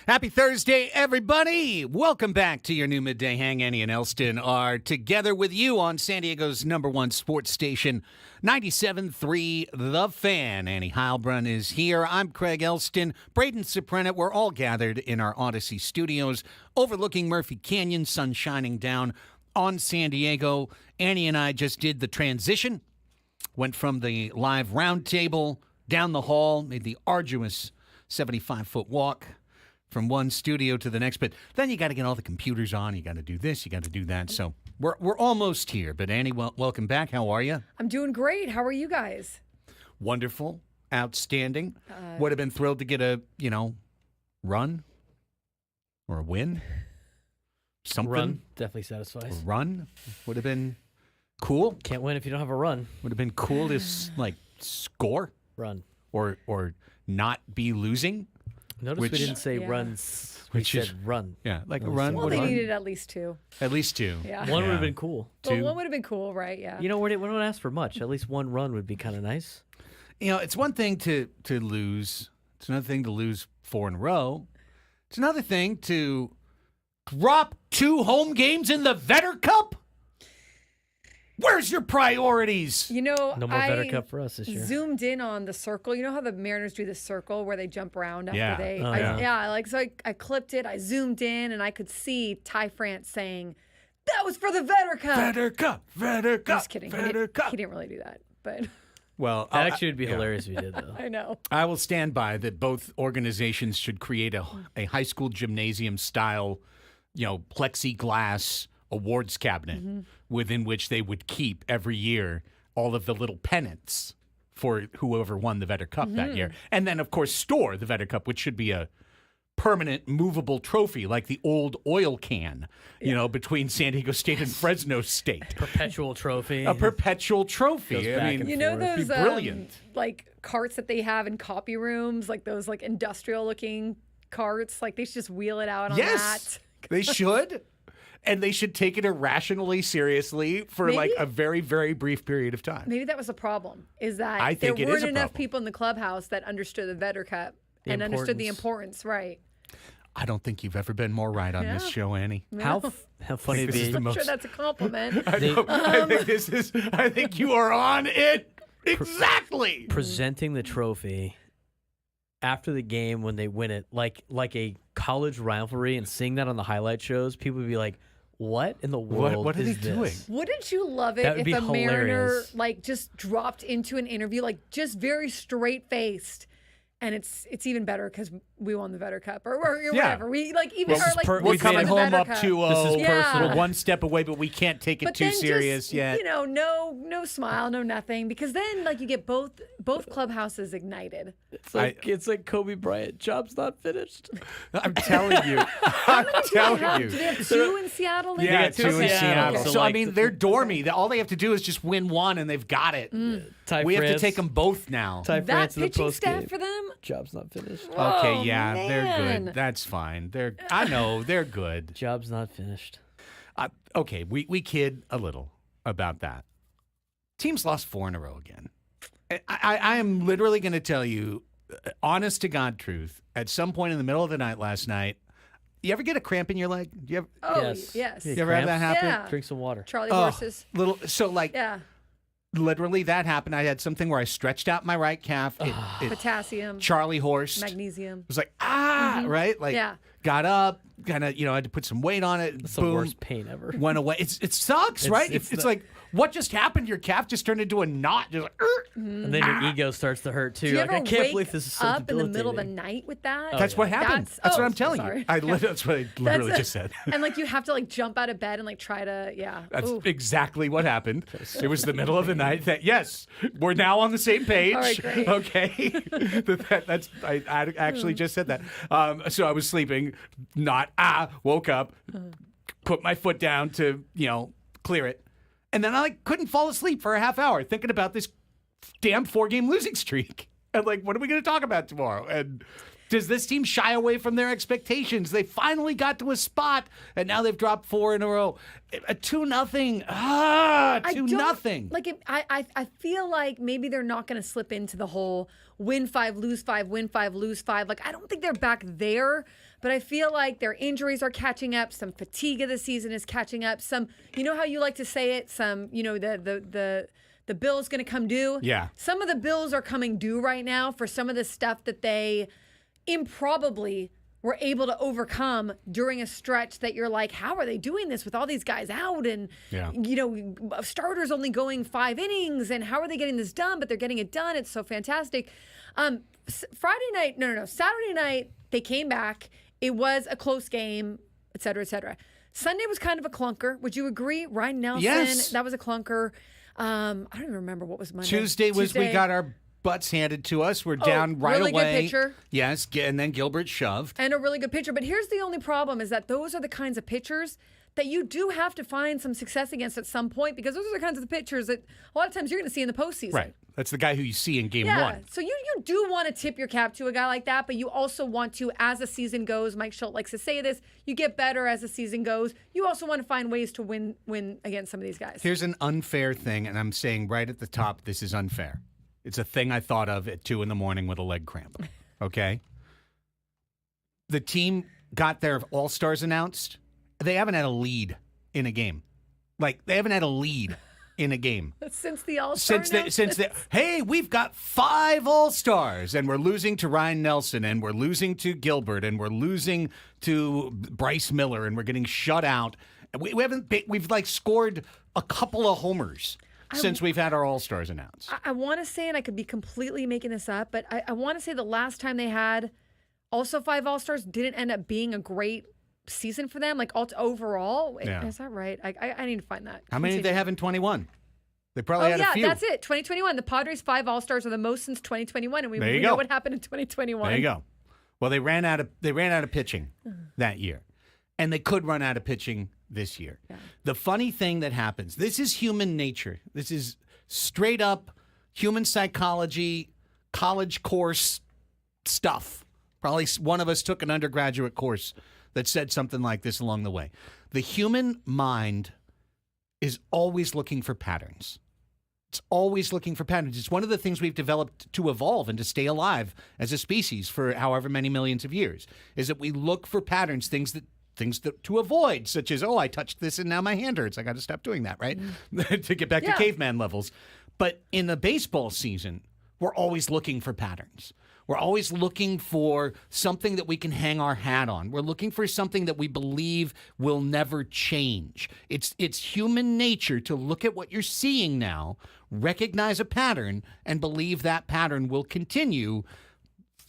Happy Thursday, everybody. Welcome back to your new Midday Hang. Annie and Elsten are together with you on San Diego's #1 sports station, 97.3 The Fan. Annie Heilbrunn is here. I'm Craig Elsten. Braden Soprenet. We're all gathered in our Odyssey studios overlooking Murphy Canyon, sun shining down on San Diego. Annie and I just did the transition, went from the live roundtable down the hall, made the arduous 75-foot walk from one studio to the next, but then you got to get all the computers on. You got to do this. You got to do that. So we're almost here. But Annie, welcome back. How are you? I'm doing great. How are you guys? Wonderful, outstanding. Would have been thrilled to get a run or a win. Something. Run definitely satisfies. A run would have been cool. Can't win if you don't have a run. Would have been cool to score Run. or not be losing. Notice we didn't say runs. We said run. Yeah, like a run. Well, they needed at least two. At least two. Yeah. One would have been cool. Well, one would have been cool, right? Yeah. You know, we don't ask for much. At least one run would be kind of nice. You know, it's one thing to lose. It's another thing to lose 4 in a row. It's another thing to drop 2 home games in the Vetter Cup. Where's your priorities? You know, No more Vetter Cup for us this year. Zoomed in on the circle. You know how the Mariners do the circle where they jump around after they... Oh, So I clipped it, I zoomed in, and I could see Ty France saying, that was for the Vetter Cup. Vetter Cup, Vetter Cup, Just kidding. Vetter Cup. He didn't really do that, but Well, That actually would be hilarious if you did, though. I know. I will stand by that both organizations should create a high school gymnasium style, plexiglass awards cabinet within which they would keep every year all of the little pennants for whoever won the Vetter Cup that year. And then, of course, store the Vetter Cup, which should be a permanent movable trophy like the old oil can, between San Diego State and Fresno State. Perpetual trophy. A perpetual trophy. Goes back and You know forth. those brilliant. carts that they have in copy rooms, like those industrial looking carts, like they should just wheel it out on Yes, that. they should. And they should take it irrationally seriously for Maybe. a very, very brief period of time. Maybe that was the problem, is that I think there it is weren't a enough problem. people in the clubhouse that understood the Vetter Cup and understood the importance, right? I don't think you've ever been more right on this Yeah. show, Annie. How funny it'd This is be. the I'm most. sure that's a compliment. I think you are on it exactly. Presenting the trophy after the game when they win it, like a college rivalry, and seeing that on the highlight shows, people would be like, what in the world What are is they doing? this? Wouldn't you love That it would if be a Mariner hilarious. just dropped into an interview, just very straight faced, and it's even better because we won the Vetter Cup or whatever. We We're coming home up 2-0. This is personal. We're one step away, but we can't take it But too then serious just, yet. No smile, no nothing, because then you get both clubhouses ignited. It's like Kobe Bryant. Job's not finished. I'm telling you. I'm telling you. Do they have 2 in Seattle? maybe? Yeah, got 2 in 2 in Seattle. Seattle. So, So, they're dormy. All they have to do is just win one, and they've got it. Ty We have to France- take them both now. Ty That France in the pitching staff postgame. for them? Job's not finished. Okay, yeah, they're man. good. That's fine. I know they're good. Job's not finished. Okay, we kid a little about that. Teams lost 4 in a row again. I am literally going to tell you, honest to God truth, at some point in the middle of the night last night, you ever get a cramp in your leg? Do you ever? Oh, Yes. yes. Yeah. You ever have that happen? Yeah. Drink some water. Charlie Oh, horses. So Yeah. literally that happened. I had something where I stretched out my right calf. It Potassium, Charlie horse. magnesium. It was like, right? Yeah. Got up, kind of, had to put some weight on it. It's the boom, worst pain ever. went away. It sucks, right? It's like, what just happened? Your calf just turned into a knot. Just like, And then your ego starts to hurt too. Do you Like, ever I can't wake believe this is so up in the middle of the debilitating. night with that? that's what happened. That's what I'm telling sorry. you. That's what I literally just said. And you have to jump out of bed and try to, yeah. That's Ooh. exactly what happened. It was the middle of the night. Yes, we're now on the same page. All right, great. Okay, I actually just said that. So I was sleeping, woke up, put my foot down to clear it, and then I couldn't fall asleep for a half hour thinking about this damn 4-game losing streak. And what are we going to talk about tomorrow? And does this team shy away from their expectations? They finally got to a spot, and now they've dropped 4 in a row. A 2-0. 2-0. I feel like maybe they're not going to slip into the whole win 5, lose 5, win 5, lose 5. I don't think they're back there, But I feel like their injuries are catching up. Some fatigue of the season is catching up. Some, you know how you like to say it? Some, the bill's going to come due. Yeah. Some of the bills are coming due right now for some of the stuff that they improbably were able to overcome during a stretch that you're like, how are they doing this with all these guys out and, starters only going 5 innings, and how are they getting this done? But they're getting it done. It's so fantastic. Saturday night, they came back. It was a close game, et cetera, et cetera. Sunday was kind of a clunker. Would you agree? Ryan Nelson, Yes. that was a clunker. I don't even remember what was Monday. Tuesday we got our butts handed to us. We're down right really away. Good pitcher. Yes, and then Gilbert shoved. And a really good pitcher. But here's the only problem is that those are the kinds of pitchers that you do have to find some success against at some point, because those are the kinds of pitchers that a lot of times you're going to see in the postseason. Right. That's the guy who you see in game Yeah. one. So you do want to tip your cap to a guy like that, but you also want to, as the season goes, Mike Schultz likes to say this, you get better as the season goes. You also want to find ways to win against some of these guys. Here's an unfair thing, and I'm saying right at the top, this is unfair. It's a thing I thought of at 2 a.m. with a leg cramp. Okay? The team got their All-Stars announced. They haven't had a lead in a game. Like, they haven't had a lead in a game. Since the All-Star Hey, we've got 5 All-Stars, and we're losing to Ryan Nelson, and we're losing to Gilbert, and we're losing to Bryce Miller, and we're getting shut out. We've like scored a couple of homers since we've had our All-Stars announced. I want to say, and I could be completely making this up, but I want to say the last time they had also 5 All-Stars didn't end up being a great season for them, like overall. Yeah. Is that right? I need to find that. How many did they have in 21? They probably had a few. That's it. 2021. The Padres' 5 All-Stars are the most since 2021, and we There you know go. what happened in 2021. There you go. Well, they ran out of pitching that year, and they could run out of pitching this year. Yeah. The funny thing that happens, this is human nature. This is straight up human psychology, college course stuff. Probably one of us took an undergraduate course that said something like this along the way. The human mind is always looking for patterns. It's always looking for patterns. It's one of the things we've developed to evolve and to stay alive as a species for however many millions of years, is that we look for patterns, things that to avoid, such as, I touched this and now my hand hurts. I got to stop doing that, right? To get back to caveman levels. But in the baseball season, we're always looking for patterns. We're always looking for something that we can hang our hat on. We're looking for something that we believe will never change. It's human nature to look at what you're seeing now, recognize a pattern, and believe that pattern will continue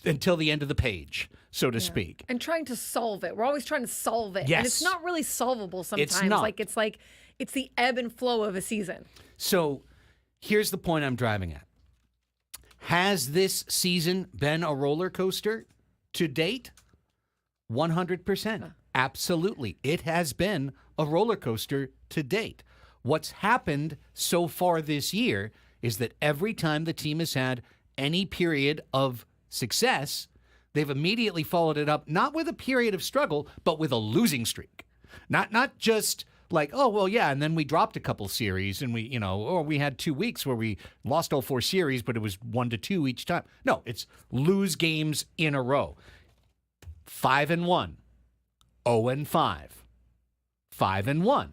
until the end of the page, so to speak. And trying to solve it. We're always trying to solve it. Yes. And it's not really solvable sometimes. It's not. It's the ebb and flow of a season. So here's the point I'm driving at. Has this season been a roller coaster to date? 100%. Absolutely. It has been a roller coaster to date. What's happened so far this year is that every time the team has had any period of success, they've immediately followed it up, not with a period of struggle, but with a losing streak. Not just like, and then we dropped a couple series and we had 2 weeks where we lost all 4 series, but it was 1-2 each time. No, it's lose games in a row. 5-1, 0-5, 5-1,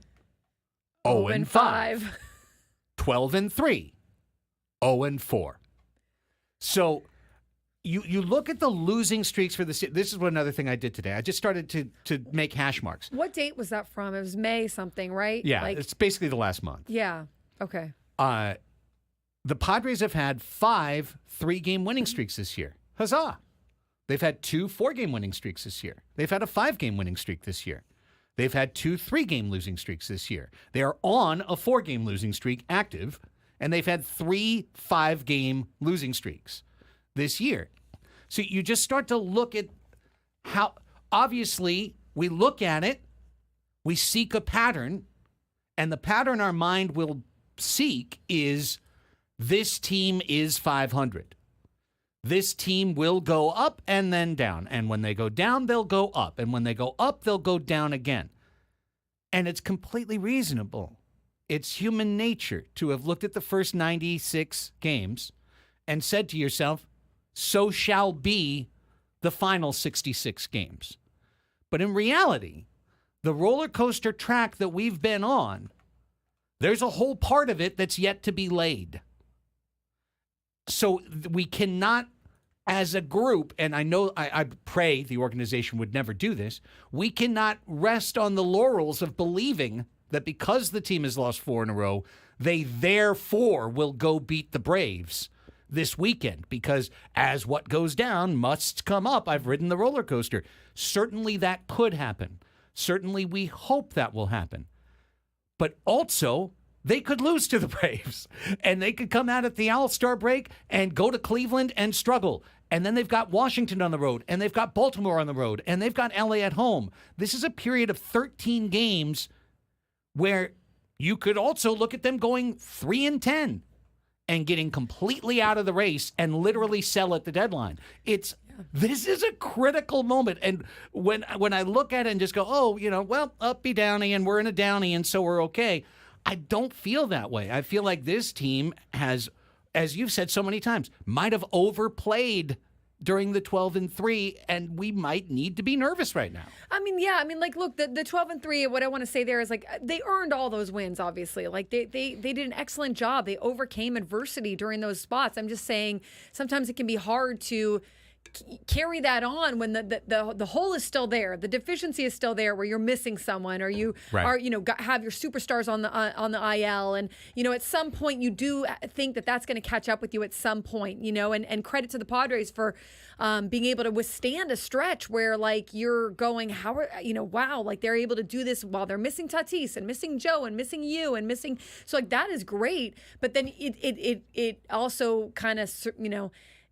0-5, 12-3, 0-4. So you look at the losing streaks for the season. This is another thing I did today. I just started to make hash marks. What date was that from? It was May something, right? Yeah, it's basically the last month. Yeah. Okay. The Padres have had 5 3-game winning streaks this year. Huzzah! They've had 2 4-game winning streaks this year. They've had a 5-game winning streak this year. They've had 2 3-game losing streaks this year. They are on a 4-game losing streak active, and they've had 3 5-game losing streaks this year. So you just start to look at how, obviously, we look at it, we seek a pattern, and the pattern our mind will seek is this team is 500. This team will go up and then down. And when they go down, they'll go up. And when they go up, they'll go down again. And it's completely reasonable. It's human nature to have looked at the first 96 games and said to yourself, so shall be the final 66 games. But in reality, the roller coaster track that we've been on, there's a whole part of it that's yet to be laid. So we cannot, as a group, and I know I pray the organization would never do this, we cannot rest on the laurels of believing that because the team has lost 4 in a row, they therefore will go beat the Braves this weekend, because as what goes down must come up. I've ridden the roller coaster. Certainly that could happen. Certainly we hope that will happen. But also, they could lose to the Braves, and they could come out at the All-Star break and go to Cleveland and struggle. And then they've got Washington on the road, and they've got Baltimore on the road, and they've got LA at home. This is a period of 13 games where you could also look at them going 3-10 and getting completely out of the race and literally sell at the deadline. This is a critical moment. And when I look at it and just go, uppy downy, and we're in a downy, and so we're okay, I don't feel that way. I feel like this team has, as you've said so many times, might have overplayed during the 12-3, and we might need to be nervous right now. Look, the 12-3, what I want to say there is, they earned all those wins, obviously. They did an excellent job. They overcame adversity during those spots. I'm just saying sometimes it can be hard to carry that on when the hole is still there, the deficiency is still there, where you're missing someone, or you are have your superstars on the IL, and at some point you do think that that's going to catch up with you at some point, and credit to the Padres for being able to withstand a stretch where you're going, wow, they're able to do this while they're missing Tatis and missing Joe and missing you and missing, so that is great. But then it also kind of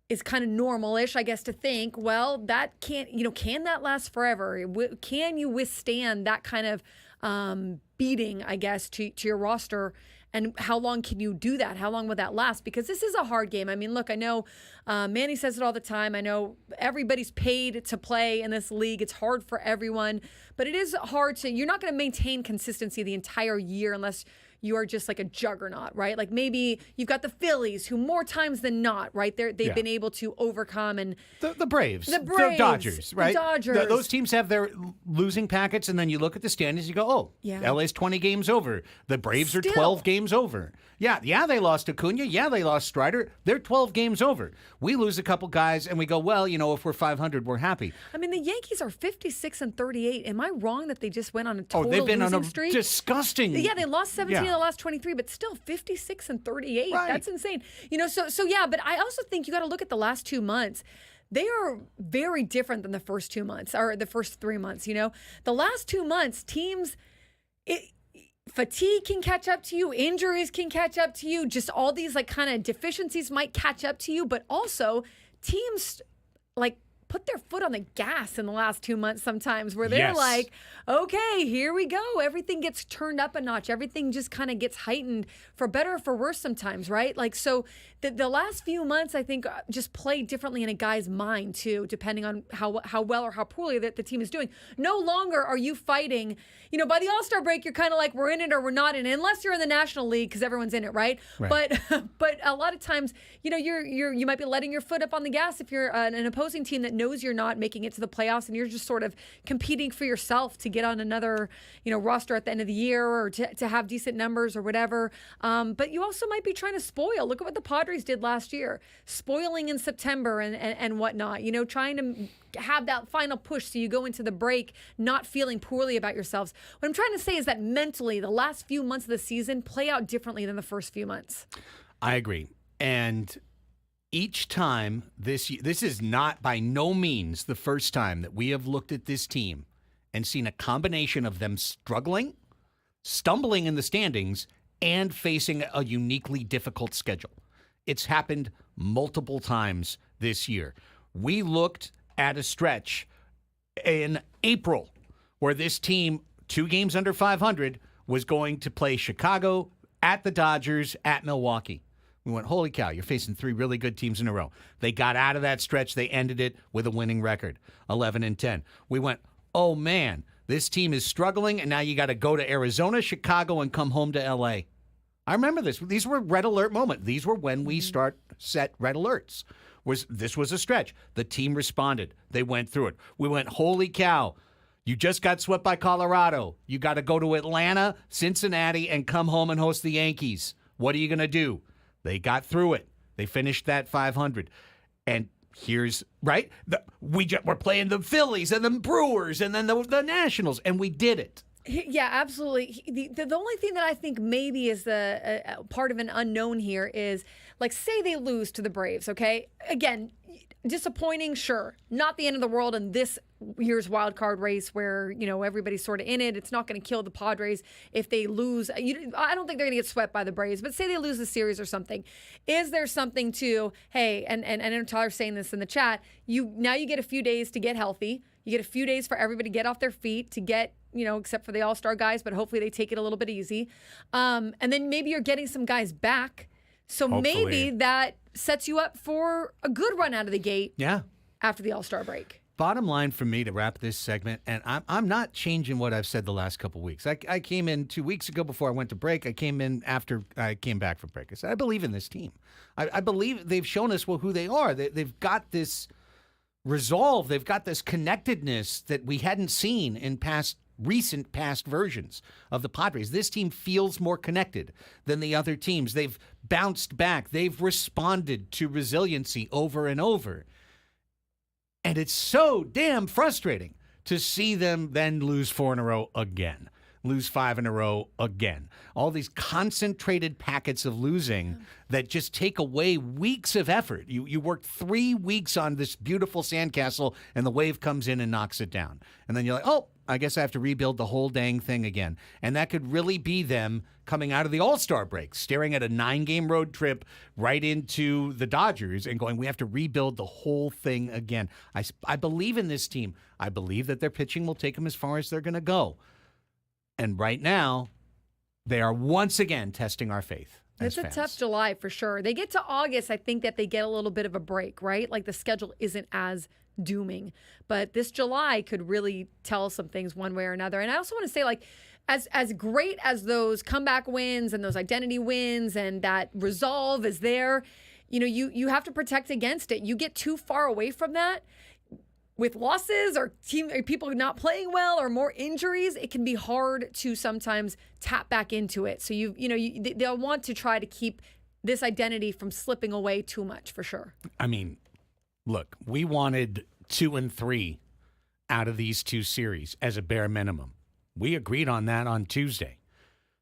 is kind of normal-ish, I guess, to think, well, that can't, can that last forever? Can you withstand that kind of beating, I guess, to your roster? And how long can you do that? How long will that last? Because this is a hard game. Look, I know Manny says it all the time. I know everybody's paid to play in this league. It's hard for everyone. But it is hard you're not going to maintain consistency the entire year unless you are just like a juggernaut, right? Maybe you've got the Phillies, who more times than not, right? They've been able to overcome, and the Braves, the Dodgers, right? The Dodgers. Those teams have their losing packets, and then you look at the standings, you go, LA's 20 games over. The Braves are 12 games over. Yeah, they lost Acuna. Yeah, they lost Strider. They're 12 games over. We lose a couple guys, and we go, well, if we're 500, we're happy. The Yankees are 56-38. Am I wrong that they just went on a total they've been losing on a streak? Disgusting. Yeah, they lost 17 of the last 23, but still 56-38. Right. That's insane. But I also think you got to look at the last 2 months. They are very different than the first 2 months, or the first 3 months. The last 2 months, teams, fatigue can catch up to you, injuries can catch up to you, just all these kind of deficiencies might catch up to you, but also teams put their foot on the gas in the last 2 months sometimes, where they're like, okay, here we go. Everything gets turned up a notch. Everything just kind of gets heightened, for better or for worse sometimes, right? So the last few months, I think, just play differently in a guy's mind too, depending on how well or how poorly the team is doing. No longer are you fighting, by the All-Star break, you're kind of like, we're in it or we're not in it, unless you're in the National League, because everyone's in it, right? But a lot of times, you might be letting your foot up on the gas if you're an opposing team that knows you're not making it to the playoffs, and you're just sort of competing for yourself to get on another, roster at the end of the year, or to have decent numbers or whatever. But you also might be trying to spoil. Look at what the Padres did last year, spoiling in September and whatnot, trying to have that final push so you go into the break not feeling poorly about yourselves. What I'm trying to say is that mentally, the last few months of the season play out differently than the first few months. I agree. And each time this is not by no means the first time that we have looked at this team and seen a combination of them struggling, stumbling in the standings, and facing a uniquely difficult schedule. It's happened multiple times this year. We looked at a stretch in April where this team, 2 games under 500, was going to play Chicago, at the Dodgers, at Milwaukee. We went, holy cow, you're facing 3 really good teams in a row. They got out of that stretch. They ended it with a winning record, 11-10. We went, oh, man, this team is struggling, and now you got to go to Arizona, Chicago, and come home to L.A. I remember this. These were red alert moments. These were when we set red alerts. This was a stretch. The team responded. They went through it. We went, holy cow, You just got swept by Colorado. You got to go to Atlanta, Cincinnati, and come home and host the Yankees. What are you going to do? They got through it. They finished that 500. And here's, right? We're playing the Phillies and the Brewers and then the Nationals, and we did it. Yeah, absolutely. The only thing that I think maybe is the part of an unknown here is, like, say they lose to the Braves, okay? Again, disappointing, sure. Not the end of the world in this year's wild card race where, everybody's sort of in it. It's not going to kill the Padres if they lose. I don't think they're going to get swept by the Braves, but say they lose the series or something. Is there something to, hey, and I know Tyler's saying this in the chat, now you get a few days to get healthy. You get a few days for everybody to get off their feet, to get, except for the all-star guys, but hopefully they take it a little bit easy. And then maybe you're getting some guys back. So hopefully. Maybe that sets you up for a good run out of the gate. Yeah. After the all-star break. Bottom line for me to wrap this segment, and I'm not changing what I've said the last couple of weeks. I came in 2 weeks ago before I went to break. I came in after I came back from break. I said, I believe in this team. I believe they've shown us who they are. They've got this resolve. They've got this connectedness that we hadn't seen in recent past versions of the Padres. This team feels more connected than the other teams. They've bounced back. They've responded to resiliency over and over. And it's so damn frustrating to see them then lose 4 in a row again, lose 5 in a row again. All these concentrated packets of losing that just take away weeks of effort. You worked 3 weeks on this beautiful sandcastle, and the wave comes in and knocks it down. And then you're like, oh, I guess I have to rebuild the whole dang thing again. And that could really be them coming out of the All-Star break, staring at a 9-game road trip right into the Dodgers and going, we have to rebuild the whole thing again. I believe in this team. I believe that their pitching will take them as far as they're going to go. And right now, they are once again testing our faith. It's a tough July for sure. They get to August, I think that they get a little bit of a break, right? Like the schedule isn't as dooming. But this July could really tell some things one way or another. And I also want to say, like, as great as those comeback wins and those identity wins and that resolve is there, you have to protect against it. You get too far away from that with losses or people not playing well or more injuries, it can be hard to sometimes tap back into it. So they'll want to try to keep this identity from slipping away too much, for sure. I mean, look, we wanted 2 and 3 out of these 2 series as a bare minimum. We agreed on that on Tuesday.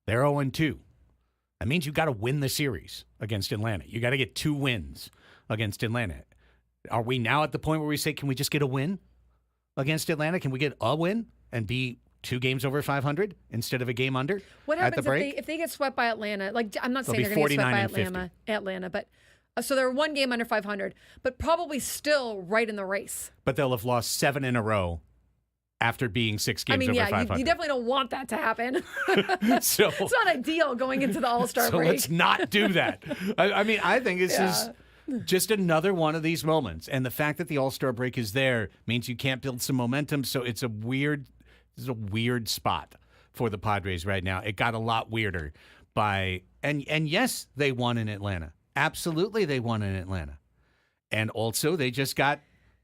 They're 0-2. That means you got to win the series against Atlanta. You got to get 2 wins against Atlanta. Are we now at the point where we say, can we just get a win against Atlanta? Can we get a win and be 2 games over 500 instead of a game under? What happens at the break? if they get swept by Atlanta? Like, I'm not saying they're going to get swept by Atlanta, but so they're 1 game under 500, but probably still right in the race. But they'll have lost 7 in a row after being 6 games over 500. You definitely don't want that to happen. So it's not ideal going into the All-Star break. So let's not do that. I think this is just another one of these moments. And the fact that the All-Star break is there means you can't build some momentum. So it's a weird spot for the Padres right now. It got a lot weirder and yes, they won in Atlanta. Absolutely, they won in Atlanta. And also, they just got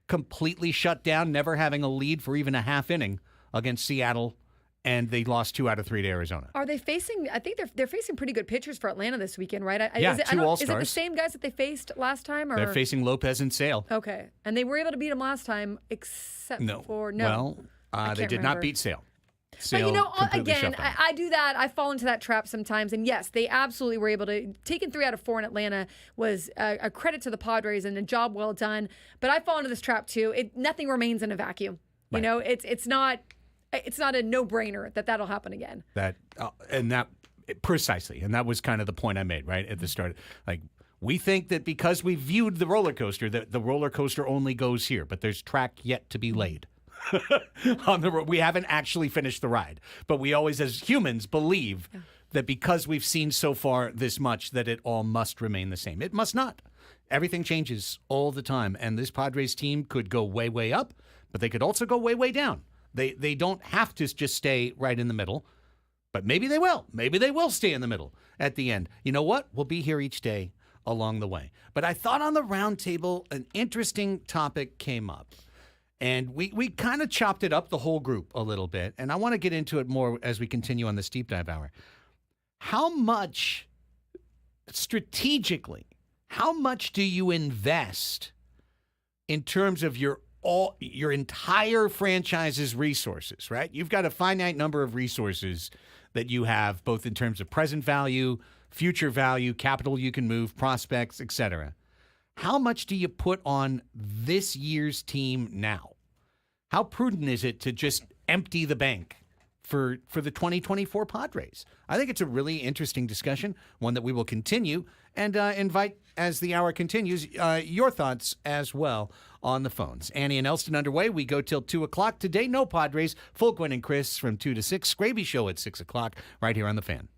completely shut down, never having a lead for even a half inning against Seattle, and they lost 2 out of 3 to Arizona. Are they facing? I think they're facing pretty good pitchers for Atlanta this weekend, right? Yeah, 2 All-Stars. Is it the same guys that they faced last time? Or? They're facing Lopez and Sale. Okay, and they were able to beat them last time, except for no. Well, they did not beat Sale. But again, I do that. I fall into that trap sometimes. And yes, they absolutely were able to. Taking 3 out of 4 in Atlanta was a credit to the Padres and a job well done. But I fall into this trap too. Nothing remains in a vacuum. Right. It's not a no-brainer that'll happen again. Precisely. And that was kind of the point I made, right, at the start. Like, we think that because we viewed the roller coaster, that the roller coaster only goes here, but there's track yet to be laid. On the road. We haven't actually finished the ride, but we always, as humans, believe that because we've seen so far this much, that it all must remain the same. It must not. Everything changes all the time, and this Padres team could go way, way up, but they could also go way, way down. They don't have to just stay right in the middle, but maybe they will. Maybe they will stay in the middle at the end. You know what? We'll be here each day along the way. But I thought on the round table, an interesting topic came up. And we kind of chopped it up, the whole group, a little bit. And I want to get into it more as we continue on this deep dive hour. How much, strategically, how much do you invest in terms of your entire franchise's resources, right? You've got a finite number of resources that you have, both in terms of present value, future value, capital you can move, prospects, etc. How much do you put on this year's team now? How prudent is it to just empty the bank for the 2024 Padres? I think it's a really interesting discussion, one that we will continue and invite, as the hour continues, your thoughts as well on the phones. Annie and Elsten underway. We go till 2 o'clock. Today, no Padres. Full Gwen and Chris from 2 to 6. Scraby Show at 6 o'clock right here on The Fan.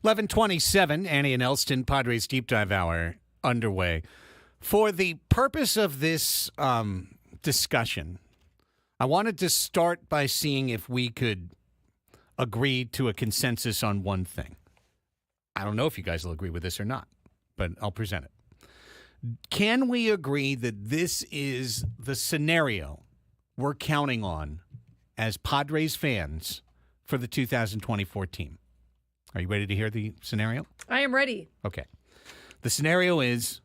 11:27, Annie and Elsten, Padres Deep Dive Hour underway. For the purpose of this discussion, I wanted to start by seeing if we could agree to a consensus on one thing. I don't know if you guys will agree with this or not, but I'll present it. Can we agree that this is the scenario we're counting on as Padres fans for the 2024 team? Are you ready to hear the scenario? I am ready. Okay. The scenario is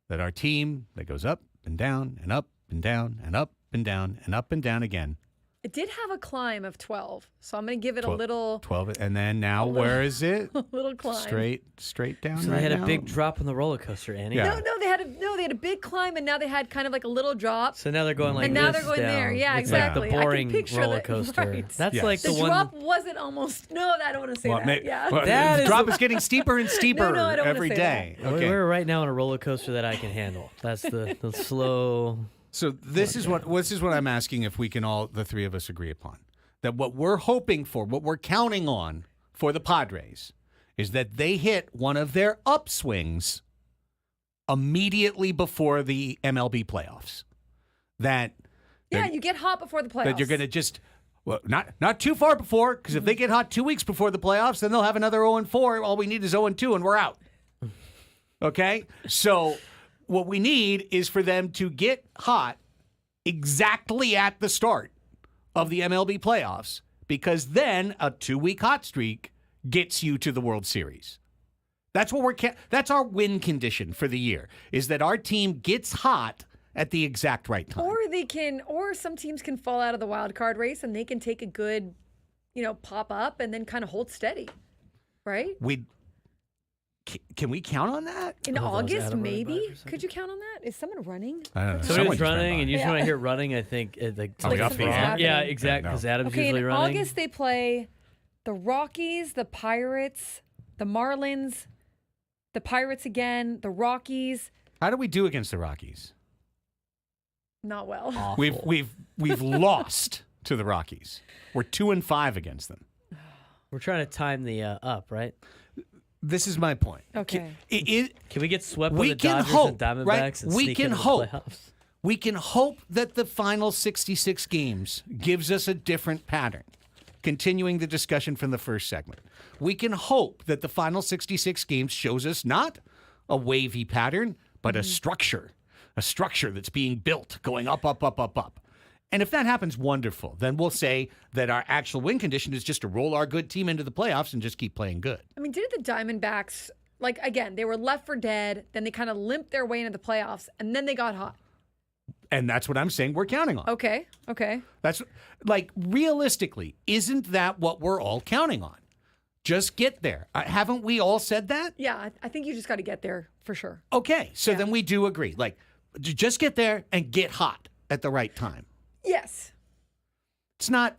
that our team that goes up and down and up and down and up and down and up and down again. It did have a climb of 12, so I'm going to give it a little 12, and then now where is it? a little climb. Straight down. So right they had now? a big drop on the roller coaster, Annie. Yeah. No, they had a big climb, and now they had kind of like a little drop. So now they're going like And now this they're going down. there. Yeah, it's exactly. like the I can boring picture roller that- coaster. right. That's Yes. like The the one. drop wasn't almost. No, I don't want to say that. Yeah. That the is drop the- is getting steeper and steeper No, I don't wanna every say day. that. Okay. We're right now on a roller coaster that I can handle. That's the slow. So this is what I'm asking if we can all, the three of us, agree upon. That what we're hoping for, what we're counting on for the Padres is that they hit one of their upswings immediately before the MLB playoffs. That You get hot before the playoffs. that you're going to just, well, not too far before, because if they get hot 2 weeks before the playoffs, then they'll have another 0-4. All we need is 0-2, and we're out. Okay? So what we need is for them to get hot exactly at the start of the MLB playoffs, because then a 2-week hot streak gets you to the World Series. That's what that's our win condition for the year, is that our team gets hot at the exact right time. Or some teams can fall out of the wild card race and they can take a good, pop up and then kind of hold steady, right? Can we count on that? In Oh, that was August, Adam maybe. Running back or something? Could you count on that? Is someone running? I don't know. Somebody's Someone's running, and usually Yeah. when I hear running, I think it's like Are we off the something's air? happening. Yeah, exactly. Because Adam's Okay, usually in running. August they play the Rockies, the Pirates, the Marlins, the Pirates again, the Rockies. How do we do against the Rockies? Not well. Awful. We've lost to the Rockies. We're 2-5 against them. We're trying to time the up, right? This is my point. Okay. Can we get swept We by the can Dodgers hope, and Diamondbacks right? and We sneak can into the hope. playoffs? We can hope that the final 66 games gives us a different pattern. Continuing the discussion from the first segment, we can hope that the final 66 games shows us not a wavy pattern, but a structure that's being built, going up, up, up, up, up. And if that happens, wonderful. Then we'll say that our actual win condition is just to roll our good team into the playoffs and just keep playing good. I mean, didn't the Diamondbacks, again, they were left for dead, then they kind of limped their way into the playoffs, and then they got hot. And that's what I'm saying we're counting on. Okay. That's realistically, isn't that what we're all counting on? Just get there. Haven't we all said that? Yeah, I think you just got to get there for sure. Okay, so then we do agree. Just get there and get hot at the right time. Yes. It's not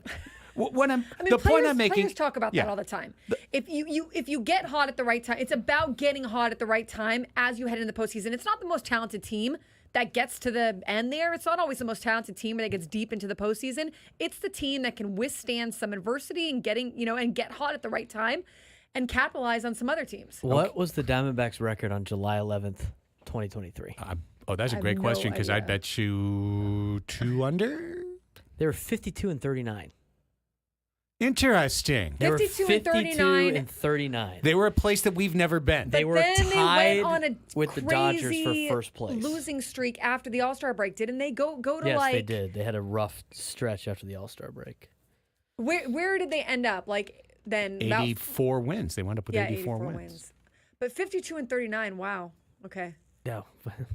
what I'm. I mean, the point I'm making. Players talk about that all the time. If you get hot at the right time, it's about getting hot at the right time as you head into the postseason. It's not the most talented team that gets to the end there. It's not always the most talented team that gets deep into the postseason. It's the team that can withstand some adversity and and get hot at the right time and capitalize on some other teams. What was the Diamondbacks' record on July 11th, 2023? That's a great no question because I idea. bet you 2 under. They were 52-39. Interesting. They were 52 and 39. 52-39. They were a place that we've never been. They were then tied they went on a with the Dodgers for crazy first place. losing streak after the All-Star break, didn't they? Go to Yes, they did. They had a rough stretch after the All-Star break. Where did they end up? Then about 84 wins. They wound up with 84 84 wins. But 52 and 39. Wow. Okay. No,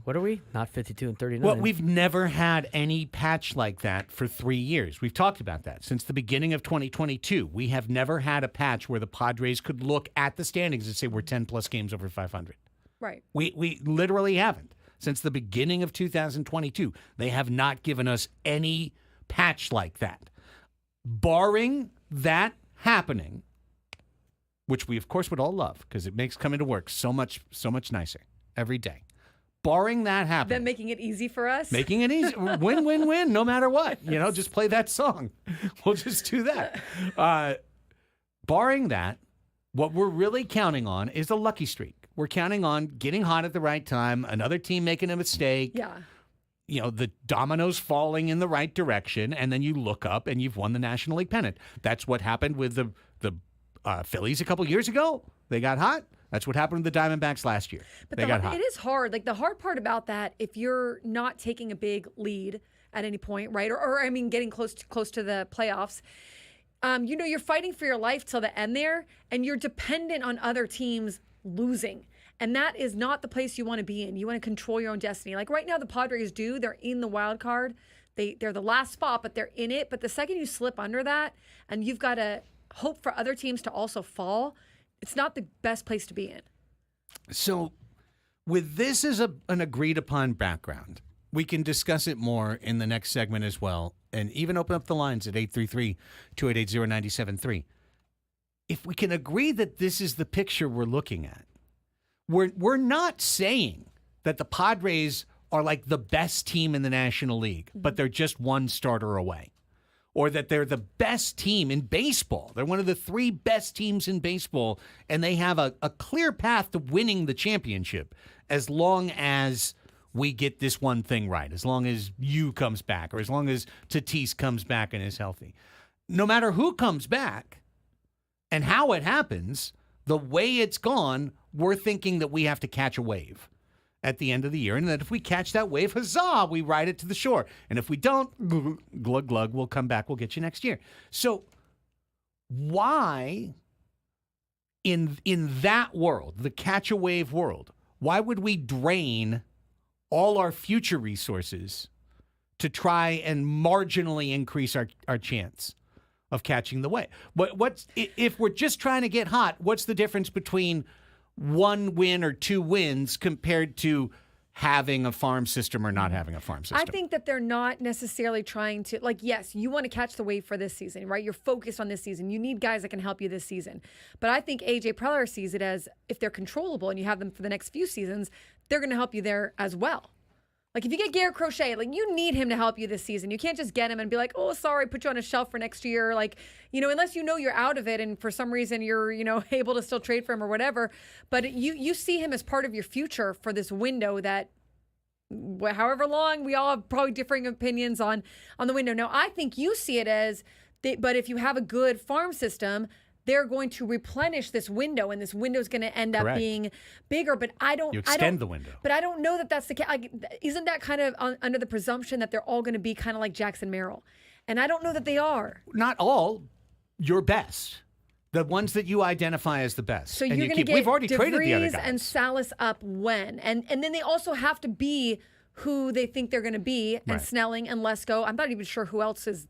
what are we? Not 52-39. Well, we've never had any patch like that for 3 years. We've talked about that since the beginning of 2022. We have never had a patch where the Padres could look at the standings and say we're 10 plus games over 500. Right. We literally haven't. Since the beginning of 2022, they have not given us any patch like that. Barring that happening, which we of course would all love because it makes coming to work so much nicer every day. Barring that happening. Them making it easy for us. Making it easy. Win, win, win, no matter what. Just play that song. We'll just do that. Barring that, What we're really counting on is a lucky streak. We're counting on getting hot at the right time, another team making a mistake. Yeah. The dominoes falling in the right direction, and then you look up and you've won the National League pennant. That's what happened with the Phillies a couple years ago. They got hot. That's what happened with the Diamondbacks last year. But they got hot. It is hard. Like, the hard part about that, if you're not taking a big lead at any point, right? Or getting close to the playoffs, you're fighting for your life till the end there, and you're dependent on other teams losing. And that is not the place you want to be in. You want to control your own destiny. Like right now, the Padres they're in the wild card. They're the last spot, but they're in it. But the second you slip under that, and you've got to hope for other teams to also fall, it's not the best place to be in. So with this as an agreed upon background, we can discuss it more in the next segment as well, and even open up the lines at 833-288-0973. If we can agree that this is the picture we're looking at, we're not saying that the Padres are like the best team in the National League, but they're just one starter away. Or that they're the best team in baseball. They're one of the 3 best teams in baseball, and they have a clear path to winning the championship as long as we get this one thing right, as long as Yu comes back, or as long as Tatis comes back and is healthy. No matter who comes back and how it happens, the way it's gone, we're thinking that we have to catch a wave at the end of the year, and that if we catch that wave, huzzah, we ride it to the shore. And if we don't, glug, glug, we'll come back, we'll get you next year. So why, in that world, the catch a wave world, why would we drain all our future resources to try and marginally increase our chance of catching the wave? What's if we're just trying to get hot, what's the difference between 1 win or 2 wins compared to having a farm system or not having a farm system? I think that they're not necessarily trying to, yes, you want to catch the wave for this season, right? You're focused on this season. You need guys that can help you this season. But I think AJ Preller sees it as, if they're controllable and you have them for the next few seasons, they're going to help you there as well. Like, if you get Garrett Crochet, you need him to help you this season. You can't just get him and be like, oh, sorry, put you on a shelf for next year. Unless you're out of it and for some reason you're, able to still trade for him or whatever. But you see him as part of your future for this window that, however long, we all have probably differing opinions on the window. Now, I think you see it as, but if you have a good farm system, they're going to replenish this window, and this window is going to end up being bigger. But you extend the window. But I don't know that that's the case. Isn't that kind of under the presumption that they're all going to be kind of like Jackson Merrill? And I don't know that they are. Not all. Your best. The ones that you identify as the best. So you're going to get we've already traded the other guys. and Salas up when? And then they also have to be who they think they're going to be. And Snelling and Lesko. I'm not even sure who else is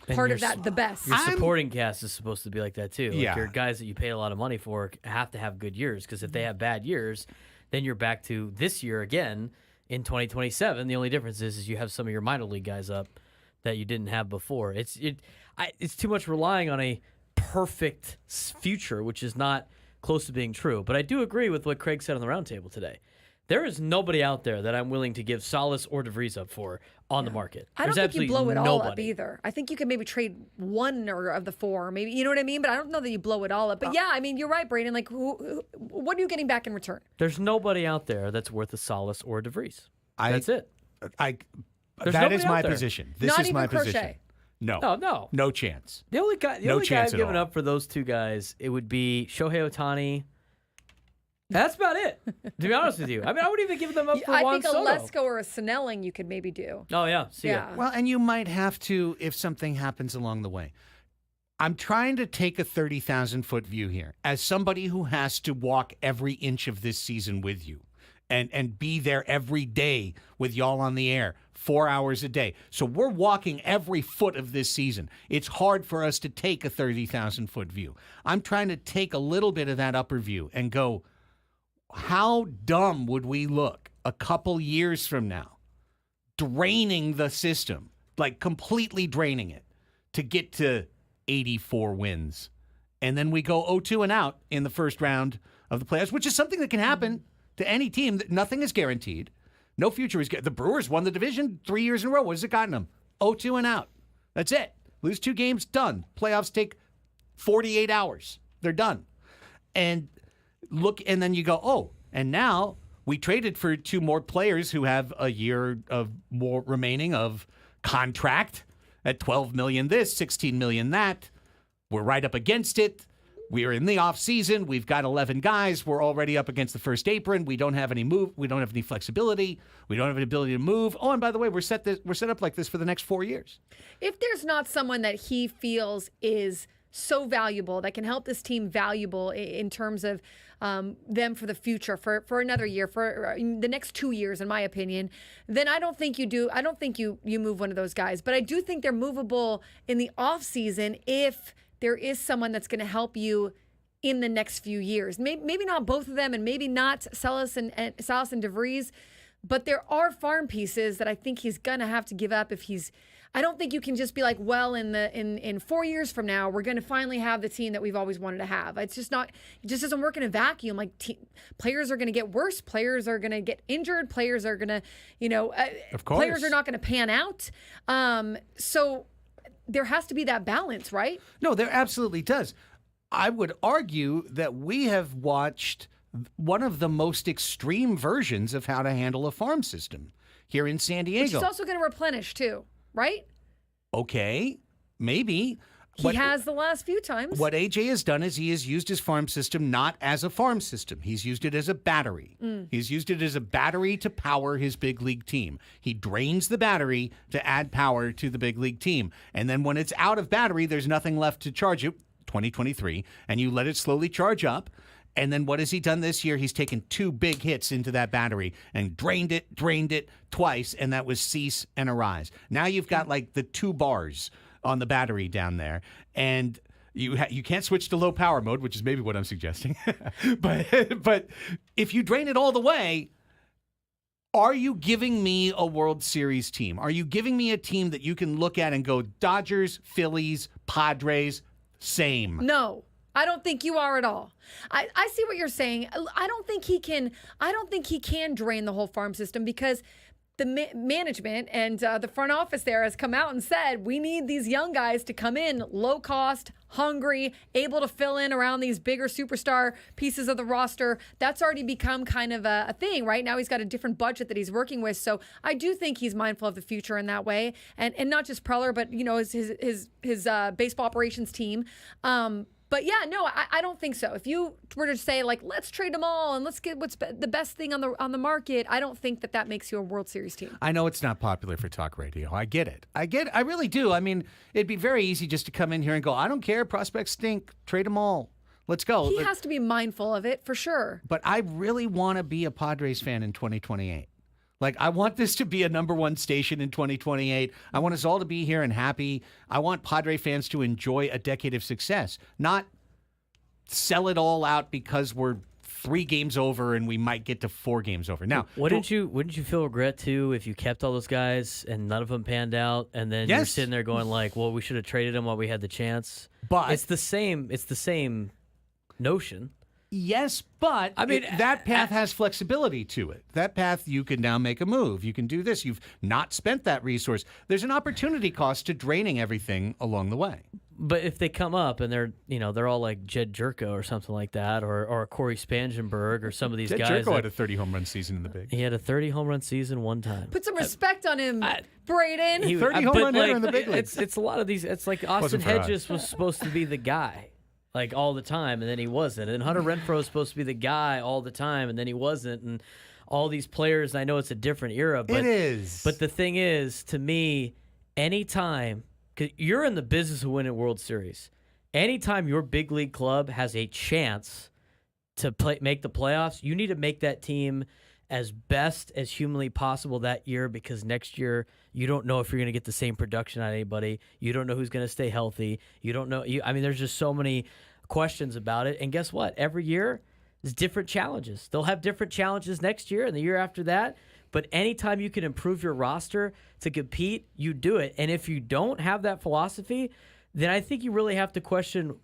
part of that, the best. Your supporting cast is supposed to be like that too. Yeah. Your guys that you paid a lot of money for have to have good years, because if they have bad years, then you're back to this year again in 2027. The only difference is you have some of your minor league guys up that you didn't have before. It's too much relying on a perfect future, which is not close to being true. But I do agree with what Craig said on the roundtable today. There is nobody out there that I'm willing to give Salas or DeVries up for on the market. I don't think you blow it all up either. I think you can maybe trade 1 of the 4, maybe, you know what I mean? But I don't know that you blow it all up. But you're right, Braden. What are you getting back in return? There's nobody out there that's worth a Salas or a DeVries. That's it. That is my position. This is my position. Crochet. No chance. The only guy I've given up for those 2 guys, it would be Shohei Ohtani. That's about it, to be honest with you. I wouldn't even give them up for Juan Soto. I think a Lesko or a Snelling you could maybe do. Oh, yeah. Well, and you might have to if something happens along the way. I'm trying to take a 30,000-foot view here as somebody who has to walk every inch of this season with you and be there every day with y'all on the air, 4 hours a day. So we're walking every foot of this season. It's hard for us to take a 30,000-foot view. I'm trying to take a little bit of that upper view and go, how dumb would we look a couple years from now draining the system, completely draining it to get to 84 wins? And then we go 0-2 and out in the first round of the playoffs, which is something that can happen to any team. Nothing is guaranteed. No future is guaranteed. The Brewers won the division 3 years in a row. What has it gotten them? 0-2 and out. That's it. Lose 2 games, done. Playoffs take 48 hours. They're done. and look, and then you go, oh, and now we traded for 2 more players who have a year of more remaining of contract at $12 million this, $16 million that. We're right up against it. We are in the off season. We've got 11 guys. We're already up against the first apron. We don't have any move. We don't have any flexibility. We don't have an ability to move. Oh, and by the way, we're set up like this for the next 4 years. If there's not someone that he feels is so valuable, that can help this team valuable in terms of them for the future, for another year, for the next 2 years, in my opinion, then I don't think you do. I don't think you move one of those guys. But I do think they're movable in the off season if there is someone that's going to help you in the next few years. Maybe not both of them, and maybe not Salas and DeVries, but there are farm pieces that I think he's going to have to give up if he's. I don't think you can just be like, well, in 4 years from now, we're going to finally have the team that we've always wanted to have. It's just not. It just doesn't work in a vacuum. Like players are going to get worse. Players are going to get injured. Players are going to, of course, players are not going to pan out. So there has to be that balance, right? No, there absolutely does. I would argue that we have watched one of the most extreme versions of how to handle a farm system here in San Diego. Which is also going to replenish too, right? Okay, maybe. He has the last few times. What AJ has done is he has used his farm system not as a farm system. He's used it as a battery. He's used it as a battery to power his big league team. He drains the battery to add power to the big league team. And then when it's out of battery, there's nothing left to charge it, 2023, and you let it slowly charge up. And then what has he done this year? He's taken 2 big hits into that battery and drained it twice, and that was cease and arise. Now you've got like the 2 bars on the battery down there, and you can't switch to low power mode, which is maybe what I'm suggesting. but if you drain it all the way, are you giving me a World Series team? Are you giving me a team that you can look at and go, Dodgers, Phillies, Padres, same? No. I don't think you are at all. I see what you're saying. I don't think he can drain the whole farm system because the management and the front office there has come out and said, we need these young guys to come in low cost, hungry, able to fill in around these bigger superstar pieces of the roster. That's already become kind of a thing, right? Now he's got a different budget that he's working with. So I do think he's mindful of the future in that way. And not just Preller, but, his baseball operations team. But yeah, no, I don't think so. If you were to say, like, let's trade them all and let's get what's the best thing on the market, I don't think that makes you a World Series team. I know it's not popular for talk radio. I get it. I really do. I mean, it'd be very easy just to come in here and go, I don't care. Prospects stink. Trade them all. Let's go. He has to be mindful of it for sure. But I really want to be a Padres fan in 2028. Like, I want this to be a number 1 station in 2028. I want us all to be here and happy. I want Padre fans to enjoy a decade of success, not sell it all out because we're 3 games over and we might get to 4 games over. Now, wouldn't you feel regret too if you kept all those guys and none of them panned out, and then you're sitting there going like, well, we should have traded them while we had the chance? But it's the same notion. Yes, but I mean, that path has flexibility to it. That path, you can now make a move. You can do this. You've not spent that resource. There's an opportunity cost to draining everything along the way. But if they come up and they're all like Jed Jerko or something like that, or Corey Spangenberg or some of these Jed guys. Jed Jerko had a 30 home run season in the big. He had a 30 home run season one time. Put some respect on him, Braden. 30 home run hitter in the big league. It's a lot of these. It's like Austin Hedges was supposed to be the guy, like all the time, and then he wasn't. And Hunter Renfroe was supposed to be the guy all the time, and then he wasn't. And all these players, I know it's a different era, but it is. But the thing is, to me, anytime, because you're in the business of winning World Series, anytime your big league club has a chance to make the playoffs, you need to make that team as best as humanly possible that year, because next year you don't know if you're going to get the same production out of anybody. You don't know who's going to stay healthy. You don't know. There's just so many questions about it. And guess what? Every year is different challenges. They'll have different challenges next year and the year after that. But anytime you can improve your roster to compete, you do it. And if you don't have that philosophy, then I think you really have to question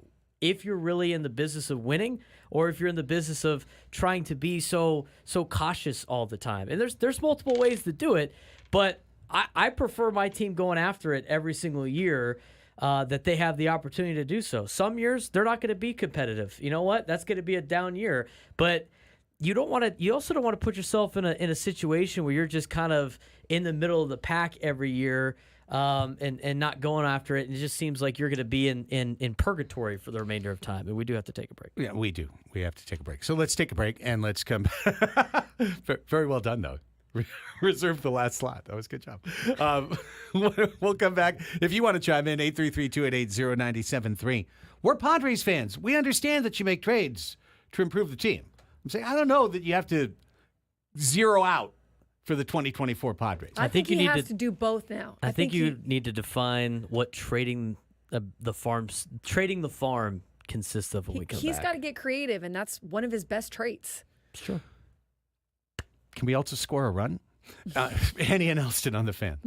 if you're really in the business of winning, or if you're in the business of trying to be so cautious all the time. And there's multiple ways to do it, but I prefer my team going after it every single year, that they have the opportunity to do so. Some years they're not going to be competitive. You know what? That's going to be a down year. But you don't want to. You also don't want to put yourself in a situation where you're just kind of in the middle of the pack every year. And not going after it. And it just seems like you're going to be in purgatory for the remainder of time. And we do have to take a break. Yeah, we do. We have to take a break. So let's take a break and let's come. Very well done, though. Reserve the last slot. That was a good job. We'll come back. If you want to chime in, 833-288-0973. We're Padres fans. We understand that you make trades to improve the team. I'm saying I don't know that you have to zero out for the 2024 Padres. I think he has to do both now. I think you need to define what trading the farm consists of when we come back. He's got to get creative, and that's one of his best traits. Sure. Can we also score a run? Annie and Elsten on the Fan.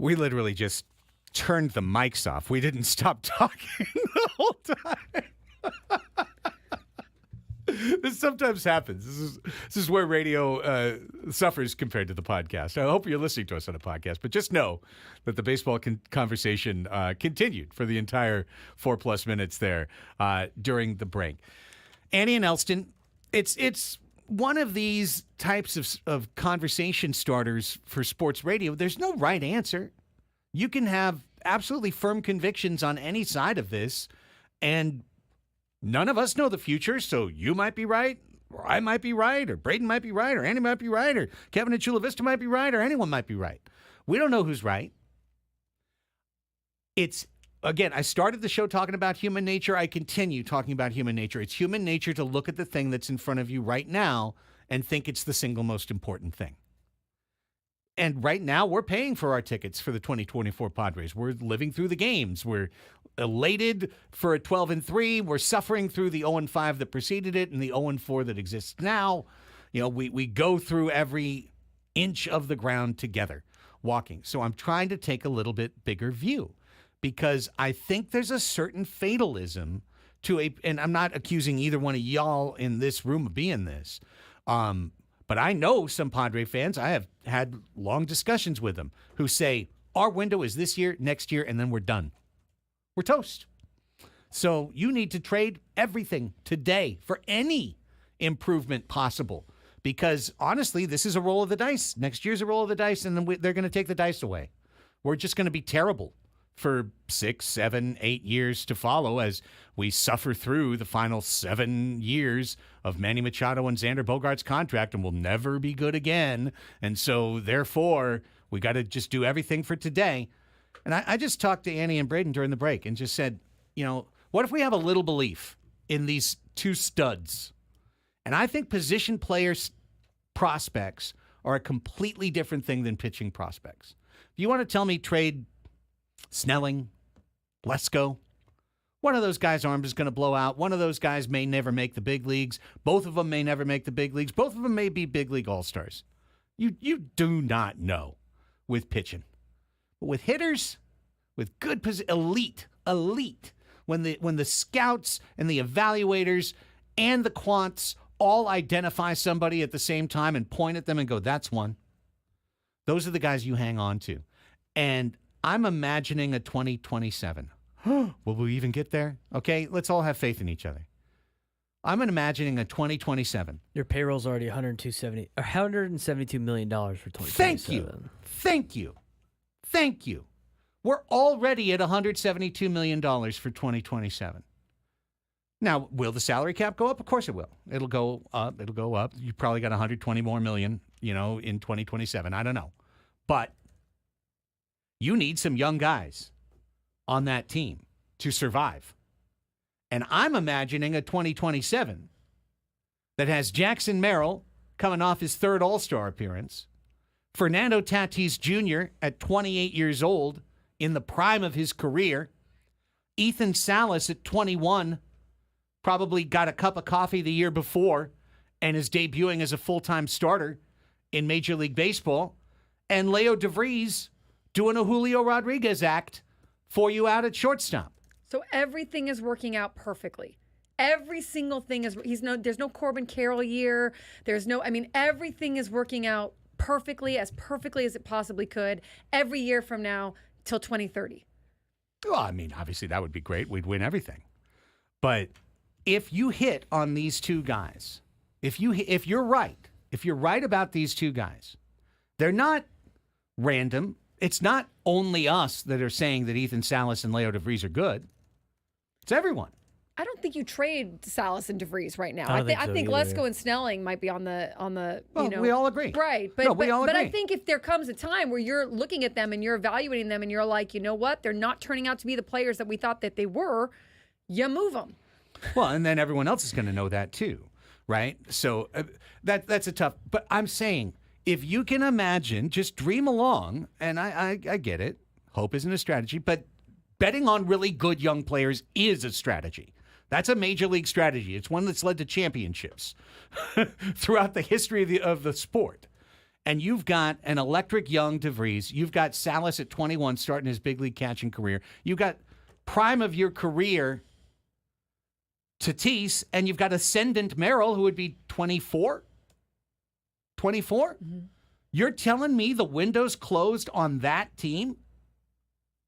We literally just turned the mics off. We didn't stop talking the whole time. This sometimes happens. This is where radio suffers compared to the podcast. I hope you're listening to us on a podcast, but just know that the baseball conversation continued for the entire 4+ minutes there during the break. Annie and Elsten, it's one of these types of conversation starters for sports radio. There's no right answer. You can have absolutely firm convictions on any side of this, and none of us know the future, so you might be right, or I might be right, or Braden might be right, or Andy might be right, or Kevin in Chula Vista might be right, or anyone might be right. We don't know who's right. Again, I started the show talking about human nature. I continue talking about human nature. It's human nature to look at the thing that's in front of you right now and think it's the single most important thing. And right now, we're paying for our tickets for the 2024 Padres. We're living through the games. We're elated for a 12-3. We're suffering through the 0-5 that preceded it and the 0-4 that exists now. You know, we go through every inch of the ground together, walking. So I'm trying to take a little bit bigger view, because I think there's a certain fatalism to and I'm not accusing either one of y'all in this room of being this, but I know some Padre fans, I have had long discussions with them, who say, our window is this year, next year, and then we're done. We're toast. So you need to trade everything today for any improvement possible, because honestly, this is a roll of the dice. Next year's a roll of the dice, and then they're going to take the dice away. We're just going to be terrible for 6, 7, 8 years to follow as we suffer through the final 7 years of Manny Machado and Xander Bogaerts' contract, and we'll never be good again. And so, therefore, we got to just do everything for today. And I just talked to Annie and Braden during the break and just said, you know, what if we have a little belief in these two studs? And I think position players' prospects are a completely different thing than pitching prospects. If you want to tell me trade Snelling, Lesko, one of those guys' arms is going to blow out. One of those guys may never make the big leagues. Both of them may never make the big leagues. Both of them may be big league all-stars. You do not know with pitching. But with hitters, with good elite, when the scouts and the evaluators and the quants all identify somebody at the same time and point at them and go, that's one. Those are the guys you hang on to. And I'm imagining a 2027. Will we even get there? Okay, let's all have faith in each other. I'm imagining a 2027. Your payroll's already $172 million for 2027. Thank you. We're already at $172 million for 2027. Now, will the salary cap go up? Of course it will. It'll go up. You probably got 120 more million, in 2027. I don't know. But you need some young guys on that team to survive. And I'm imagining a 2027 that has Jackson Merrill coming off his third All-Star appearance, Fernando Tatis Jr. at 28 years old in the prime of his career, Ethan Salas at 21, probably got a cup of coffee the year before and is debuting as a full-time starter in Major League Baseball, and Leo DeVries doing a Julio Rodriguez act for you out at shortstop. So everything is working out perfectly. Every single thing is, there's no Corbin Carroll year. Everything is working out perfectly as it possibly could every year from now till 2030. Well, obviously that would be great. We'd win everything. But if you hit on these two guys, if you're right about these two guys, they're not random. It's not only us that are saying that Ethan Salas and Leo DeVries are good. It's everyone. I don't think you trade Salas and DeVries right now. I think Lesko and Snelling might be on the. Well, we all agree, right? But we all agree. But I think if there comes a time where you're looking at them and you're evaluating them and you're like, you know what, they're not turning out to be the players that we thought that they were, you move them. Well, and then everyone else is going to know that too, right? So that's a tough. But I'm saying, if you can imagine, just dream along, and I get it. Hope isn't a strategy, but betting on really good young players is a strategy. That's a major league strategy. It's one that's led to championships throughout the history of the sport. and you've got an electric young DeVries, you've got Salas at 21 starting his big league catching career, you've got prime of your career Tatis, and you've got ascendant Merrill, who would be 24? 24? Mm-hmm. You're telling me the window's closed on that team?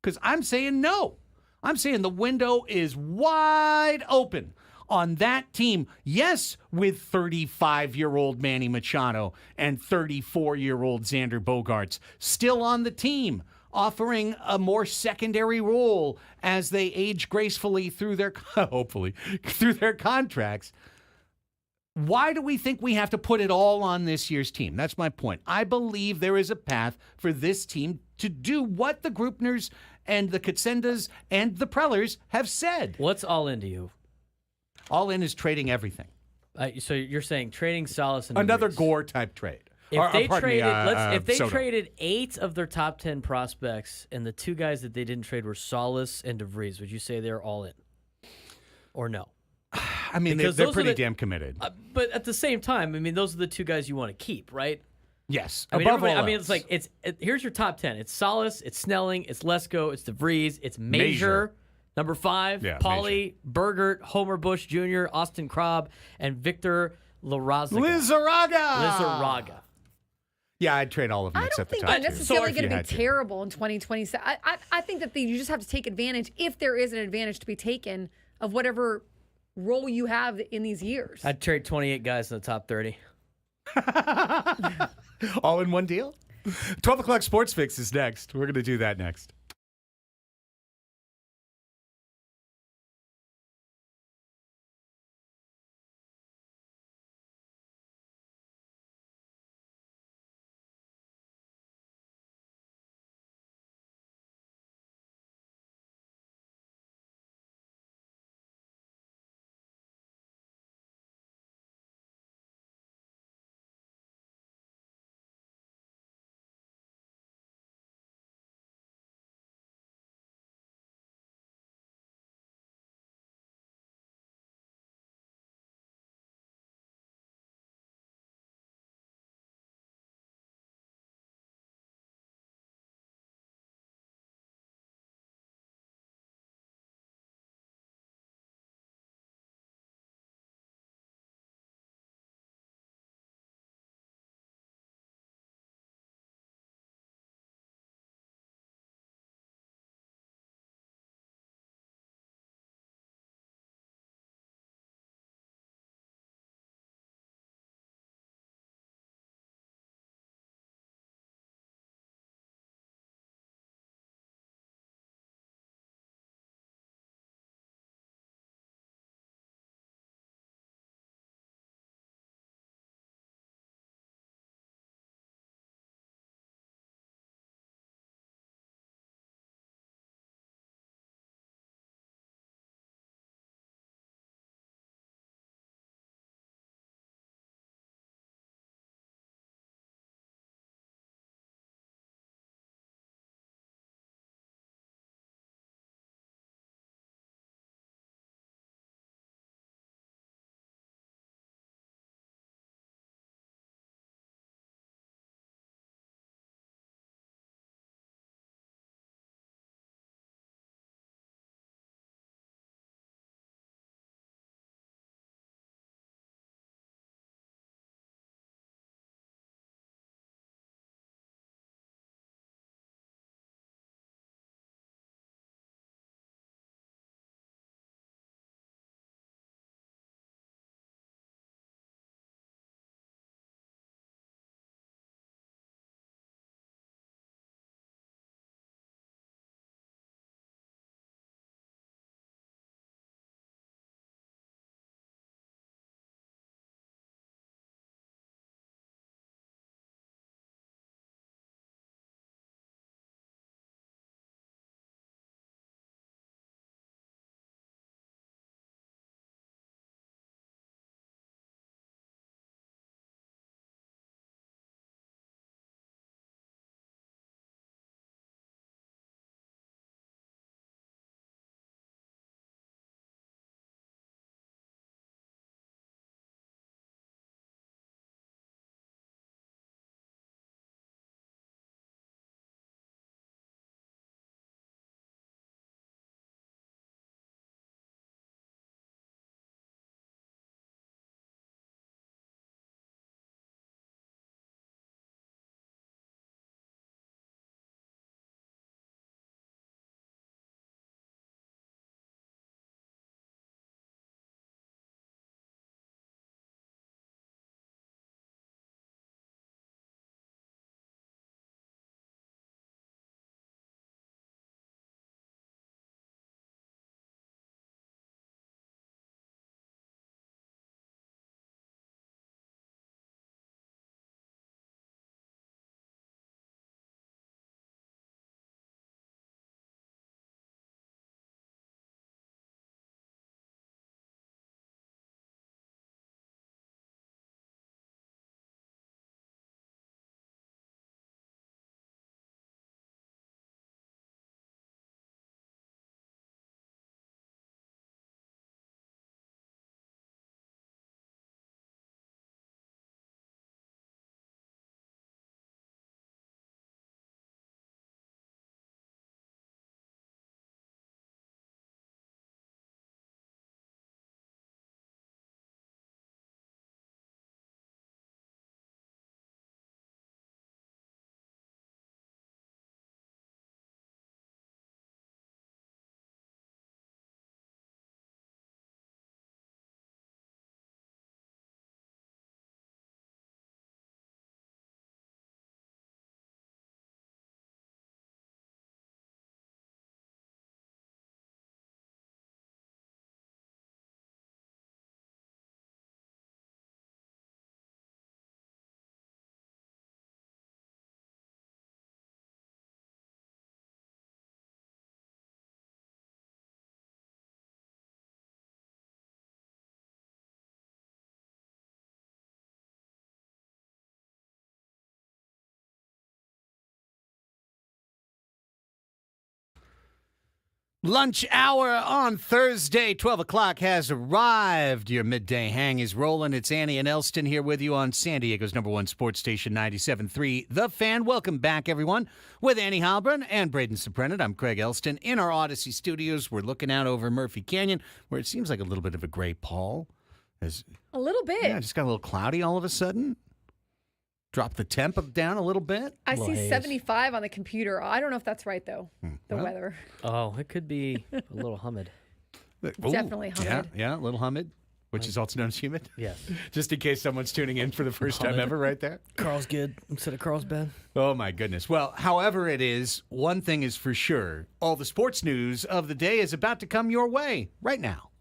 Because I'm saying no. I'm saying the window is wide open on that team. Yes, with 35-year-old Manny Machado and 34-year-old Xander Bogaerts still on the team, offering a more secondary role as they age gracefully through their, hopefully, through their contracts. Why do we think we have to put it all on this year's team? That's my point. I believe there is a path for this team to do what the Grupners and the Katsendas and the Prellers have said. What's all in to you? All in is trading everything. So you're saying trading Salas and another DeVries. Gore-type trade. If they Soto. traded 8 of their top 10 prospects, and the 2 guys that they didn't trade were Salas and DeVries, would you say they're all in, or no? I mean, they're pretty damn committed. But at the same time, I mean, those are the 2 guys you want to keep, right? Yes. I mean, it's like here's your top 10. It's Salas, it's Snelling, it's Lesko, it's DeVries, it's Major. Number 5, Pauly, Bergert, Homer Bush Jr., Austin Krob, and Victor Lizarraga. Yeah, I'd trade all of them except the top 2. I don't think they're necessarily going to be terrible in 2027. I think that you just have to take advantage, if there is an advantage to be taken, of whatever role you have in these years. I'd trade 28 guys in the top 30. All in one deal? 12 o'clock Sports Fix is next. We're going to do that next. Lunch hour on Thursday, 12 o'clock has arrived. Your midday hang is rolling. It's Annie and Elsten here with you on San Diego's #1 sports station, 97.3 The Fan. Welcome back, everyone, with Annie Halburn and Braden Suprenant. I'm Craig Elsten. In our Odyssey studios, we're looking out over Murphy Canyon, where it seems like a little bit of a gray pall. A little bit. Yeah, just got a little cloudy all of a sudden. Drop the temp down a little bit. I see 75 on the computer. I don't know if that's right, though, the weather. Oh, it could be a little humid. Ooh, Definitely humid. Yeah, a little humid, which is also known as humid. Yes. Just in case someone's tuning in for the first time ever right there. Carl's good instead of Carl's bad. Oh, my goodness. Well, however it is, one thing is for sure. All the sports news of the day is about to come your way right now.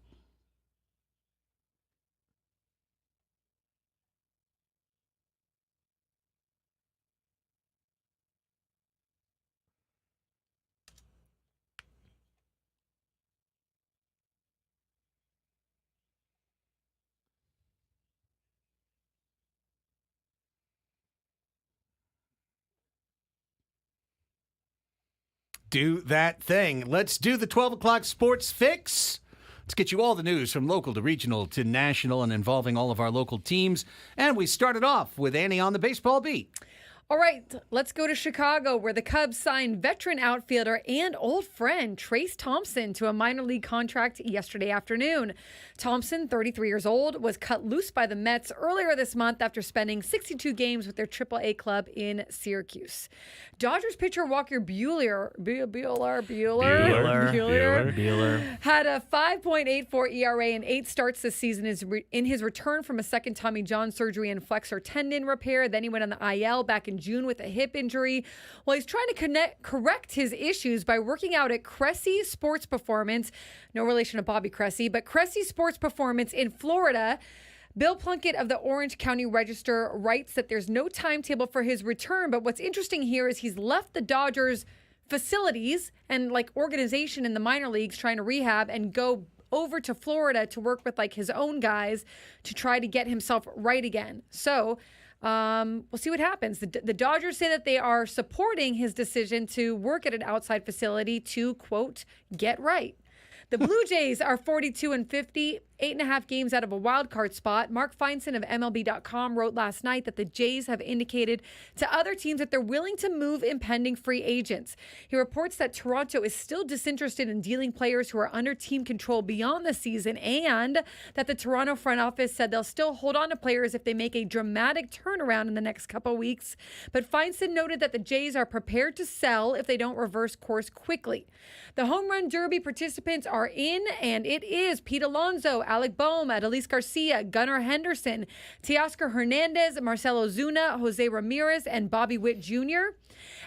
Do that thing. Let's do the 12 o'clock sports fix. Let's get you all the news from local to regional to national and involving all of our local teams. And we started off with Annie on the baseball beat. All right, let's go to Chicago, where the Cubs signed veteran outfielder and old friend Trace Thompson to a minor league contract yesterday afternoon. Thompson, 33 years old, was cut loose by the Mets earlier this month after spending 62 games with their AAA club in Syracuse. Dodgers pitcher Walker Buehler had a 5.84 ERA in 8 starts this season in his return from a second Tommy John surgery and flexor tendon repair. Then he went on the IL back in June with a hip injury. Well, he's trying to correct his issues by working out at Cressy Sports Performance, no relation to Bobby Cressy, but Cressy Sports Performance in Florida. Bill Plunkett of the Orange County Register writes that there's no timetable for his return, but what's interesting here is he's left the Dodgers facilities and organization in the minor leagues trying to rehab and go over to Florida to work with his own guys to try to get himself right again. So we'll see what happens. The Dodgers say that they are supporting his decision to work at an outside facility to, quote, get right. The Blue Jays are 42-50, 8.5 games out of a wild card spot. Mark Feinstein of MLB.com wrote last night that the Jays have indicated to other teams that they're willing to move impending free agents. He reports that Toronto is still disinterested in dealing players who are under team control beyond the season, and that the Toronto front office said they'll still hold on to players if they make a dramatic turnaround in the next couple weeks. But Feinstein noted that the Jays are prepared to sell if they don't reverse course quickly. The Home Run Derby participants are in, and it is Pete Alonso, Alec Boehm, Adolis Garcia, Gunnar Henderson, Teoscar Hernandez, Marcelo Zuna, Jose Ramirez, and Bobby Witt Jr.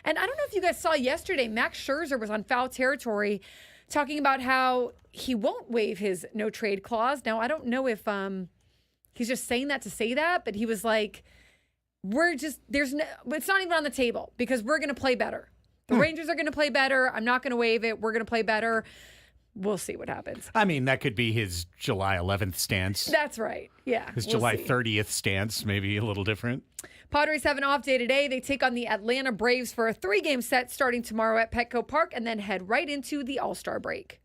And I don't know if you guys saw yesterday, Max Scherzer was on Foul Territory talking about how he won't waive his no trade clause. Now, I don't know if he's just saying that to say that, but he was like, it's not even on the table because we're going to play better. The Rangers are going to play better. I'm not going to waive it. We're going to play better. We'll see what happens. I mean, that could be his July 11th stance. That's right. Yeah. His July 30th stance, maybe a little different. Padres have an off day today. They take on the Atlanta Braves for a 3-game set starting tomorrow at Petco Park and then head right into the All-Star break.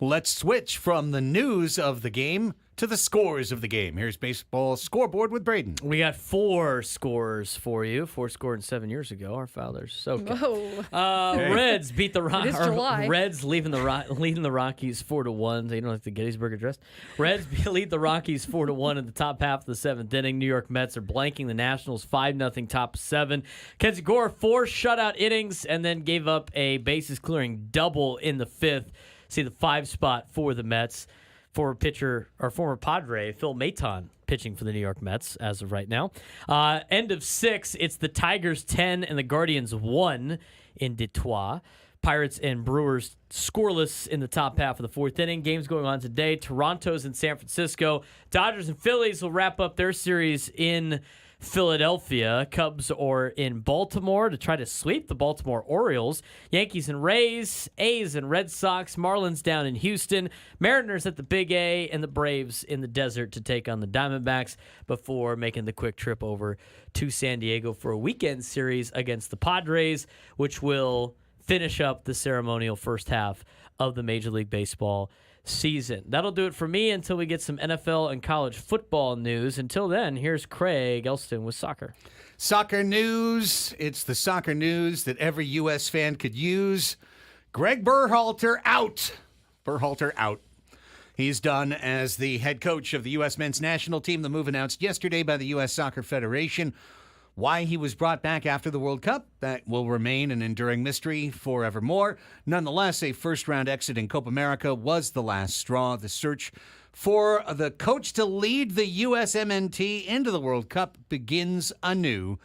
Let's switch from the news of the game to the scores of the game. Here's Baseball Scoreboard with Braden. We got 4 scores for you. 4 scored 7 years ago. Our Fowlers. Okay. Whoa. Reds beat the It is July. Reds leading the Rockies 4-1. You know, like the Gettysburg Address. Reds lead the Rockies 4-1 in the top half of the 7th inning. New York Mets are blanking the Nationals 5-0 top 7. Kenzie Gore 4 shutout innings and then gave up a bases clearing double in the 5th. See the 5 spot for the Mets. Former Padre Phil Maton pitching for the New York Mets as of right now. End of 6, it's the Tigers 10 and the Guardians 1 in Detroit. Pirates and Brewers scoreless in the top half of the 4th inning. Games going on today. Toronto's in San Francisco. Dodgers and Phillies will wrap up their series in Philadelphia. Cubs are in Baltimore to try to sweep the Baltimore Orioles. Yankees and Rays, A's and Red Sox, Marlins down in Houston, Mariners at the Big A, and the Braves in the desert to take on the Diamondbacks before making the quick trip over to San Diego for a weekend series against the Padres, which will finish up the ceremonial first half of the Major League Baseball season. That'll do it for me until we get some NFL and college football news. Until then, here's Craig Elsten with soccer. Soccer news. It's the soccer news that every U.S. fan could use. Greg Berhalter out. Berhalter out. He's done as the head coach of the U.S. men's national team. The move announced yesterday by the U.S. Soccer Federation. Why he was brought back after the World Cup, that will remain an enduring mystery forevermore. Nonetheless, a first-round exit in Copa America was the last straw. The search for the coach to lead the USMNT into the World Cup begins anew.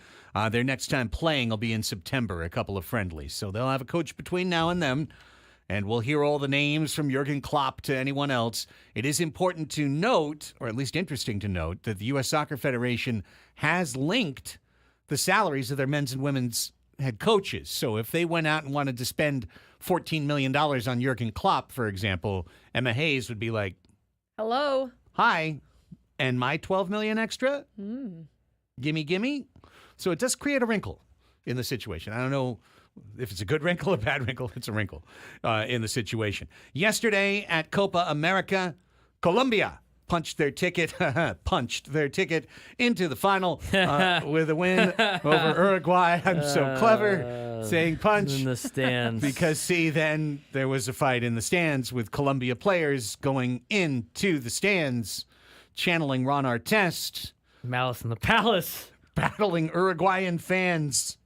Their next time playing will be in September, a couple of friendlies. So they'll have a coach between now and then. And we'll hear all the names from Jurgen Klopp to anyone else. It is important to note, or at least interesting to note, that the U.S. Soccer Federation has linked the salaries of their men's and women's head coaches. So if they went out and wanted to spend $14 million on Jurgen Klopp, for example, Emma Hayes would be like, hello. Hi, and my $12 million extra? Gimme. So it does create a wrinkle in the situation. I don't know if it's a good wrinkle or a bad wrinkle. It's a wrinkle in the situation. Yesterday at Copa America, Colombia punched their ticket into the final with a win over Uruguay. I'm so clever saying punch. In the stands. Because, see, then there was a fight in the stands with Colombia players going into the stands, channeling Ron Artest. Malice in the Palace. Battling Uruguayan fans.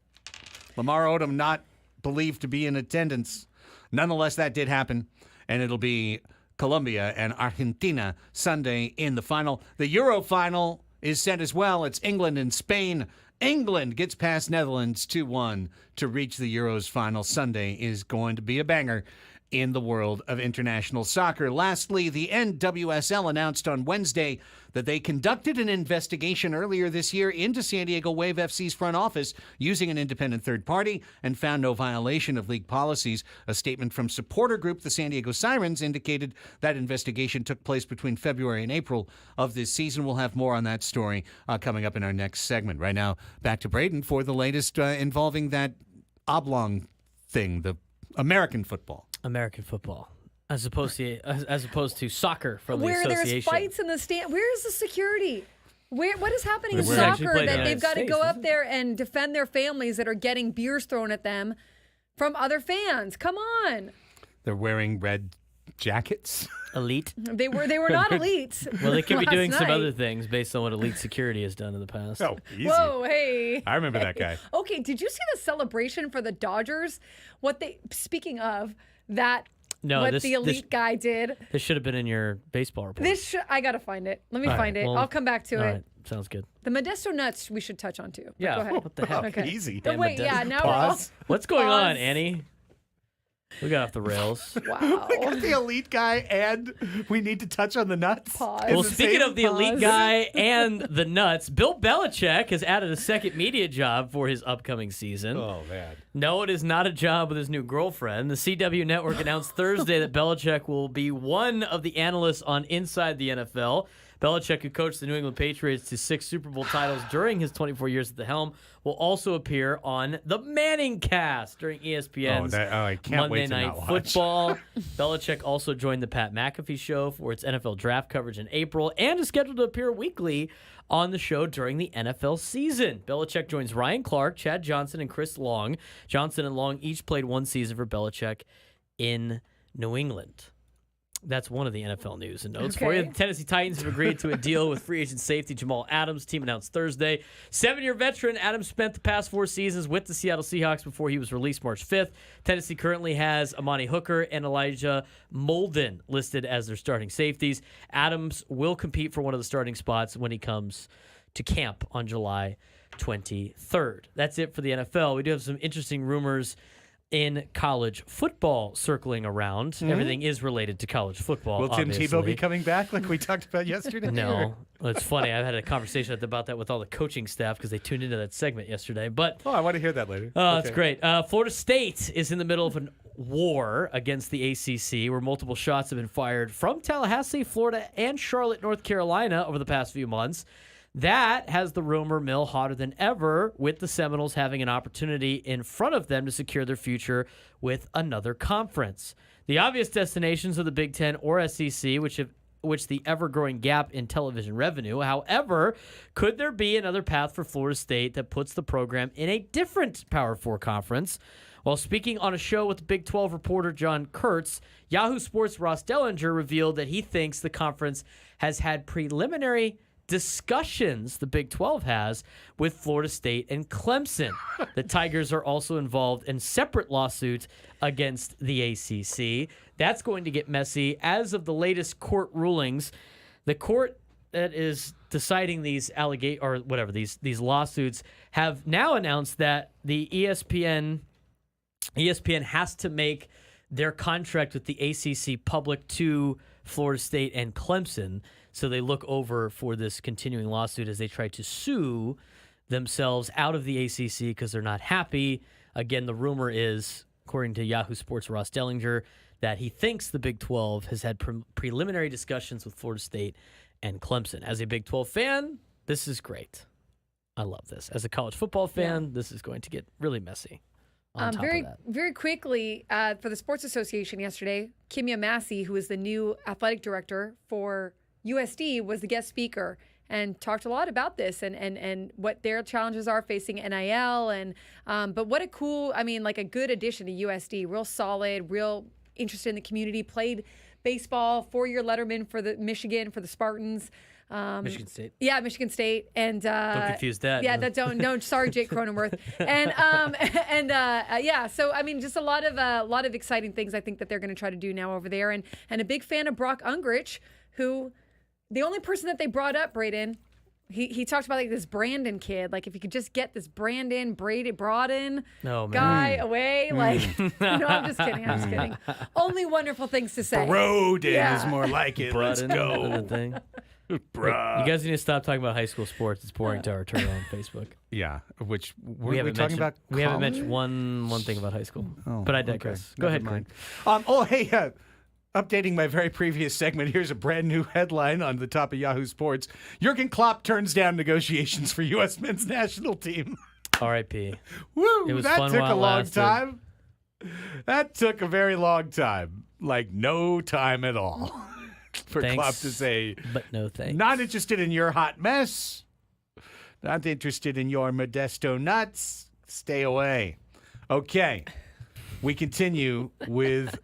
Lamar Odom not believed to be in attendance. Nonetheless, that did happen, and it'll be Colombia and Argentina Sunday in the final. The Euro final is set as well. It's England and Spain. England gets past Netherlands 2-1 to reach the Euros final. Sunday is going to be a banger in the world of international soccer. Lastly, the NWSL announced on Wednesday that they conducted an investigation earlier this year into San Diego Wave FC's front office using an independent third party and found no violation of league policies. A statement from supporter group the San Diego Sirens indicated that investigation took place between February and April of this season. We'll have more on that story coming up in our next segment. Right now, back to Braden for the latest involving that oblong thing, the American football. American football, as opposed to soccer from the where association. There's fights in the stand. Where is the security? What is happening in We're actually soccer playing that the they've got to United go States, up there and defend their families that are getting beers thrown at them from other fans? Come on. They're wearing red jackets. Elite. They were not elite. Well, they could be last doing some night. other things based on what elite security has done in the past. Oh, easy. Whoa, hey. I remember that guy. Okay, did you see the celebration for the Dodgers? Speaking of that, No, what this- the elite guy did. This should have been in your baseball report. I got to find it. Let me All right, find it. well, I'll come back to All it. right, sounds good. The Modesto Nuts we should touch on too. But Yeah, Go ahead. what the heck? Okay. Easy. But wait, yeah, now Pause. What's going Pause. on, Annie? We got off the rails. we're all... We Wow. got the elite guy, and we need to touch on the nuts. Pause. Well, Is it speaking safe? of the elite Pause. guy and the nuts, Bill Belichick has added a second media job for his upcoming season. Oh, man. No, it is not a job with his new girlfriend. The CW network announced Thursday that Belichick will be one of the analysts on Inside the NFL. Belichick, who coached the New England Patriots to 6 Super Bowl titles during his 24 years at the helm, will also appear on the Manning Cast during ESPN's I can't Monday wait to Night not watch. Football. Belichick also joined the Pat McAfee show for its NFL draft coverage in April and is scheduled to appear weekly on the show during the NFL season. Belichick joins Ryan Clark, Chad Johnson, and Chris Long. Johnson and Long each played one season for Belichick in New England. That's one of the NFL news and notes for you. Okay. The Tennessee Titans have agreed to a deal with free agent safety Jamal Adams. Team announced Thursday. 7-year veteran Adams spent the past 4 seasons with the Seattle Seahawks before he was released March 5th. Tennessee currently has Amani Hooker and Elijah Molden listed as their starting safeties. Adams will compete for one of the starting spots when he comes to camp on July 23rd. That's it for the NFL. We do have some interesting rumors in college football circling around. Everything is related to college football. Will Tim obviously. Tebow be coming back like we talked about yesterday? No. Well, it's funny. I've had a conversation about that with all the coaching staff because they tuned into that segment yesterday. But Oh, I want to hear that later. oh, that's Okay. great. Florida State is in the middle of a war against the ACC where multiple shots have been fired from Tallahassee, Florida, and Charlotte, North Carolina over the past few months. That has the rumor mill hotter than ever, with the Seminoles having an opportunity in front of them to secure their future with another conference. The obvious destinations are the Big Ten or SEC, which the ever-growing gap in television revenue. However, could there be another path for Florida State that puts the program in a different Power 4 conference? While speaking on a show with Big 12 reporter John Kurtz, Yahoo Sports' Ross Dellinger revealed that he thinks the conference has had preliminary discussions, the Big 12 has, with Florida State and Clemson. The Tigers are also involved in separate lawsuits against the ACC. That's going to get messy. As of the latest court rulings, the court that is deciding these these lawsuits have now announced that the ESPN has to make their contract with the ACC public to Florida State and Clemson. So they look over for this continuing lawsuit as they try to sue themselves out of the ACC because they're not happy. Again, the rumor is, according to Yahoo Sports' Ross Dellinger, that he thinks the Big 12 has had preliminary discussions with Florida State and Clemson. As a Big 12 fan, this is great. I love this. As a college football fan, this is going to get really messy. Very quickly, for the Sports Association yesterday, Kimya Massey, who is the new athletic director for USD, was the guest speaker and talked a lot about this and what their challenges are facing NIL. But what a cool, a good addition to USD. Real solid, real interested in the community, played baseball, 4-year letterman for the Michigan, for the Spartans. Michigan State. Yeah, Michigan State. And don't confuse that. Yeah, no, sorry, Jake Cronenworth. So just a lot of exciting things I think that they're going to try to do now over there. And a big fan of Brock Ungrich, who the only person that they brought up, Braden, he talked about this Brandon kid. Like, if you could just get this Broaden guy away. I'm just kidding. Only wonderful things to say. Broden is more like it. Let's go. Bruh. You guys need to stop talking about high school sports. It's boring to our turn on Facebook. Yeah, which we talking about? We haven't mentioned one thing about high school. But I digress. Okay. Go ahead, Craig. Updating my very previous segment, here's a brand new headline on the top of Yahoo Sports. Jurgen Klopp turns down negotiations for U.S. men's national team. R.I.P. Woo! It was that fun took while a long lasted. time. That took a very long time. Like, no time at all. For Thanks, Klopp to say, but no thanks. Not interested in your hot mess. Not interested in your Modesto nuts. Stay away. Okay. We continue with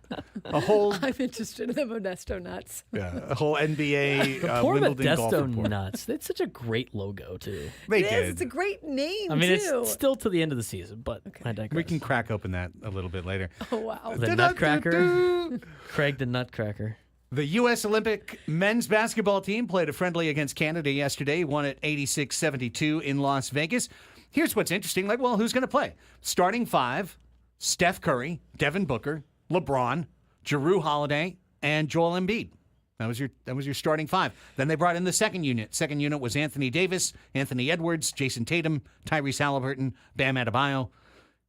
a whole... I'm interested in the Modesto nuts. A whole NBA Poor Wimbledon golf Modesto report. nuts. It's such a great logo, too. They It did. is. It's a great name, I mean, too. it's still to the end of the season, but I digress. We can crack open that a little bit later. Oh, wow. The Nutcracker. Craig the Nutcracker. The U.S. Olympic men's basketball team played a friendly against Canada yesterday, won at 86-72 in Las Vegas. Here's what's interesting. Who's going to play? Starting five, Steph Curry, Devin Booker, LeBron, Jrue Holiday, and Joel Embiid. That was your starting five. Then they brought in the second unit. Second unit was Anthony Davis, Anthony Edwards, Jason Tatum, Tyrese Halliburton, Bam Adebayo.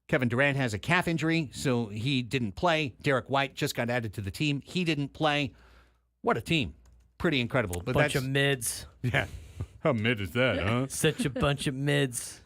Kevin Durant has a calf injury, so he didn't play. Derek White just got added to the team. He didn't play. What a team. Pretty incredible. But Bunch of mids. Yeah. How mid is that, huh? Such a bunch of mids.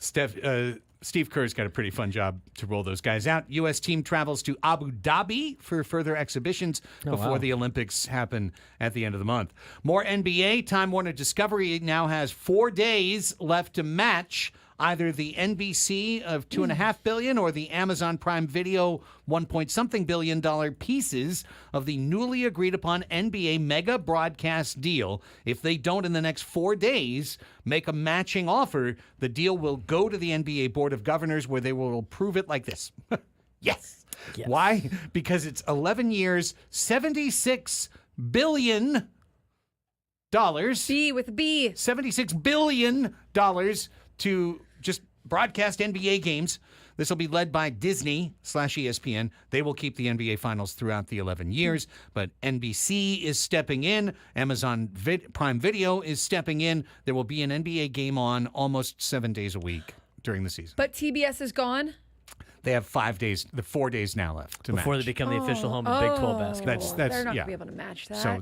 Steve Kerr's got a pretty fun job to roll those guys out. U.S. team travels to Abu Dhabi for further exhibitions before the Olympics happen at the end of the month. More NBA. Time Warner Discovery now has 4 days left to match either the NBC of $2.5 billion or the Amazon Prime Video $1.something billion pieces of the newly agreed upon NBA mega broadcast deal. If they don't in the next 4 days make a matching offer, the deal will go to the NBA Board of Governors where they will approve it like this. Yes. Why? Because it's 11 years, $76 billion. B with a B. $76 billion to just broadcast NBA games. This will be led by Disney/ESPN. They will keep the NBA Finals throughout the 11 years, but NBC is stepping in. Amazon Prime Video is stepping in. There will be an NBA game on almost 7 days a week during the season. But TBS is gone? They have 5 days, 4 days now left to Before match. they become the official home of Big 12 basketball. That's they're not yeah. going to be able to match that. So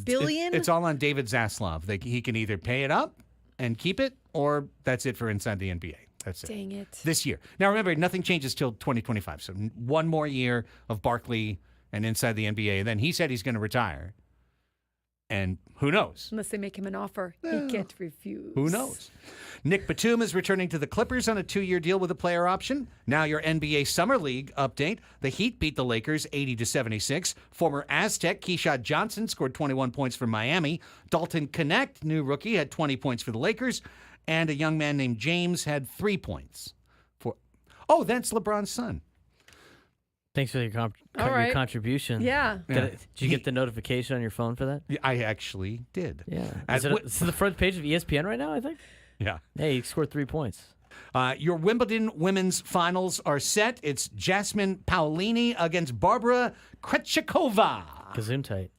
Billion? it's all on David Zaslav. He can either pay it up and keep it, or that's it for Inside the NBA. That's it. Dang it. This year. Now, remember, nothing changes till 2025. So one more year of Barkley and Inside the NBA. And then he said he's going to retire. And who knows? Unless they make him an offer, he can't refuse. Who knows? Nick Batum is returning to the Clippers on a 2-year deal with a player option. Now your NBA Summer League update. The Heat beat the Lakers 80-76. Former Aztec Keyshawn Johnson scored 21 points for Miami. Dalton Knecht, new rookie, had 20 points for the Lakers. And a young man named James had 3 points. That's LeBron's son. Thanks for your contribution. Yeah. Did you get the notification on your phone for that? I actually did. Yeah. Is it the front page of ESPN right now, I think? Yeah. Hey, he scored 3 points. Your Wimbledon women's finals are set. It's Jasmine Paolini against Barbara Krejcikova. Gesundheit.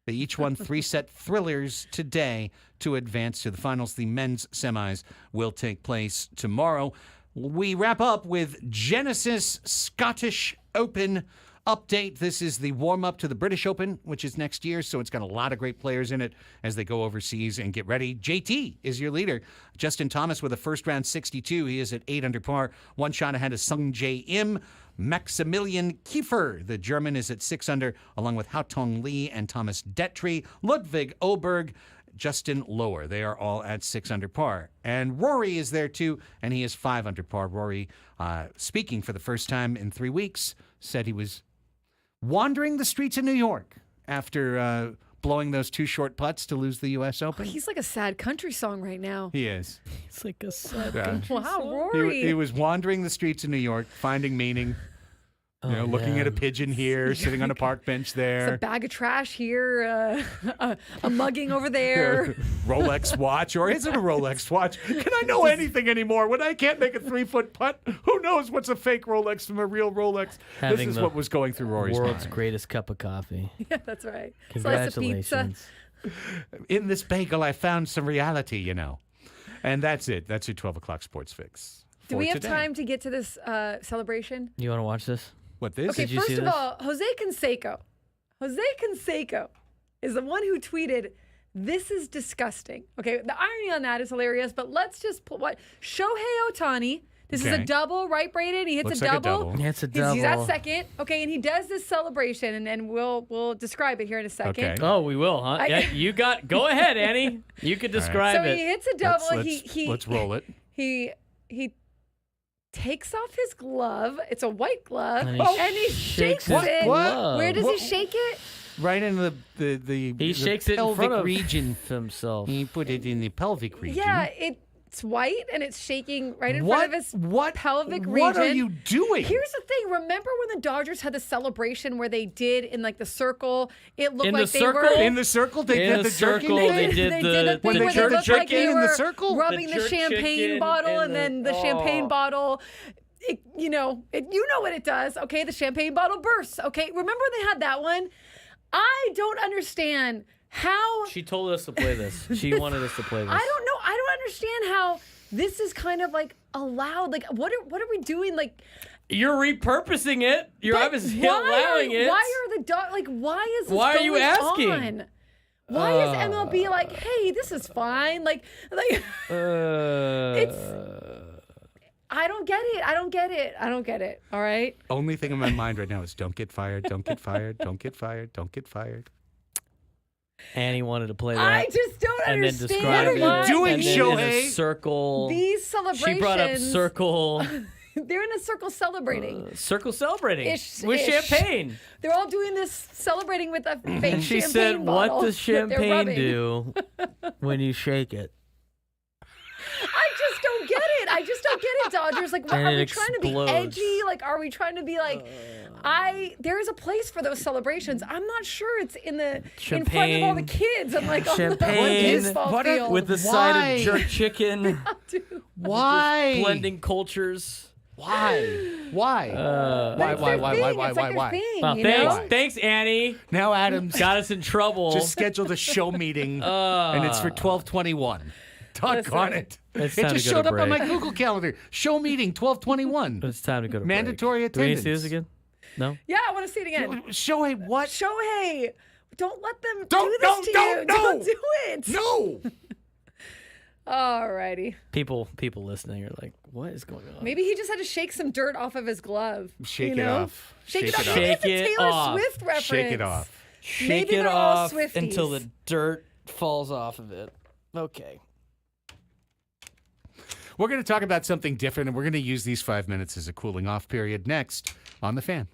They each won 3-set thrillers today to advance to the finals. The men's semis will take place tomorrow. We wrap up with Genesis Scottish Open update. This is the warm-up to the British Open, which is next year, so it's got a lot of great players in it as they go overseas and get ready. JT is your leader. Justin Thomas with a first-round 62. He is at 8 under par. One shot ahead of Sung Jae Im. Maximilian Kiefer, the German, is at 6 under, along with Haotong Lee and Thomas Detry. Ludwig Oberg, Justin Lower. They are all at 6 under par. And Rory is there too, and he is 5 under par. Rory, speaking for the first time in 3 weeks, said he was wandering the streets of New York after blowing those 2 short putts to lose the U.S. Open. He's like a sad country song right now. He is. It's like a sad Wow, Rory. He was wandering the streets of New York, finding meaning. Looking at a pigeon here, sitting on a park bench there. It's a bag of trash here, a mugging over there. Rolex watch, or is it a Rolex watch? Can I know anything anymore? When I can't make a 3-foot putt, who knows what's a fake Rolex from a real Rolex? This is what was going through Rory's world's mind. greatest cup of coffee. Yeah, that's right. Congratulations. Slice of pizza. In this bagel, I found some reality, And that's it. That's your 12 o'clock sports fix. Do we have today. time to get to this celebration? You want to watch this? What this? Okay, Did you first see of this? all, Jose Canseco is the one who tweeted, "This is disgusting." Okay, the irony on that is hilarious, but let's just put what Shohei Ohtani. This is a double, right, Braden? He hits Looks a like a double. double. Yeah, it's a double. He's at second. Okay, and he does this celebration, and we'll describe it here in a second. Okay. Oh, we will, huh? Yeah, go ahead, Annie. You could describe So it. he hits a double. Let's roll it. He takes off his glove. It's a white glove, And and he he shakes his it. glove. Where does he shake it? Right in the He shakes it in pelvic front of region. himself. He put it in the pelvic region. Yeah, it's white and it's shaking right in front of his pelvic region. What are you doing? Here's the thing. Remember when the Dodgers had the celebration where they did in like the circle? It looked In like the they circle? were In the circle, they In did the the jerking circle, thing? they did the the- thing when they where jerked looked the like they chicken in the were circle? rubbing The the jerk champagne chicken bottle, and and then the- the champagne oh. bottle. You know what it does. Okay, the champagne bottle bursts. Okay, remember when they had that one? I don't understand how. She told us to play this. She wanted us to play this. I don't know. I don't understand how this is kind of like allowed. Like, what are we doing? Like, You're repurposing it. You're but obviously why allowing it. Why are the why is this Why are you going asking? on? Why is MLB like, hey, this is fine? Like it's. I don't get it. I don't get it. I don't get it. All right. Only thing in my mind right now is don't get fired, don't get fired, don't get fired, don't get fired. Annie wanted to play that. I just don't and then understand. describe What are you it. doing, and then in Shohei? a circle. These celebrations. She brought up circle. They're in a circle celebrating. Circle celebrating Ish, with ish. champagne. They're all doing this celebrating with a fake And she champagne said, bottle "What does that they're champagne rubbing." do when you shake it?" I just don't get it. I just don't get it, Dodgers. Like, And are it we trying to be explodes. edgy? Like, are we trying to be like, there is a place for those celebrations. I'm not sure it's in front of all the kids and like on the Champagne baseball field. with the side of jerk chicken, Why? blending cultures. Why? Why? But it's their thing. It's like their thing, Well, you thanks, know? thanks, Annie. Now Adams Got us in trouble. just scheduled a show meeting, and it's for 12:21. Doggone it. It's It time just to go showed to up on my break. Google calendar. Show meeting 12:21. It's time to go to break. Mandatory Do we need to see attendance. this again? No. Yeah, I want to see it again. Shohei, what? Shohei, don't let them Don't- do this to no, you. no. Don't do it. No. Alrighty. People listening are like, what is going on? Maybe he just had to shake some dirt off of his glove. Shake you it know? off. Shake it off. off. Maybe it's a Shake it Taylor off. Swift reference. Shake it off. Shake Maybe it they're all off Swifties. until the dirt falls off of it. Okay. We're going to talk about something different, and we're going to use these 5 minutes as a cooling off period next on The Fan.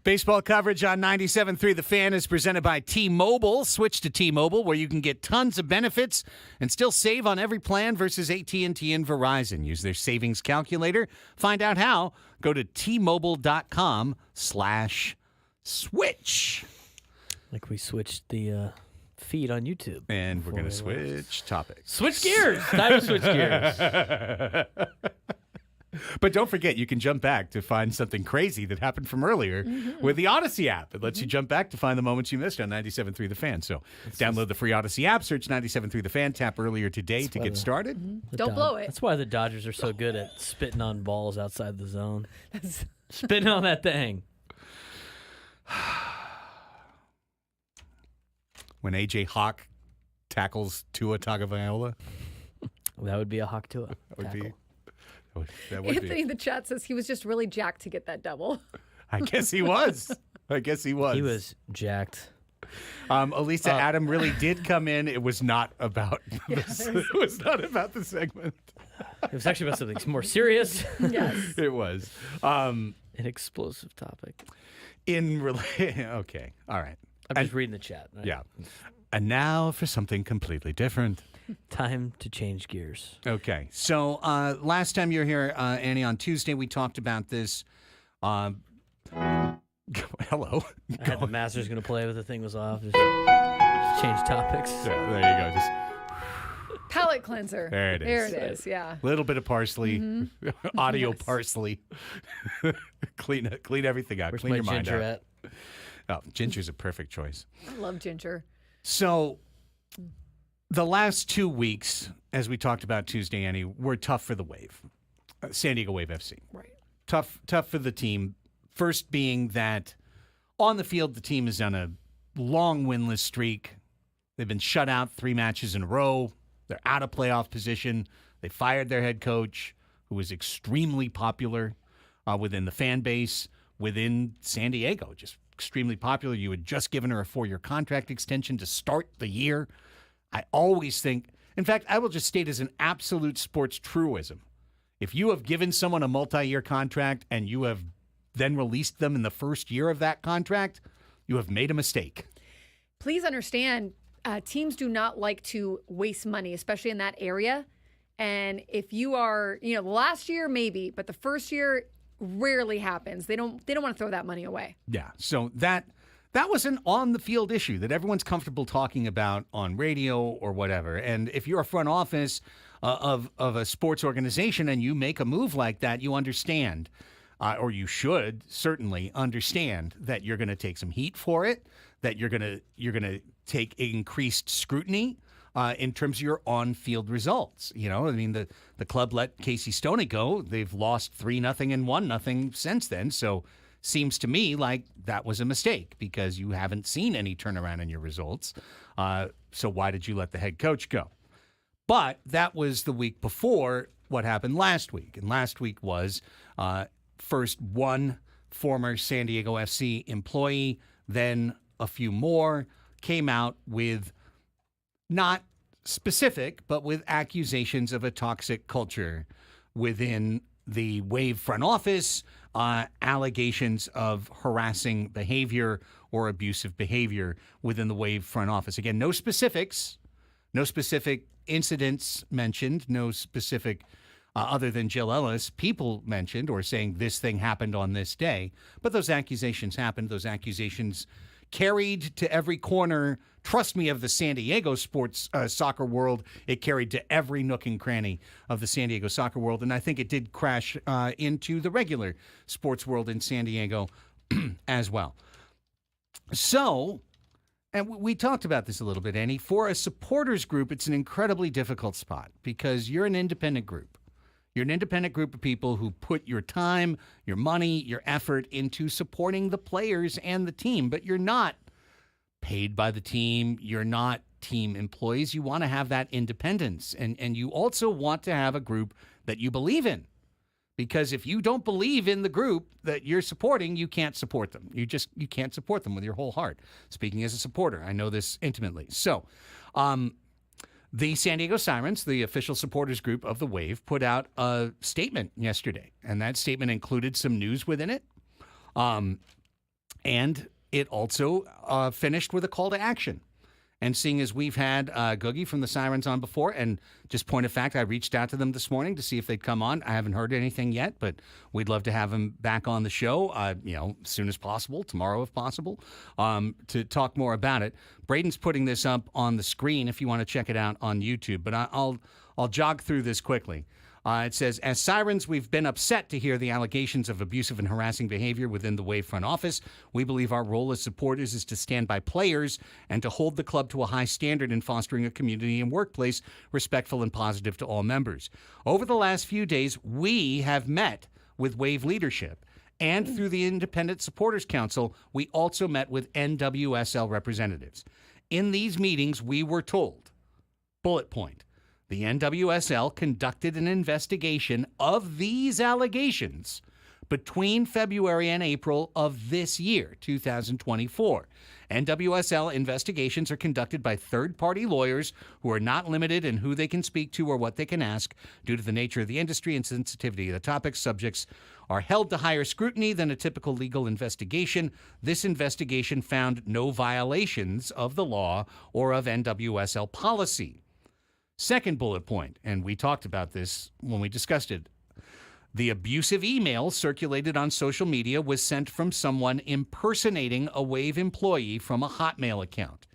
Baseball coverage on 97.3 The Fan is presented by T-Mobile. Switch to T-Mobile, where you can get tons of benefits and still save on every plan versus AT&T and Verizon. Use their savings calculator. Find out how. Go to T-Mobile.com/switch. Like we switched the feed on YouTube. And we're going to switch topics. Switch gears. Time to switch gears. But don't forget, you can jump back to find something crazy that happened from earlier with the Odyssey app. It lets you jump back to find the moments you missed on 97.3 The Fan. So download the free Odyssey app, search 97.3 The Fan, tap earlier today to get started. Don't blow it. That's why the Dodgers are so good at spitting on balls outside the zone. Spitting on that thing. When A.J. Hawk tackles Tua Tagovailoa. That would be a Hawk Tua. That would be. Anthony in the chat says he was just really jacked to get that double. I guess he was. He was jacked. Elisa, Adam really did come in. It was not about it was not about the segment. It was actually about something more serious. Yes. It was. An explosive topic. Okay. All right. I'm just reading the chat. Right? Yeah. And now for something completely different. Time to change gears. Okay. So last time you were here, Annie, on Tuesday, we talked about this. Hello. I had the Masters going to play, but the thing was off. Just change topics. Yeah, there you go. Just Palate cleanser. there it is. There it is, yeah. A little bit of parsley, audio parsley. clean everything out. Where's Clean my your mind ginger out. at? Oh, ginger's a perfect choice. I love ginger. So the last 2 weeks, as we talked about Tuesday, Annie, were tough for the Wave, San Diego Wave FC. Right. Tough for the team. First being that on the field, the team is on a long winless streak. They've been shut out 3 matches in a row. They're out of playoff position. They fired their head coach, who was extremely popular within the fan base, within San Diego, just extremely popular. You had just given her a 4-year contract extension to start the year. I always think, in fact, I will just state as an absolute sports truism, if you have given someone a multi-year contract and you have then released them in the first year of that contract, you have made a mistake. Please understand, teams do not like to waste money, especially in that area. And if you are, the last year maybe, but the first year rarely happens. They don't want to throw that money away. Yeah. So that was an on-the-field issue that everyone's comfortable talking about on radio or whatever. And if you're a front office of a sports organization and you make a move like that, you understand, or you should certainly understand, that you're going to take some heat for it, that you're going to take increased scrutiny in terms of your on-field results. The club let Casey Stoney go. They've lost 3-0 and 1-0 since then. So seems to me like that was a mistake because you haven't seen any turnaround in your results. So why did you let the head coach go? But that was the week before what happened last week. And last week was first one former San Diego FC employee, then a few more came out with not specific, but with accusations of a toxic culture within the Wave front office, allegations of harassing behavior or abusive behavior within the Wave front office. Again, no specifics, no specific incidents mentioned, no specific, other than Jill Ellis, people mentioned or saying this thing happened on this day. But those accusations happened. Those accusations carried to every corner, trust me, of the San Diego sports soccer world. It carried to every nook and cranny of the San Diego soccer world. And I think it did crash into the regular sports world in San Diego as well. So, and we talked about this a little bit, Annie. For a supporters group, it's an incredibly difficult spot because you're an independent group. You're an independent group of people who put your time, your money, your effort into supporting the players and the team, but you're not paid by the team. You're not team employees. You want to have that independence, and you also want to have a group that you believe in, because if you don't believe in the group that you're supporting, you can't support them. You can't support them with your whole heart. Speaking as a supporter, I know this intimately. So, the San Diego Sirens, the official supporters group of the Wave, put out a statement yesterday, and that statement included some news within it. And it also finished with a call to action. And seeing as we've had Googie from the Sirens on before, and just point of fact, I reached out to them this morning to see if they'd come on. I haven't heard anything yet, but we'd love to have them back on the show, as soon as possible, tomorrow if possible, to talk more about it. Braden's putting this up on the screen if you want to check it out on YouTube, but I'll jog through this quickly. It says, as Sirens, we've been upset to hear the allegations of abusive and harassing behavior within the Wave front office. We believe our role as supporters is to stand by players and to hold the club to a high standard in fostering a community and workplace respectful and positive to all members. Over the last few days, we have met with Wave leadership. And through the Independent Supporters Council, we also met with NWSL representatives. In these meetings, we were told, bullet point, the NWSL conducted an investigation of these allegations between February and April of this year, 2024. NWSL investigations are conducted by third-party lawyers who are not limited in who they can speak to or what they can ask due to the nature of the industry and sensitivity of the topics. Subjects are held to higher scrutiny than a typical legal investigation. This investigation found no violations of the law or of NWSL policy. Second bullet point, and we talked about this when we discussed it, the abusive email circulated on social media was sent from someone impersonating a Wave employee from a Hotmail account.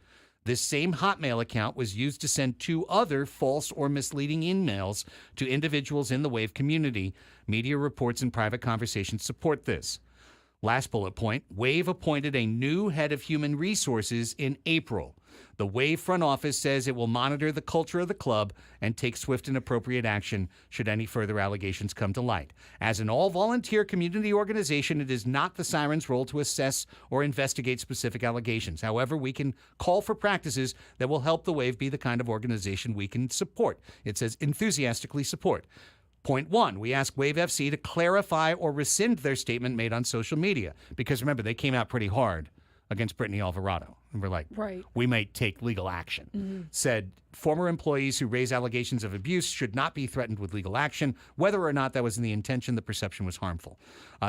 This same Hotmail account was used to send 2 other false or misleading emails to individuals in the Wave community. Media reports and private conversations support this. Last bullet point, Wave appointed a new head of human resources in April. The Wave front office says it will monitor the culture of the club and take swift and appropriate action should any further allegations come to light. As an all-volunteer community organization, it is not the Sirens' role to assess or investigate specific allegations. However, we can call for practices that will help the Wave be the kind of organization we can support. It says enthusiastically support. Point 1, we ask Wave FC to clarify or rescind their statement made on social media. Because remember, they came out pretty hard against Brittany Alvarado. And we're like, right, we may take legal action. Said former employees who raise allegations of abuse should not be threatened with legal action. Whether or not that was in the intention, the perception was harmful.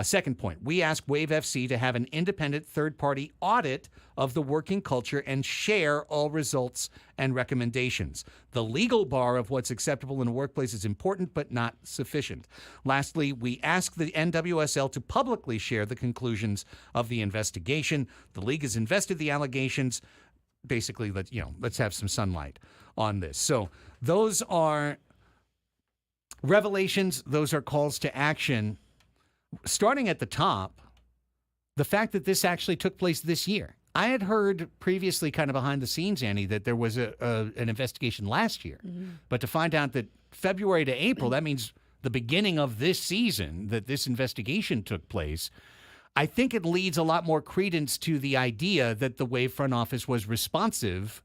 Second point, we ask Wave FC to have an independent third-party audit of the working culture and share all results and recommendations. The legal bar of what's acceptable in a workplace is important but not sufficient. Lastly, we ask the NWSL to publicly share the conclusions of the investigation. The league has invested the allegations. Basically, let's have some sunlight on this. So those are revelations. Those are calls to action. Starting at the top, the fact that this actually took place this year. I had heard previously, kind of behind the scenes, Annie, that there was an investigation last year. But to find out that February to April, that means the beginning of this season, that this investigation took place, I think it leads a lot more credence to the idea that the Wave front office was responsive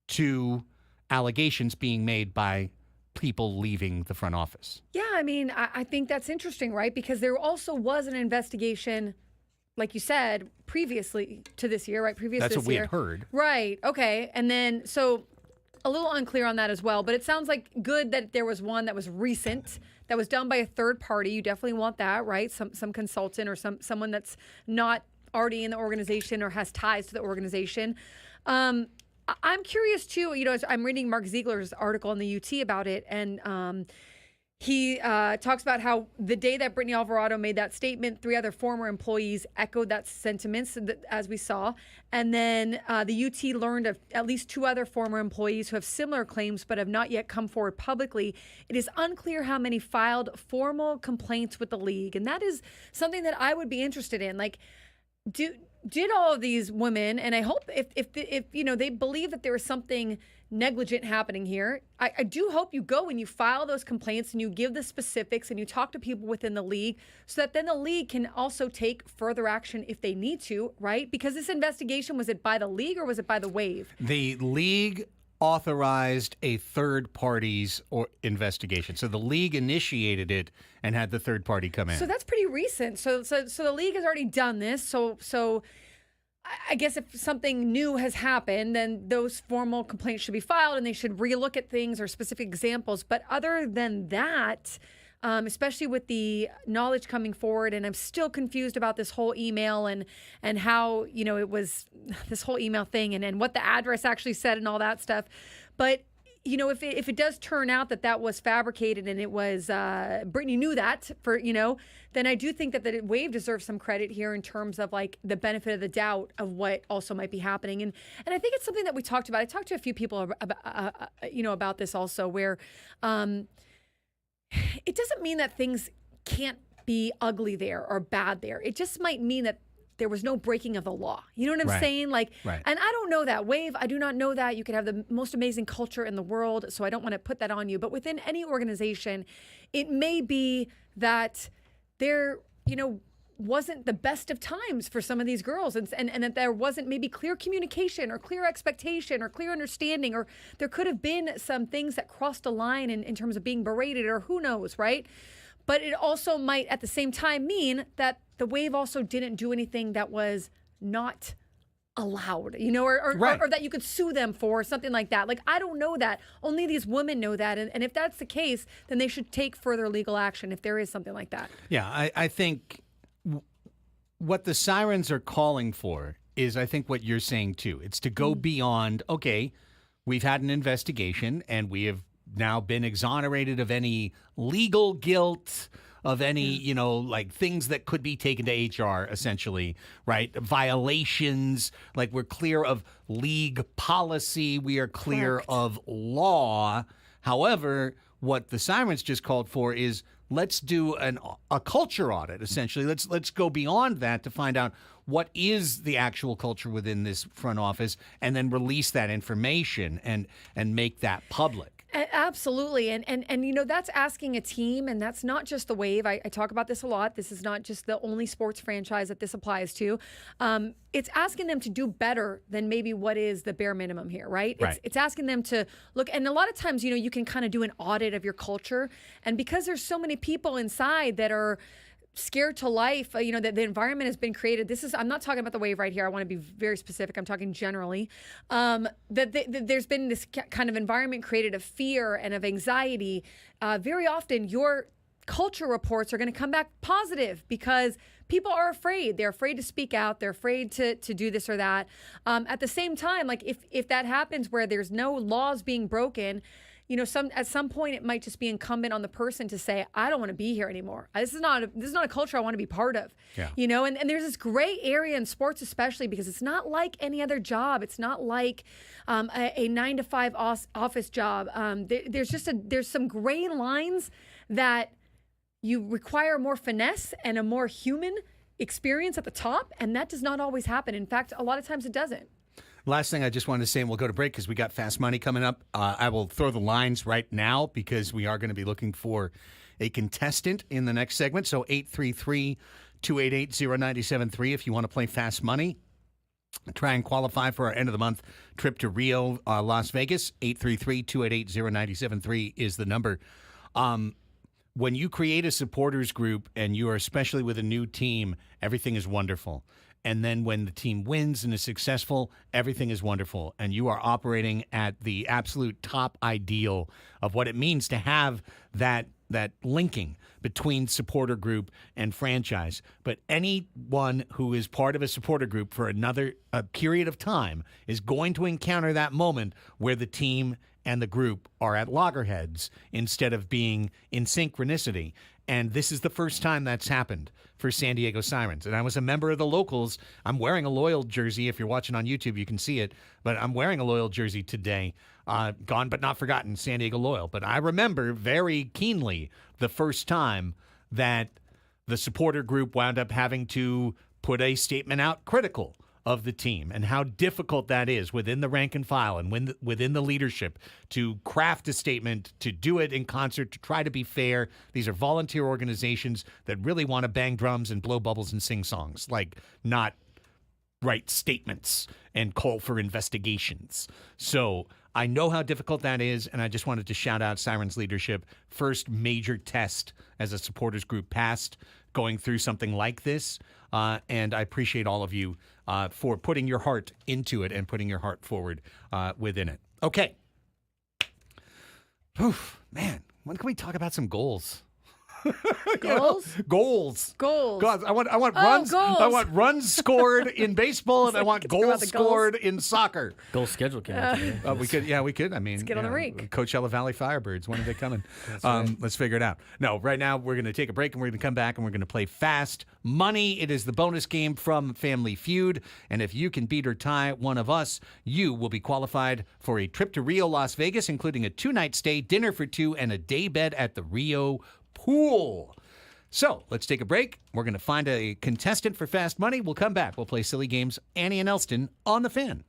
to allegations being made by people leaving the front office. Yeah, I mean, I think that's interesting, right? Because there also was an investigation, like you said, previously to this year, right? That's what we had heard. Right, okay. And then, so a little unclear on that as well, but it sounds like good that there was one that was recent, that was done by a third party. You definitely want that, right? Some consultant or someone that's not already in the organization or has ties to the organization. I'm curious too, as I'm reading Mark Ziegler's article in the UT about it, and he talks about how the day that Brittany Alvarado made that statement, 3 other former employees echoed that sentiment, as we saw. And then the UT learned of at least 2 other former employees who have similar claims but have not yet come forward publicly. It is unclear how many filed formal complaints with the league. And that is something that I would be interested in. Like, did all of these women, and I hope if they believe that there is something negligent happening here, I do hope you go and you file those complaints and you give the specifics and you talk to people within the league so that then the league can also take further action if they need to, right? Because this investigation, was it by the league or was it by the Wave? The league authorized a third party's investigation. So the league initiated it and had the third party come in. So that's pretty recent. So the league has already done this. So I guess if something new has happened, then those formal complaints should be filed and they should relook at things or specific examples. But other than that, especially with the knowledge coming forward. And I'm still confused about this whole email and how, it was this whole email thing and what the address actually said and all that stuff. But if it does turn out that was fabricated and it was Brittany knew that then I do think that Wave deserves some credit here in terms of like the benefit of the doubt of what also might be happening. And I think it's something that we talked about. I talked to a few people about this also, where it doesn't mean that things can't be ugly there or bad there. It just might mean that there was no breaking of the law. You know what I'm saying? Like, right. And I don't know that. Wave, I do not know that. You can have the most amazing culture in the world, so I don't want to put that on you. But within any organization, it may be that there, wasn't the best of times for some of these girls and that there wasn't maybe clear communication or clear expectation or clear understanding, or there could have been some things that crossed a line in terms of being berated or who knows, right? But it also might at the same time mean that the Wave also didn't do anything that was not allowed, or that you could sue them for something like that. Like, I don't know that. Only these women know that. And if that's the case, then they should take further legal action if there is something like that. Yeah, I think what the sirens are calling for is, I think, what you're saying too. It's to go beyond, okay, we've had an investigation and we have now been exonerated of any legal guilt, of any, like things that could be taken to HR, essentially, right? Violations, like we're clear of league policy, we are clear Correct. of law. However, what the sirens just called for is let's do a culture audit, essentially. Let's go beyond that to find out what is the actual culture within this front office, and then release that information and make that public. Absolutely. And that's asking a team, and that's not just the Wave. I talk about this a lot. This is not just the only sports franchise that this applies to. It's asking them to do better than maybe what is the bare minimum here, right? It's asking them to look, and a lot of times, you can kind of do an audit of your culture. And because there's so many people inside that are scared to life, that the environment has been created. I'm not talking about the Wave right here. I want to be very specific. I'm talking generally. There's been this kind of environment created of fear and of anxiety. Very often, your culture reports are going to come back positive because people are afraid. They're afraid to speak out. They're afraid to do this or that. At the same time, like if that happens where there's no laws being broken, at some point it might just be incumbent on the person to say, I don't want to be here anymore. This is not a culture I want to be part of. Yeah. And there's this gray area in sports, especially because it's not like any other job. It's not like a 9-to-5 office job. There's some gray lines that you require more finesse and a more human experience at the top, and that does not always happen. In fact, a lot of times it doesn't. Last thing I just wanted to say, and we'll go to break because we got Fast Money coming up. I will throw the lines right now because we are going to be looking for a contestant in the next segment. So 833-288-0973 if you want to play Fast Money. Try and qualify for our end of the month trip to Rio, Las Vegas. 833-288-0973 is the number. When you create a supporters group and you are especially with a new team, everything is wonderful. And then when the team wins and is successful, everything is wonderful. And you are operating at the absolute top ideal of what it means to have that linking between supporter group and franchise. But anyone who is part of a supporter group for a period of time is going to encounter that moment where the team and the group are at loggerheads instead of being in synchronicity. And this is the first time that's happened for San Diego Sirens. And I was a member of the Locals. I'm wearing a Loyal jersey. If you're watching on YouTube, you can see it. But I'm wearing a Loyal jersey today. Gone but not forgotten, San Diego Loyal. But I remember very keenly the first time that the supporter group wound up having to put a statement out critical of the team and how difficult that is within the rank and file and within the leadership to craft a statement, to do it in concert, to try to be fair. These are volunteer organizations that really want to bang drums and blow bubbles and sing songs, like not write statements and call for investigations. So I know how difficult that is, and I just wanted to shout out Sirens leadership. First major test as a supporters group passed, going through something like this, and I appreciate all of you for putting your heart into it and putting your heart forward within it. Okay. Oof, man, when can we talk about some goals? Goals? Goals. Goals. God, I want Oh, runs. goals. I want runs scored in baseball, and I want talk about goals the goals. scored in soccer. Goal schedule came out today. We could. I mean, get on the rink. Coachella Valley Firebirds. When are they coming? Let's figure it out. No, right now we're going to take a break and we're going to come back and we're going to play Fast Money. It is the bonus game from Family Feud, and if you can beat or tie one of us, you will be qualified for a trip to Rio, Las Vegas, including a 2-night stay, dinner for two, and a day bed at the Rio pool. So let's take a break. We're going to find a contestant for Fast Money. We'll come back. We'll play Silly Games, Annie and Elsten on the Fan.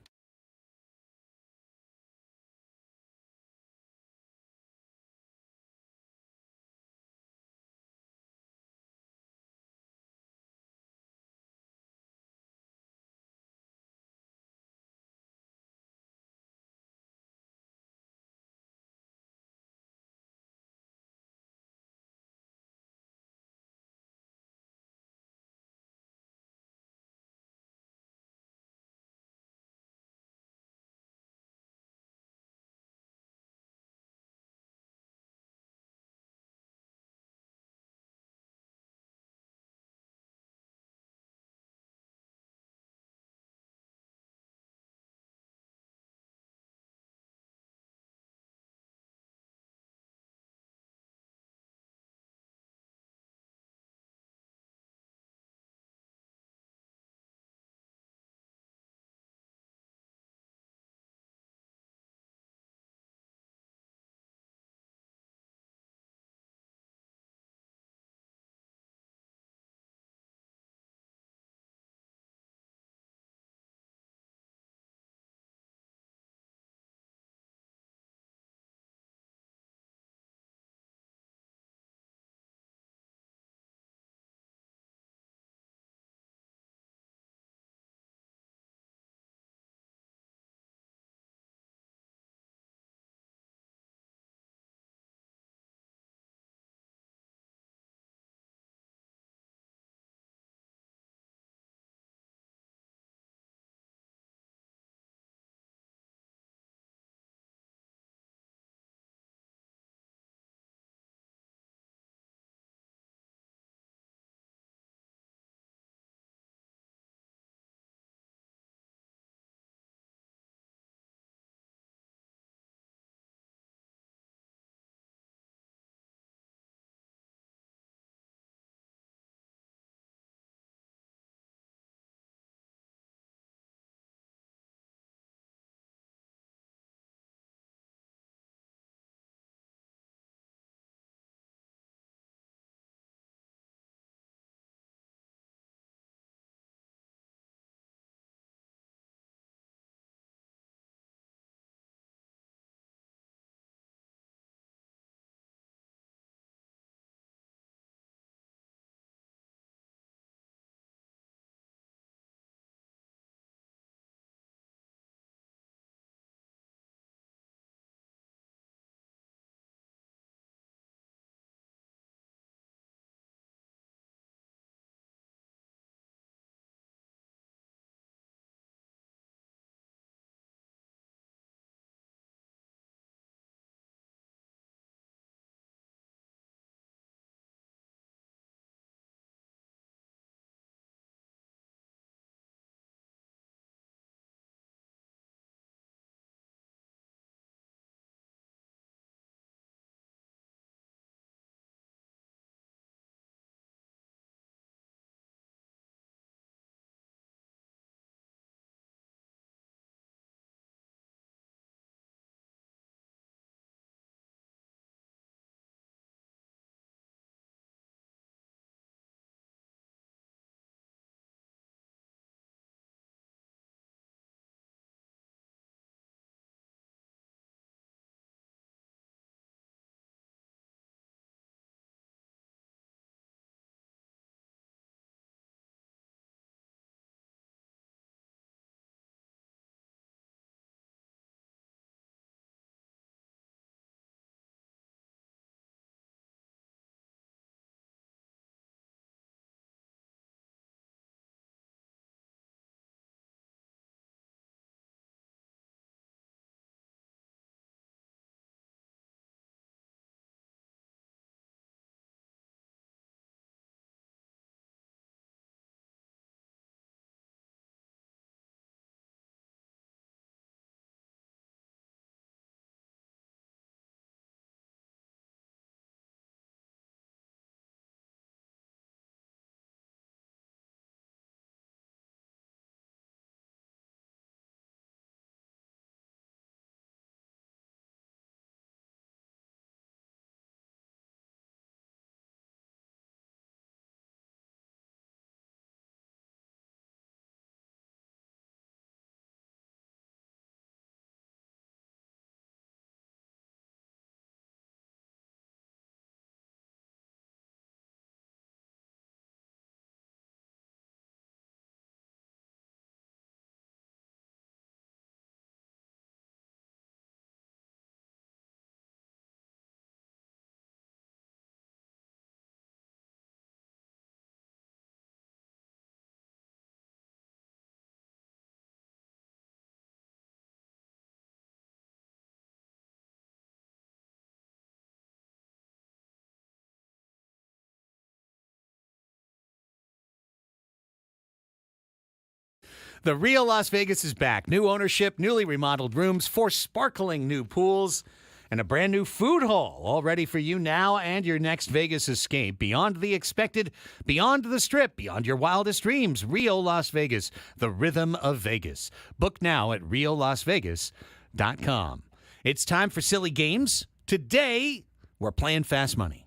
The Real Las Vegas is back. New ownership, newly remodeled rooms, 4 sparkling new pools, and a brand new food hall, all ready for you now and your next Vegas escape. Beyond the expected, beyond the Strip, beyond your wildest dreams. Real Las Vegas, the rhythm of Vegas. Book now at reallasvegas.com. It's time for Silly Games. Today, we're playing Fast Money.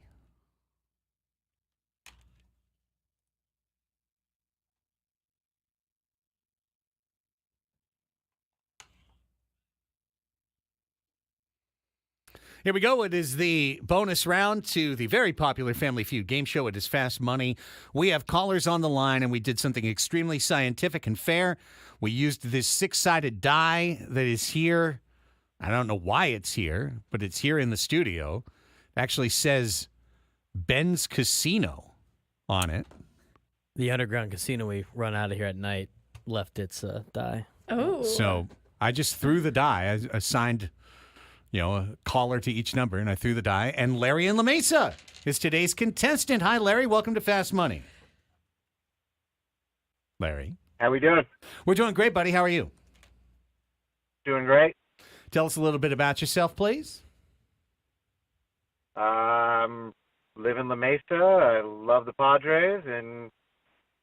Here we go. It is the bonus round to the very popular Family Feud game show. It is Fast Money. We have callers on the line, and we did something extremely scientific and fair. We used this 6-sided die that is here. I don't know why it's here, but it's here in the studio. It actually says Ben's Casino on it. The underground casino we run out of here at night left its die. Oh. So I just threw the die. I assigned a caller to each number, and I threw the die. And Larry in La Mesa is today's contestant. Hi, Larry. Welcome to Fast Money. Larry. How we doing? We're doing great, buddy. How are you? Doing great. Tell us a little bit about yourself, please. Live in La Mesa. I love the Padres, and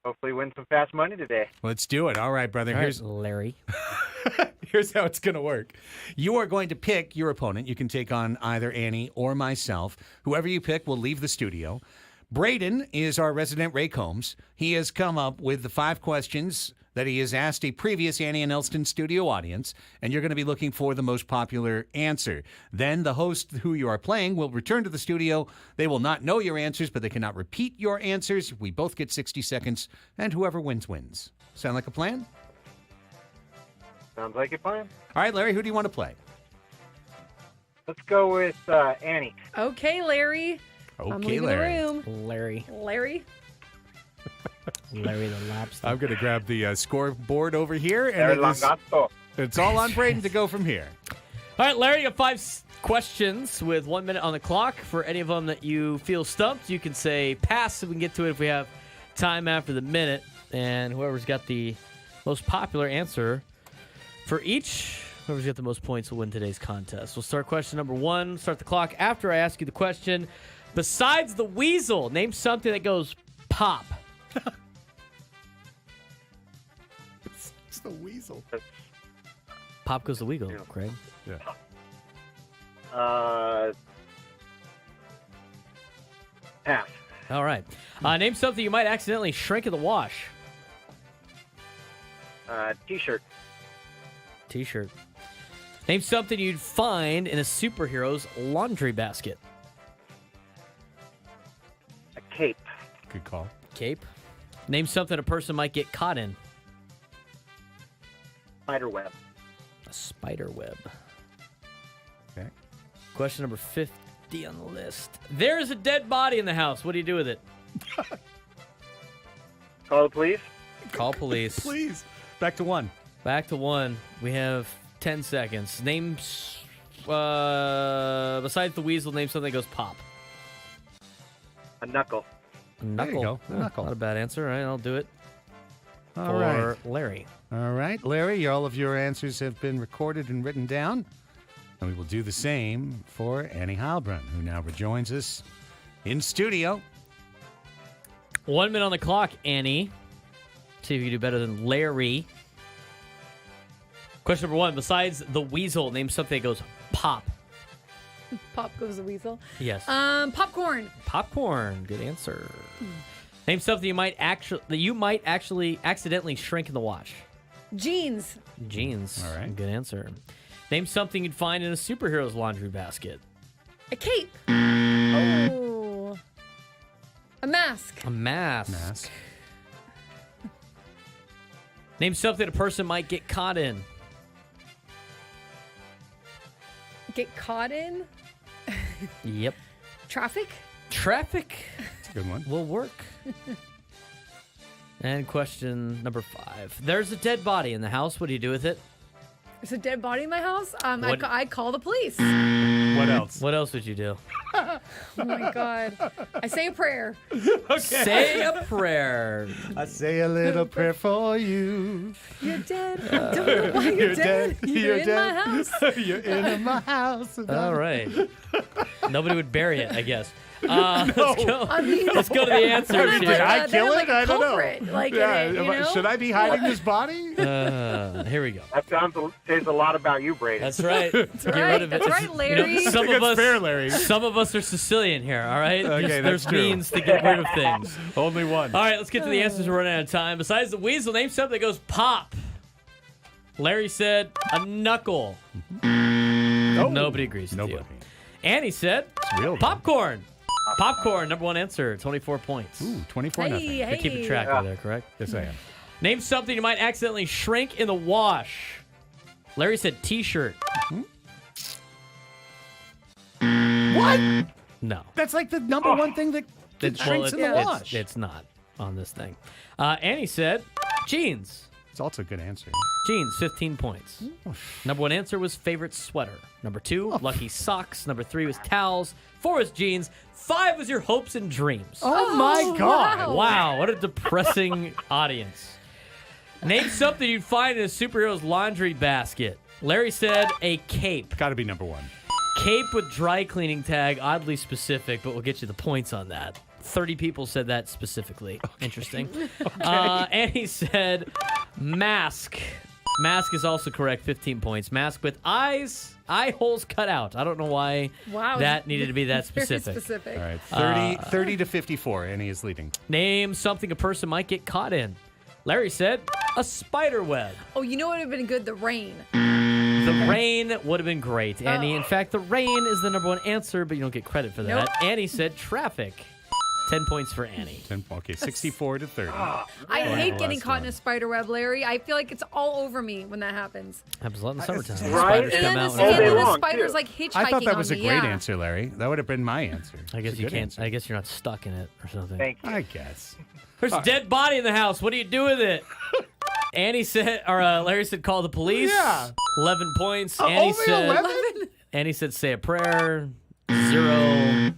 hopefully win some fast money today. Let's do it. All right, brother. All Here's right, Larry. Here's how it's going to work. You are going to pick your opponent. You can take on either Annie or myself. Whoever you pick will leave the studio. Braden is our resident Ray Combs. He has come up with the 5 questions that he has asked a previous Annie and Elsten studio audience, and you're going to be looking for the most popular answer. Then the host who you are playing will return to the studio. They will not know your answers, but they cannot repeat your answers. We both get 60 seconds, and whoever wins, wins. Sound like a plan? Sounds like a plan. All right, Larry, who do you want to play? Let's go with Annie. Okay, Larry. I'm Okay, leaving Larry. the room. Larry. Larry. Larry the lobster. I'm going to grab the scoreboard over here, Larry and Langato. it's all on Braden to go from here. All right, Larry, you got 5 questions with 1 minute on the clock. For any of them that you feel stumped, you can say pass so we can get to it if we have time after the minute. And whoever's got the most popular answer for each, whoever's got the most points will win today's contest. We'll start question number 1. Start the clock after I ask you the question. Besides the weasel, name something that goes pop. It's the weasel. Pop goes the weasel, Yeah. Craig. Yeah. Pass. All right. Name something you might accidentally shrink in the wash. T-shirt. T-shirt. Name something you'd find in a superhero's laundry basket. A cape. Good call. Cape. Name something a person might get caught in. Spider web. A spider web. Okay. Question number 50 on the list. There's a dead body in the house. What do you do with it? Call the police. Call police. Please. Back to 1. Back to 1. We have 10 seconds. Name, besides the weasel, name something that goes pop. A knuckle. A knuckle. you go. A Oh, knuckle. Not a bad answer. All right, I'll do it All for right. Larry. All right, Larry, all of your answers have been recorded and written down. And we will do the same for Annie Heilbrunn, who now rejoins us in studio. 1 minute on the clock, Annie. See if you can do better than Larry. Question number 1. Besides the weasel, name something that goes pop. Pop goes the weasel. Yes. Popcorn. Popcorn. Good answer. Name something you might actually accidentally shrink in the wash. Jeans. Jeans. All right. Good answer. Name something you'd find in a superhero's laundry basket. A cape. Oh. A mask. A mask. Mask. Name something a person might get caught in. Get caught in. Yep. Traffic. Traffic That's a good one. will work. And question number 5. There's a dead body in the house. What do you do with it? There's a dead body in my house. What- I call the police. What else? What else would you do? Oh my God. I say a prayer. Say a prayer. I say a little prayer for you. You're dead. I don't know why you're dead. You're in my house. You're in my house. All right. Nobody would bury it, I guess. Let's go. I mean, Let's go to the answer. They're Did I they're kill like it? a I don't know. culprit, like, Yeah, you know? should I be hiding his body? Here we go. That says a lot about you, Brady. That's right. Get rid right. of it. That's right, Larry. some I think of it's us, fair, Larry. Some of us are Sicilian here. All right. Okay, that's There's true. means to get rid of things. Only one. All right, let's get to the answers. We're running out of time. Besides the weasel, name something that goes pop. Larry said a knuckle. Nobody agrees with Nobody. you. Annie said real, though. popcorn. Popcorn, number one answer, 24 points. Ooh, 24 Hey, nothing. You're keeping track over there, correct? Yes, I am. Name something you might accidentally shrink in the wash. Larry said T-shirt. What? No. That's like the number one thing that shrinks in the wash. It's not on this thing. Annie said jeans. It's also a good answer. Jeans, 15 points. Number one answer was favorite sweater. Number two, lucky socks. Number three was towels. Four was jeans. Five was your hopes and dreams. Oh, my God. Wow, what a depressing audience. Name something you'd find in a superhero's laundry basket. Larry said a cape. Got to be number one. Cape with dry cleaning tag, oddly specific, but we'll get you the points on that. 30 people said that specifically. Okay. Interesting. And he said mask. Mask is also correct, 15 points. Mask with eye holes cut out. I don't know why that needed to be that specific. Very specific. All right, 30 to 54. Annie is leading. Name something a person might get caught in. Larry said a spider web. Oh, you know what would have been good? The rain. The rain would have been great, Annie. In fact, the rain is the number one answer, but you don't get credit for that. Nope. Annie said traffic. 10 points for Annie. Okay, 64 to 30. I hate getting caught in a spider web, Larry. I feel like it's all over me when that happens. Happens a lot in the summertime. Right? Spiders come And out. the, when and it's then warm. the spider's like hitchhiking I thought that was a on great me. Yeah. answer, Larry. That would have been my answer. I guess It's a you good can't. answer. I guess you're not stuck in it or something. Thank you. I guess. There's a dead body in the house. What do you do with it? Annie said, or Larry said, call the police. Yeah. 11 points. Only 11? Annie said, say a prayer. 0.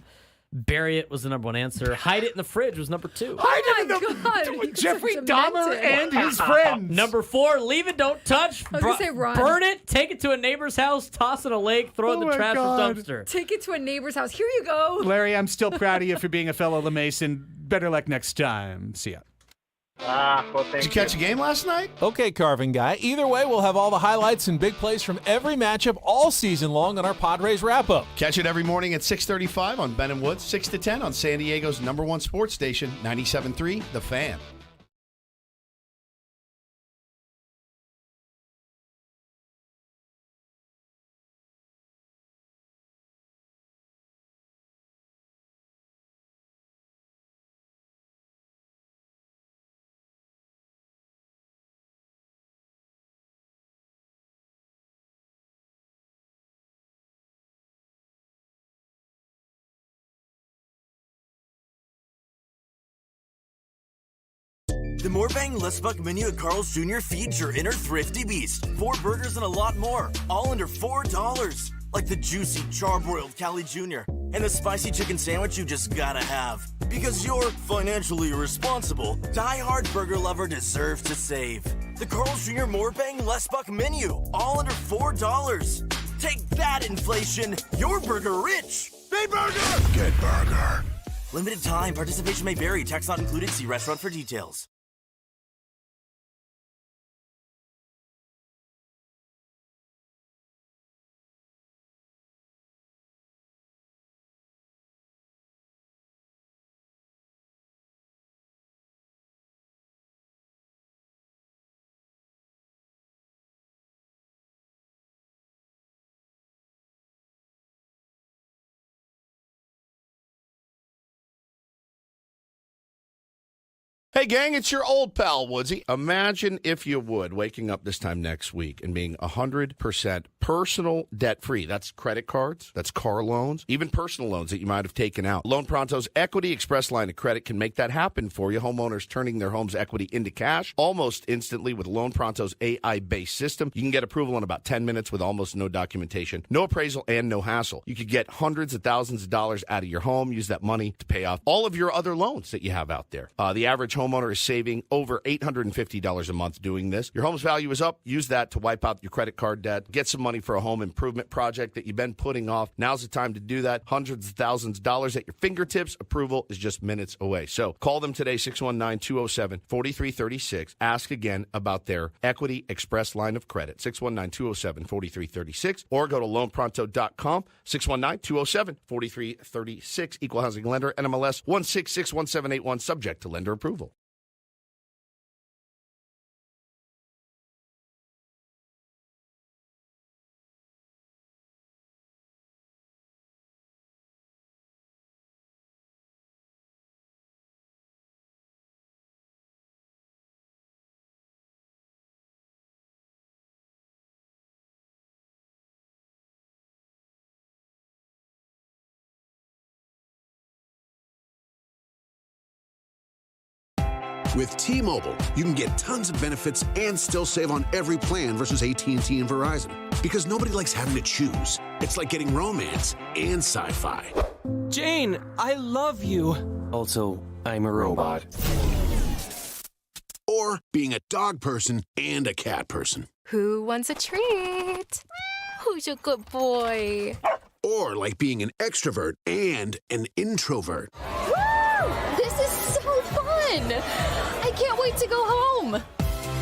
Bury it was the number one answer. Hide it in the fridge was number 2. Oh my God. You're Jeffrey so Dahmer demented. and his friends. Number 4, leave it, don't touch. I was gonna say run. Burn it, take it to a neighbor's house, toss it in a lake, throw it in Oh the my trash God. dumpster. Take it to a neighbor's house. Here you go. Larry, I'm still proud of you for being a fellow LeMason. Better luck next time. See ya. Well, thank Did you catch a game last night? Okay, Carving Guy. Either way, we'll have all the highlights and big plays from every matchup all season long on our Padres wrap-up. Catch it every morning at 6:35 on Ben and Woods, 6 to 10 on San Diego's #1 sports station, 97.3 The Fan. The More Bang Less Buck menu at Carl's Jr. feeds your inner thrifty beast. 4 burgers and a lot more, all under $4. Like the juicy charbroiled Cali Jr. and the spicy chicken sandwich you just gotta have. Because you're financially responsible, die-hard burger lover deserves to save. The Carl's Jr. More Bang Less Buck menu, all under $4. Take that, inflation. Your burger rich. Big burger! Good burger. Limited time. Participation may vary. Tax not included. See restaurant for details. Hey, gang, it's your old pal, Woodsy. Imagine, if you would, waking up this time next week and being 100% personal debt-free. That's credit cards, that's car loans, even personal loans that you might have taken out. Loan Pronto's Equity Express line of credit can make that happen for you. Homeowners turning their home's equity into cash almost instantly with Loan Pronto's AI-based system. You can get approval in about 10 minutes with almost no documentation, no appraisal, and no hassle. You could get hundreds of thousands of dollars out of your home, use that money to pay off all of your other loans that you have out there. The average homeowner is saving over $850 a month doing this. Your home's value is up. Use that to wipe out your credit card debt. Get some money for a home improvement project that you've been putting off. Now's the time to do that. Hundreds of thousands of dollars at your fingertips. Approval is just minutes away. So call them today, 619-207-4336. Ask again about their Equity Express line of credit, 619-207-4336, or go to loanpronto.com, 619-207-4336. Equal housing lender, NMLS 1661781, subject to lender approval. With T-Mobile, you can get tons of benefits and still save on every plan versus AT&T and Verizon. Because nobody likes having to choose. It's like getting romance and sci-fi. Jane, I love you. Also, I'm a robot. Or being a dog person and a cat person. Who wants a treat? Who's a good boy? Or like being an extrovert and an introvert. Woo! This is so fun! I can't wait to go home.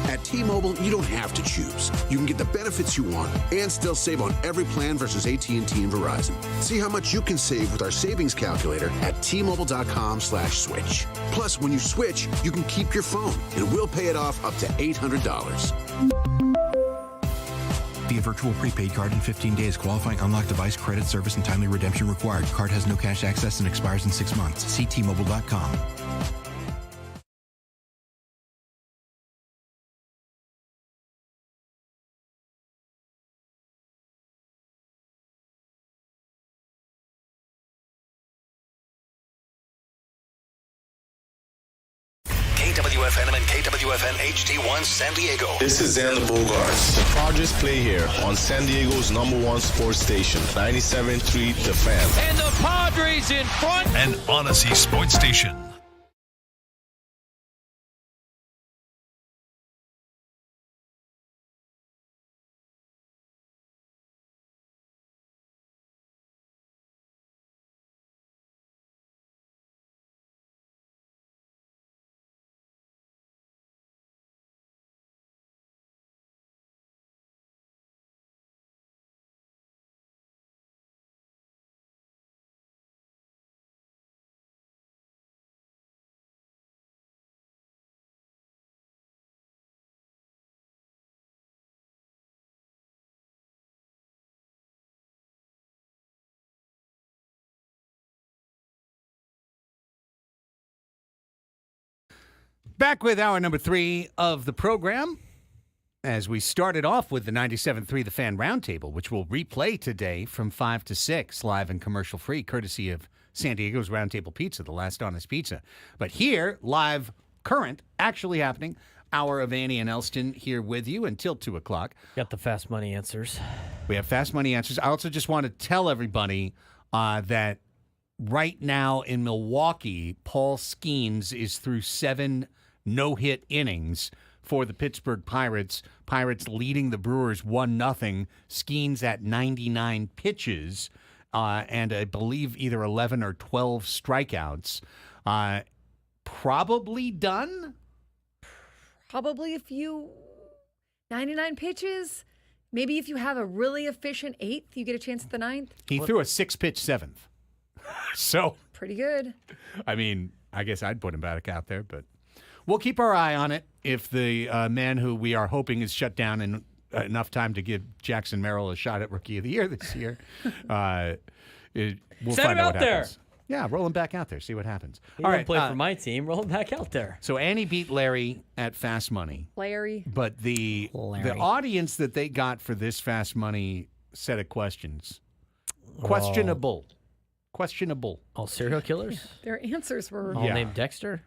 At T-Mobile, you don't have to choose. You can get the benefits you want and still save on every plan versus AT&T and Verizon. See how much you can save with our savings calculator at T-Mobile.com/switch. Plus, when you switch, you can keep your phone, and we'll pay it off up to $800. Via virtual prepaid card in 15 days. Qualifying unlocked device, credit, service, and timely redemption required. Card has no cash access and expires in 6 months. See T-Mobile.com. KWFN and KWFN HD1 San Diego. This is Xander Bogarts. The Padres play here on San Diego's #1 sports station, 97.3 The Fan. And the Padres in front. An Odyssey sports station. Back with hour number 3 of the program, as we started off with the 97.3 The Fan Roundtable, which will replay today from 5 to 6, live and commercial-free, courtesy of San Diego's Roundtable Pizza, the last honest pizza. But here, live, current, actually happening, hour of Annie and Elsten here with you until 2 o'clock. Got the fast money answers. We have fast money answers. I also just want to tell everybody that right now in Milwaukee, Paul Skeens is through 7 no-hit innings for the Pittsburgh Pirates. Pirates leading the Brewers 1-0. Skeens at 99 pitches and I believe either 11 or 12 strikeouts. Probably done? Probably if you 99 pitches. Maybe if you have a really efficient 8th, you get a chance at the 9th. He threw a 6-pitch 7th. So pretty good. I mean, I guess I'd put him back out there, but we'll keep our eye on it. If the man who we are hoping is shut down in enough time to give Jackson Merrill a shot at Rookie of the Year this year, we'll Send find him out what out there. happens. Yeah, roll him back out there. See what happens. He All didn't right. play for my team. Roll him back out there. So Annie beat Larry at Fast Money. Larry. But the audience that they got for this Fast Money set of questions, questionable. Questionable. All serial killers? Their answers were all named Dexter?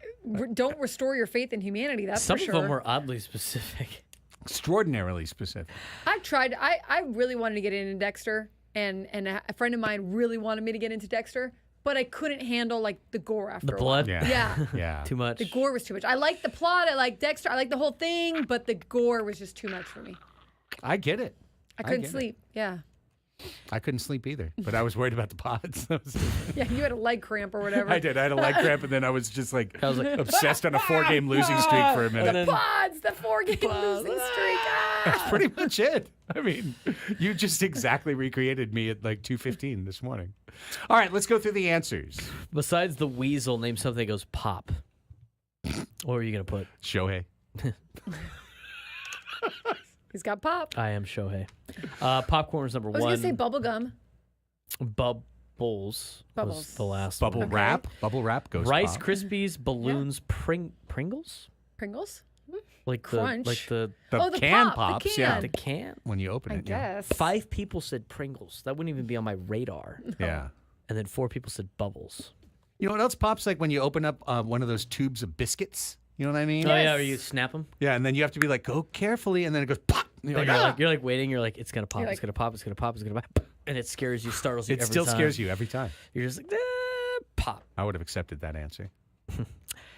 Don't restore your faith in humanity. That's Some for sure. of them were oddly specific. Extraordinarily specific. I've tried. I really wanted to get into Dexter, and a friend of mine really wanted me to get into Dexter, but I couldn't handle like the gore after The a blood? while. Yeah. Yeah. Too much. The gore was too much. I liked the plot. I liked Dexter. I liked the whole thing, but the gore was just too much for me. I get it. I couldn't get it. sleep. Yeah. I couldn't sleep either, but I was worried about the pods. Yeah, you had a leg cramp or whatever. I did. I had a leg cramp, and then I was just like obsessed on a 4-game losing streak for a minute. The pods, the 4-game losing streak. That's pretty much it. I mean, you just exactly recreated me at like 2:15 this morning. All right, let's go through the answers. Besides the weasel, name something that goes pop. What are you going to put? Shohei. He's got pop. I am Shohei. Popcorn is number I was one. going to say bubble gum. Bubbles was the last Bubble one. wrap. Bubble wrap goes Rice pop. Krispies, balloons, Pringles? Pringles? Like Crunch. the Oh, the can pop, the pops, can. yeah. the can. When you open I it, yeah. guess. 5 people said Pringles. That wouldn't even be on my radar. Yeah. And then 4 people said Bubbles. You know what else pops? Like when you open up one of those tubes of biscuits. You know what I mean? Oh yeah, or you snap them. Yeah, and then you have to be like, go carefully, and then it goes pop. And you're like, You're like waiting. You're like, it's gonna pop. You're It's like- gonna pop. It's gonna pop. It's gonna pop. And it scares you, startles you. it every still time. scares you every time. You're just like, pop. I would have accepted that answer.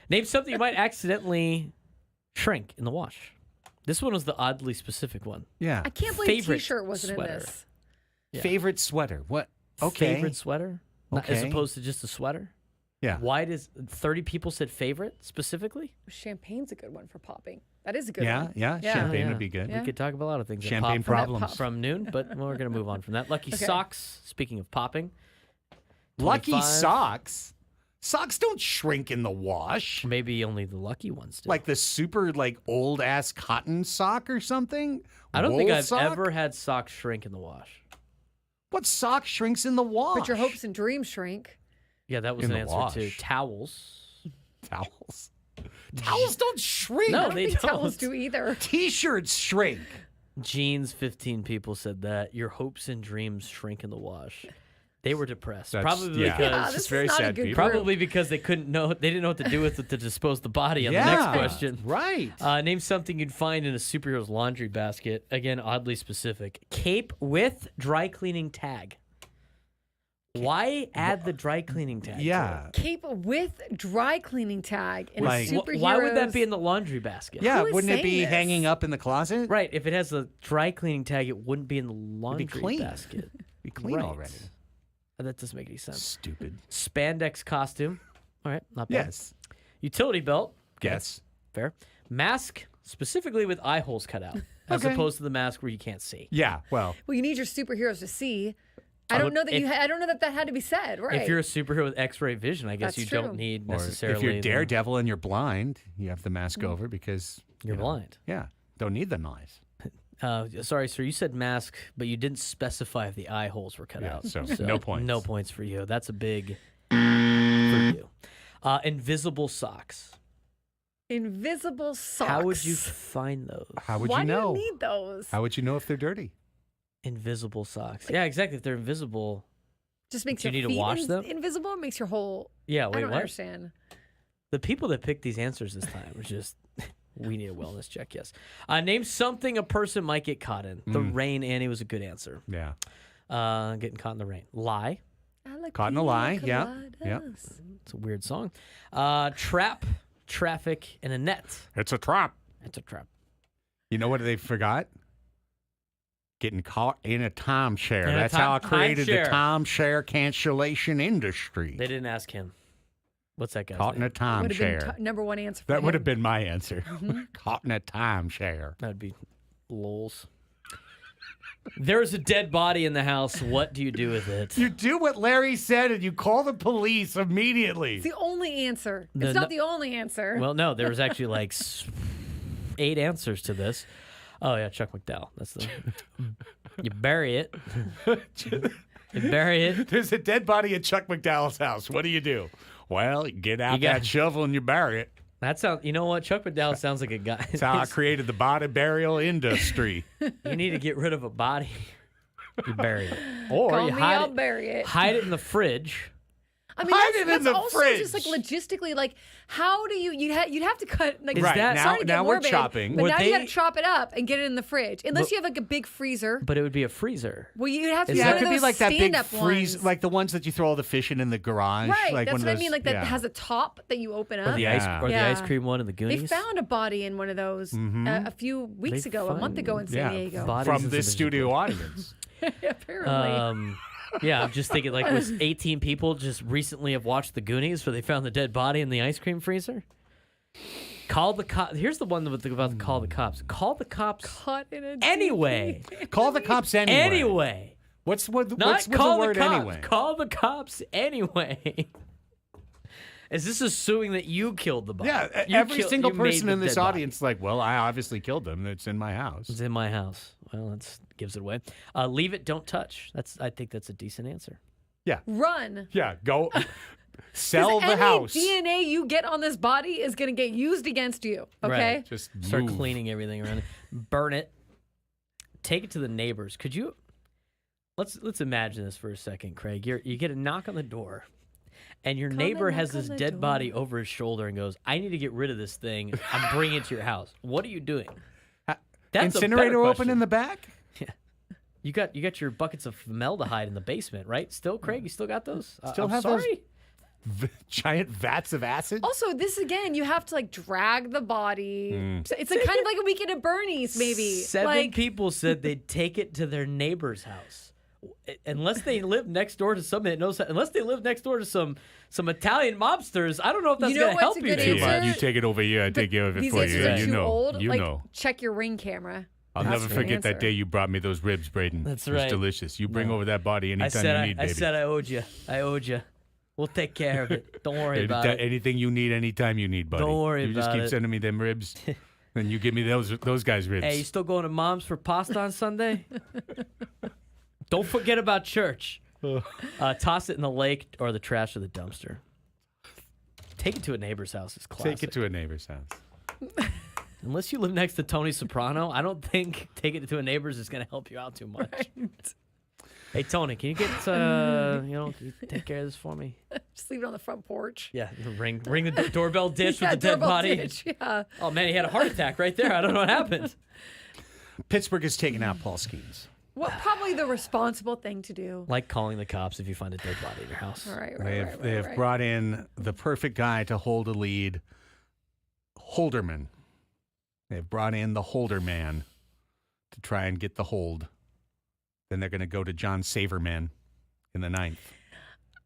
Name something you might accidentally shrink in the wash. This one was the oddly specific one. Yeah. I can't believe Favorite T-shirt wasn't sweater. in this. Yeah. Favorite sweater. What? Okay. Favorite sweater? Not- As Okay. opposed to just a sweater? Yeah. Why does 30 people said favorite specifically? Champagne's a good one for popping. That is a good Yeah, one. yeah. Champagne would be good. We could talk about a lot of things. that Champagne pop problems. from noon, but we're going to move on from that. Lucky Okay. socks. Speaking of popping, Lucky 25. socks. Socks don't shrink in the wash. Maybe only the lucky ones do. Like the super like old ass cotton sock or something. I don't think Wool I've sock? ever had socks shrink in the wash. What sock shrinks in the wash? But your hopes and dreams shrink. Yeah, that was In an the answer wash. too. Towels. Towels. Towels don't shrink. No, I don't they think don't. towels do either. T-shirts shrink. Jeans, 15 people said that. Your hopes and dreams shrink in the wash. They were depressed. That's- Probably yeah. because Yeah, It's this just very is not a sad good people. group. Probably because they didn't know what to do with it to dispose the body on the next question. Right. Name something you'd find in a superhero's laundry basket. Again, oddly specific. Cape with dry cleaning tag. Why add the dry cleaning tag? Yeah. Cape with dry cleaning tag in Like- a superhero. Why would that be in the laundry basket? Yeah, Who is wouldn't it saying be this? hanging up in the closet? Right. If it has a dry cleaning tag, it wouldn't be in the laundry clean. basket. Be clean Right. already. That doesn't make any sense. Stupid. Spandex costume. All right, not bad. Yes. Utility belt. Yes. Fair. Mask, specifically with eye holes cut out, as Okay. opposed to the mask where you can't see. Yeah. Well, Well, you need your superheroes to see. I I don't would- know that if- I don't know that had to be said. Right. If you're a superhero with X-ray vision, I guess That's you true. don't need or necessarily. if you're the- Daredevil and you're blind, you have the mask over because You're you know, blind. Yeah. Don't need the eyes. Sorry, sir. You said mask, but you didn't specify if the eye holes were cut Yeah, out. so no points. No points for you. That's a big for you. Invisible socks. Invisible socks. How would you find those? How would Why you know? do you need those? How would you know if they're dirty? Invisible socks. Yeah, exactly. If they're invisible. Just makes Do you your need to feet wash them? invisible. It makes your whole. Yeah, I wait, don't what? understand. The people that picked these answers this time were just, we need a wellness check, yes. Name something a person might get caught in. The rain, Annie, was a good answer. Yeah. Getting caught in the rain. Lie. I like Caught in a lie. Yeah. Yeah. coladas. It's a weird song. Trap, traffic, and a net. It's a trap. It's a trap. You know what they forgot? Getting caught in a timeshare. In a That's how I created timeshare. the timeshare cancellation industry. They didn't ask him. What's that guy's Caught in name? a Would have been timeshare. number one answer. For That would him. have been my answer. Caught in a timeshare. That'd be lols. There's a dead body in the house. What do you do with it? You do what Larry said and you call the police immediately. It's the only answer. The It's no- not the only answer. Well, no, there was actually like 8 answers to this. Oh yeah, Chuck McDowell. That's the. You bury it. and bury it. There's a dead body at Chuck McDowell's house. What do? Well, you get out that shovel and you bury it. That sounds. You know what? Chuck McDowell sounds like a guy. That's how I created the body burial industry. You need to get rid of a body. You bury it, or Call you me, hide I'll it. bury it. Hide it in the fridge. I mean, Hide it in that's the also fridge. just like logistically, like how do you'd have to cut like Right, sorry now- to get now we're morbid, chopping. but Would now you got to they- chop it up and get it in the fridge, unless you have like a big freezer. But it would be a freezer. Well, you'd have to Is be that- one It could of be those like that big stand-up freeze, ones. like the ones that you throw all the fish in the garage. Right, Like that's one what of I mean. Like that yeah. has a top that you open up. Or the Yeah. the Yeah. ice cream one in the They Goonies. found a body in one of those a few weeks ago, a month ago in San Diego. bodies from in this some studio audience. Apparently. Yeah, I'm just thinking like was 18 people just recently have watched the Goonies where they found the dead body in the ice cream freezer? Call the cops. Here's the one about the call the cops. Call the cops Caught in a anyway. Call the cops anyway. Anyway. What's Not with call the word cops. anyway? Call the cops anyway. Is this assuming that you killed the body? Yeah, You every single you made person the in this dead body. audience, like, well, I obviously killed them. It's in my house. It's in my house. Well, that gives it away. Leave it, don't touch. I think that's a decent answer. Run. Yeah, go sell the any house. DNA you get on this body is going to get used against you. Okay. Right. Just Start move. cleaning everything around it. Burn it. Take it to the neighbors. Could you? Let's imagine this for a second, Craig. You get a knock on the door, and your Come neighbor and has knock on this the dead door. body over his shoulder and goes, "I need to get rid of this thing. I'm bringing it to your house. What are you doing?" That's a better Incinerator open question. in the back? Yeah. You got your buckets of formaldehyde in the basement, right? Still, Craig, you still got those? Still I'm have those? sorry. Giant vats of acid? Also, this again, you have to like drag the body. It's like kind of like a weekend at Bernie's, maybe. 7 people said they'd take it to their neighbor's house. Unless they live next door to somebody that knows how, unless they live next door to some Italian mobsters, I don't know if that's You know going to what's help a you good too answer? much. You take it over here, I take care of it These for answers you. are You too know. old. You like, know. check your Ring camera. I'll That's never the forget that answer. day you brought me those ribs, Braden. That's It was right. delicious. You bring over that body anytime you need, I baby. said I owed you. I owed you. We'll take care of it. Don't worry about it. Anything you need, anytime you need, buddy. Don't worry You just about keep it. sending me them ribs, and you give me those guys' ribs. Hey, you still going to Mom's for pasta on Sunday? Don't forget about church. Toss it in the lake or the trash or the dumpster. Take it to a neighbor's house is classic. Take it to a neighbor's house. Unless you live next to Tony Soprano, I don't think taking it to a neighbor's is going to help you out too much. Right. Hey, Tony, can you get, can you take care of this for me? Just leave it on the front porch. Yeah, ring the doorbell dish Yeah, with the dead doorbell body. ditch, yeah. Oh, man, he had a heart attack right there. I don't know what happened. Pittsburgh has taken out Paul Skeens. What probably the responsible thing to do. Like calling the cops if you find a dead body in your house. All right, They have brought in the perfect guy to hold a lead, Holderman. They've brought in the Holder man to try and get the hold. Then they're going to go to John Saverman in the 9th.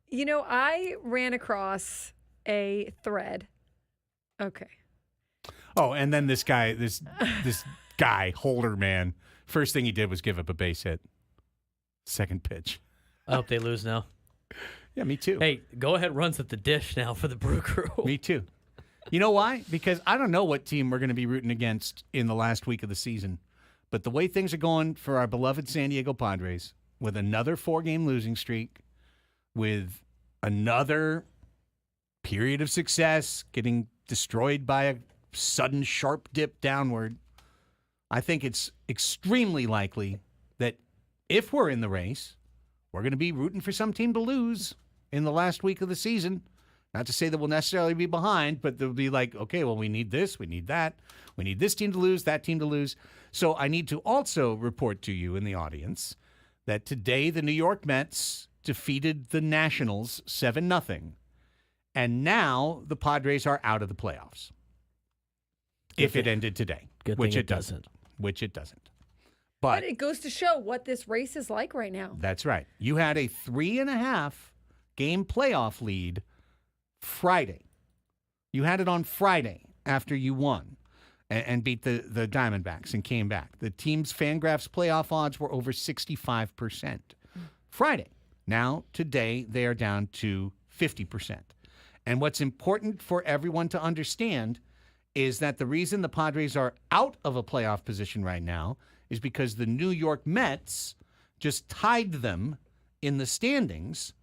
You know, I ran across a thread. Okay. Oh, and then this guy, this guy, Holder man, first thing he did was give up a base hit. Second pitch. I hope they lose now. Yeah, me too. Hey, go ahead, runs at the dish now for the Brew Crew. Me too. You know why? Because I don't know what team we're going to be rooting against in the last week of the season. But the way things are going for our beloved San Diego Padres, with another 4-game losing streak, with another period of success, getting destroyed by a sudden sharp dip downward, I think it's extremely likely that if we're in the race, we're going to be rooting for some team to lose in the last week of the season. Not to say that we'll necessarily be behind, but they'll be like, okay, well, we need this, we need that. We need this team to lose, that team to lose. So I need to also report to you in the audience that today the New York Mets defeated the Nationals 7-0. And now the Padres are out of the playoffs. If it ended today. Good which thing it doesn't. Which it doesn't. But it goes to show what this race is like right now. That's right. You had a 3.5 game playoff lead Friday. You had it on Friday after you won and beat the Diamondbacks and came back. The team's Fangraphs playoff odds were over 65%. Friday. Now, today, they are down to 50%. And what's important for everyone to understand is that the reason the Padres are out of a playoff position right now is because the New York Mets just tied them in the standings,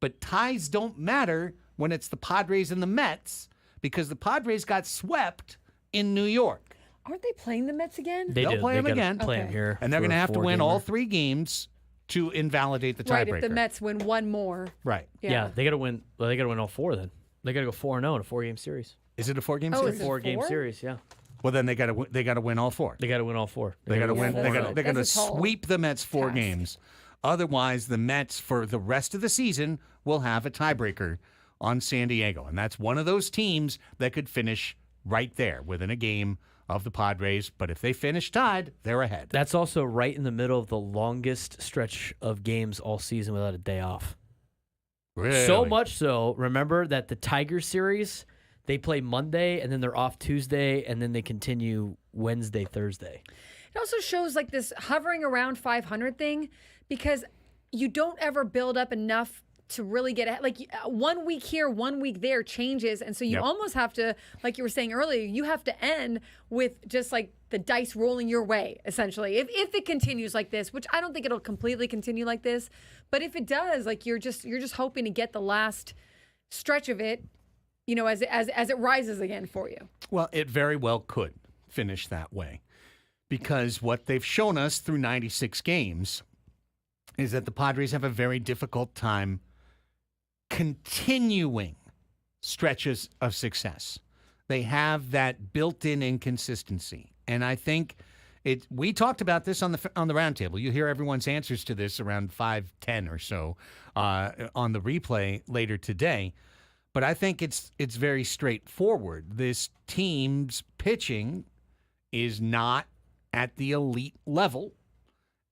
but ties don't matter when it's the Padres and the Mets because the Padres got swept in New York. Aren't they playing the Mets again? They'll play them again. Play them here, and they're going to have to win all 3 games to invalidate the tiebreaker. Right, if the Mets win one more. Right. Yeah, they got to win. Well, they got to win all 4 then. They got to go 4-0 in a 4-game series. Is it a 4-game Oh, series? is it 4-game series, yeah. Well, then they got to win all 4. They got to win all 4. They got to win. They're going to That's a tall sweep the Mets 4 task. games. Otherwise, the Mets for the rest of the season will have a tiebreaker on San Diego, and that's one of those teams that could finish right there within a game of the Padres. But if they finish tied, they're ahead. That's also right in the middle of the longest stretch of games all season without a day off. Really? So much so, remember that the Tigers series, they play Monday, and then they're off Tuesday, and then they continue Wednesday, Thursday. It also shows like this hovering around 500 thing because you don't ever build up enough to really get ahead. Like 1 week here, 1 week there changes. And so you almost have to, like you were saying earlier, you have to end with just like the dice rolling your way, essentially. If it continues like this, which I don't think it'll completely continue like this, but if it does, like you're just hoping to get the last stretch of it, you know, as it rises again for you. Well, it very well could finish that way because what they've shown us through 96 games is that the Padres have a very difficult time continuing stretches of success. They have that built-in inconsistency, and I think we talked about this on the roundtable. You hear everyone's answers to this around 5:10 or so on the replay later today. But I think it's very straightforward. This team's pitching is not at the elite level,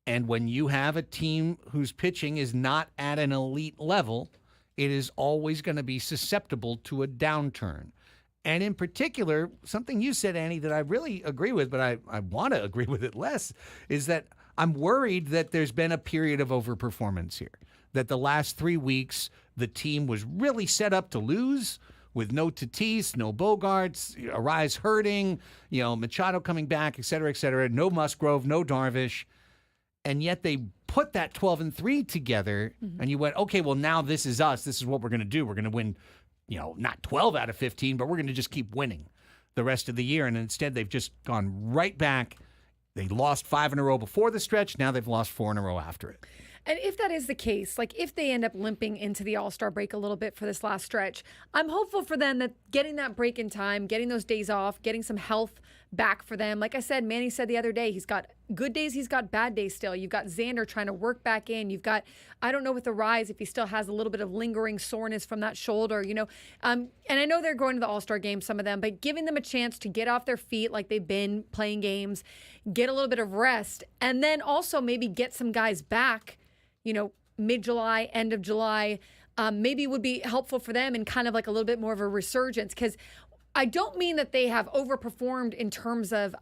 and when you have a team whose pitching is not at an elite level, it is always going to be susceptible to a downturn. And in particular, something you said, Annie, that I really agree with, but I want to agree with it less, is that I'm worried that there's been a period of overperformance here, that the last 3 weeks, the team was really set up to lose with no Tatis, no Bogarts, Arise hurting, Machado coming back, et cetera, no Musgrove, no Darvish. And yet they put that 12-3 together, and you went, okay, well, now this is us. This is what we're going to do. We're going to win, not 12 out of 15, but we're going to just keep winning the rest of the year. And instead, they've just gone right back. They lost 5 in a row before the stretch. Now they've lost 4 in a row after it. And if that is the case, like if they end up limping into the All-Star break a little bit for this last stretch, I'm hopeful for them that getting that break in time, getting those days off, getting some health back for them. Like I said, Manny said the other day, he's got good days, he's got bad days still. You've got Xander trying to work back in. You've got, I don't know with the Rise, if he still has a little bit of lingering soreness from that shoulder, and I know they're going to the All-Star game, some of them, but giving them a chance to get off their feet like they've been playing games, get a little bit of rest, and then also maybe get some guys back, mid-July, end of July, maybe would be helpful for them and kind of like a little bit more of a resurgence. Because I don't mean that they have overperformed in terms of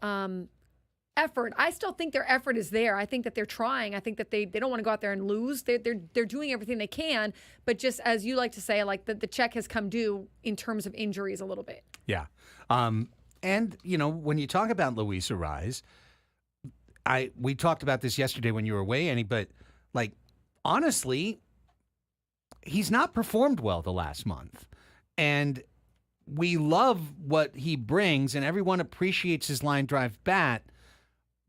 effort. I still think their effort is there. I think that they're trying. I think that they don't want to go out there and lose. They're doing everything they can. But just as you like to say, like the check has come due in terms of injuries a little bit. Yeah. And, when you talk about Luis Arise, we talked about this yesterday when you were away, Annie, but honestly, he's not performed well the last month. And we love what he brings, and everyone appreciates his line drive bat.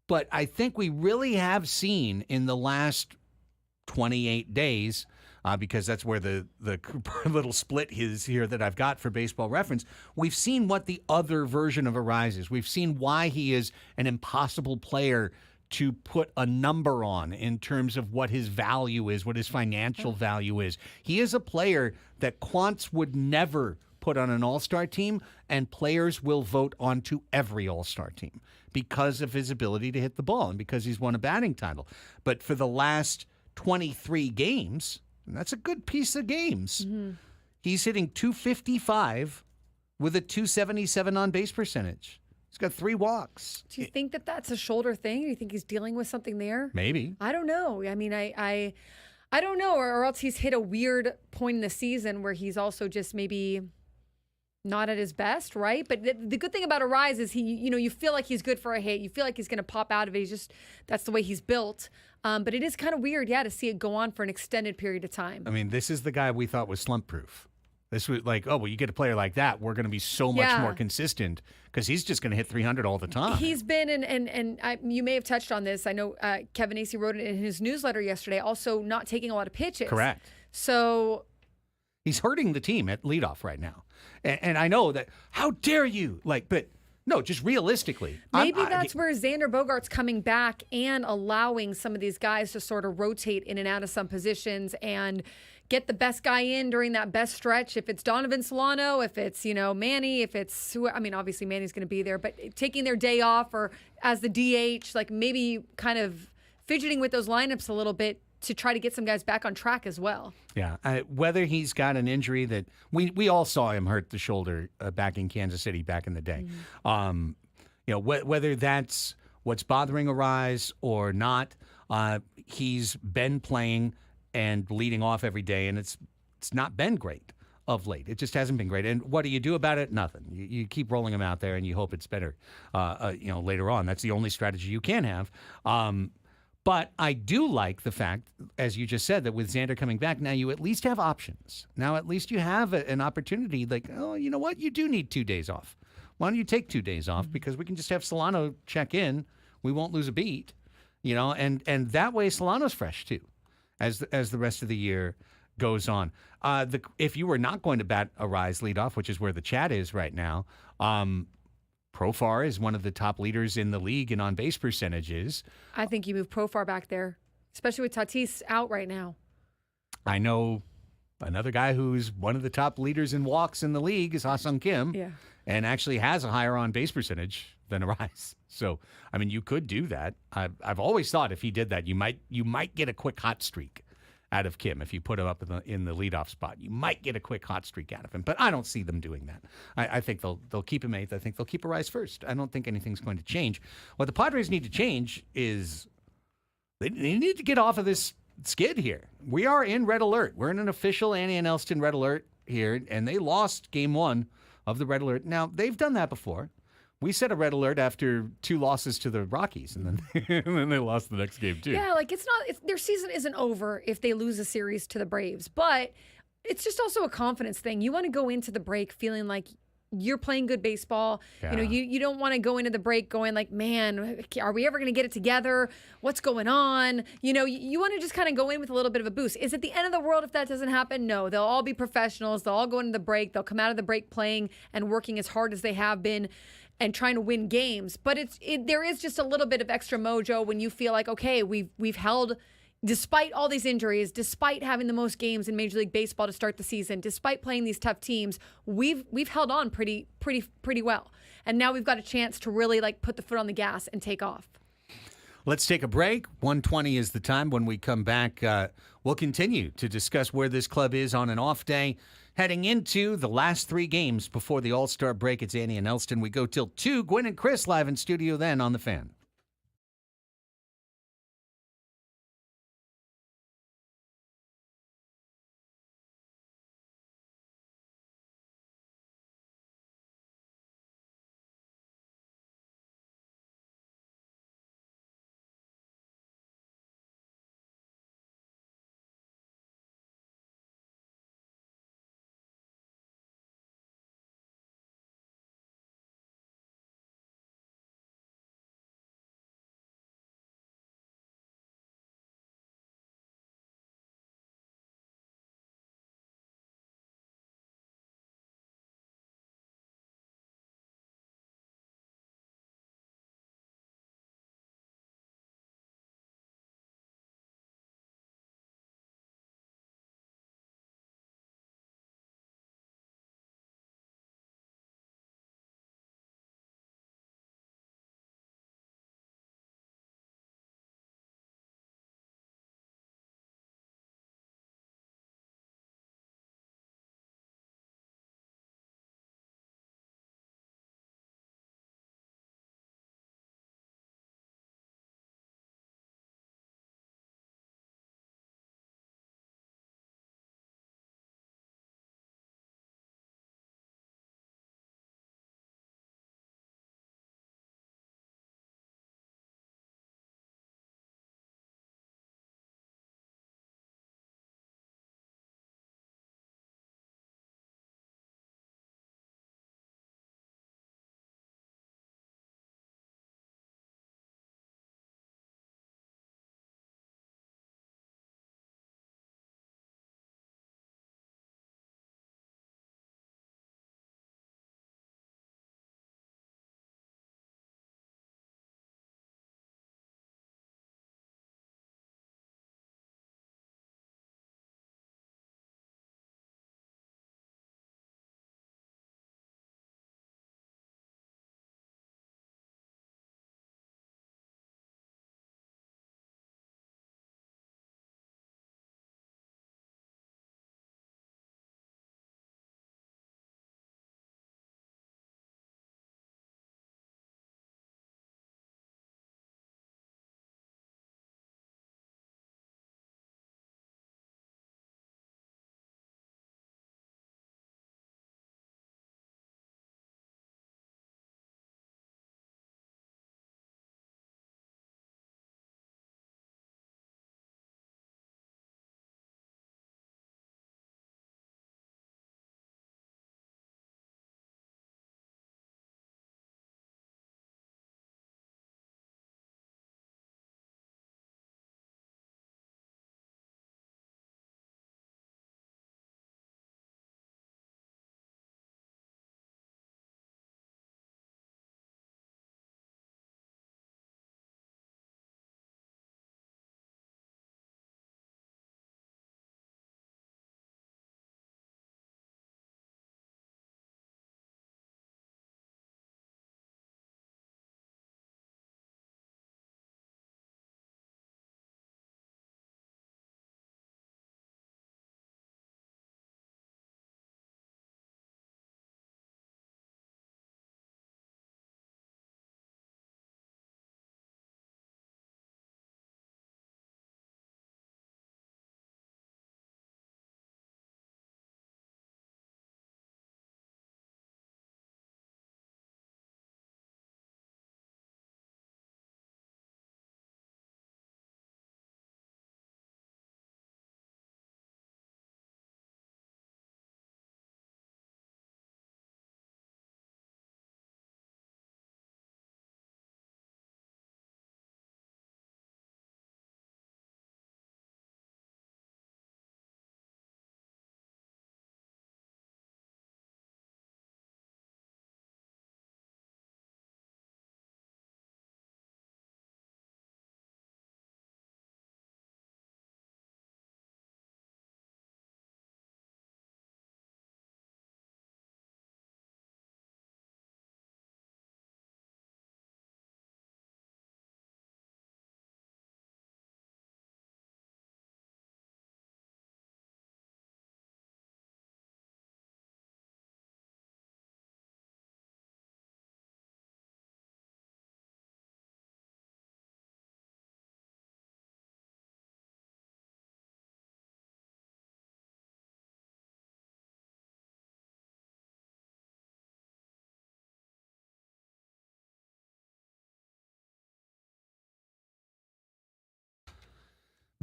But I think we really have seen in the last 28 days, because that's where the little split is here that I've got for Baseball Reference, we've seen what the other version of Arise is. We've seen why he is an impossible player to put a number on in terms of what his value is, what his financial value is. He is a player that quants would never put on an all-star team, and players will vote onto every all-star team because of his ability to hit the ball and because he's won a batting title. But for the last 23 games, and that's a good piece of games, he's hitting .255 with a .277 on-base percentage. He's got 3 walks. Do you think that that's a shoulder thing? Do you think he's dealing with something there? Maybe. I don't know. I mean, I don't know. Or else he's hit a weird point in the season where he's also just maybe not at his best, right? But the good thing about Arise is you feel like he's good for a hit. You feel like he's going to pop out of it. That's the way he's built. But it is kind of weird, to see it go on for an extended period of time. I mean, this is the guy we thought was slump-proof. This was like, you get a player like that, we're going to be so much more consistent because he's just going to hit 300 all the time. He's been, you may have touched on this. I know Kevin Acee wrote it in his newsletter yesterday, also not taking a lot of pitches. Correct. So he's hurting the team at leadoff right now. And I know that, how dare you? But no, just realistically. Maybe that's where Xander Bogaerts coming back and allowing some of these guys to sort of rotate in and out of some positions and get the best guy in during that best stretch. If it's Donovan Solano, if it's, Manny, if it's, obviously Manny's going to be there, but taking their day off or as the DH, maybe kind of fidgeting with those lineups a little bit to try to get some guys back on track as well. Yeah. Whether he's got an injury that we all saw him hurt the shoulder back in Kansas City back in the day. Whether that's what's bothering Arise or not, he's been playing and leading off every day, and it's not been great of late. It just hasn't been great. And what do you do about it? Nothing. You keep rolling him out there, and you hope it's better. Later on, that's the only strategy you can have. But I do like the fact, as you just said, that with Xander coming back, now you at least have options. Now at least you have an opportunity. You know what? You do need 2 days off. Why don't you take 2 days off? Because we can just have Solano check in. We won't lose a beat. And that way Solano's fresh too, as the rest of the year goes on. If you were not going to bat Arise leadoff, which is where the chat is right now, Profar is one of the top leaders in the league in on-base percentages. I think you move Profar back there, especially with Tatis out right now. I know another guy who's one of the top leaders in walks in the league is Ha-Sung Kim, and actually has a higher on-base percentage than Arise. So, you could do that. I've always thought if he did that, you might get a quick hot streak out of Kim if you put him up in the leadoff spot. You might get a quick hot streak out of him, but I don't see them doing that. I think they'll keep him eighth. I think they'll keep Arise first. I don't think anything's going to change. What the Padres need to change is they need to get off of this skid here. We are in red alert. We're in an official Annie and Elsten red alert here, and they lost game 1 of the red alert. Now, they've done that before. We set a red alert after 2 losses to the Rockies, and then they lost the next game too. Yeah, their season isn't over if they lose a series to the Braves, but it's just also a confidence thing. You want to go into the break feeling like you're playing good baseball. Yeah. You don't want to go into the break going like, man, are we ever going to get it together? What's going on? You want to just kind of go in with a little bit of a boost. Is it the end of the world if that doesn't happen? No, they'll all be professionals. They'll all go into the break. They'll come out of the break playing and working as hard as they have been and trying to win games. But there is just a little bit of extra mojo when you feel like, okay, we've held, despite all these injuries, despite having the most games in Major League Baseball to start the season, despite playing these tough teams, we've held on pretty well. And now we've got a chance to really put the foot on the gas and take off. Let's take a break. 1:20 is the time. When we come back, we'll continue to discuss where this club is on an off day. Heading into the last 3 games before the All-Star break, it's Annie and Elsten. We go till 2. Gwen and Chris live in studio then on The Fan.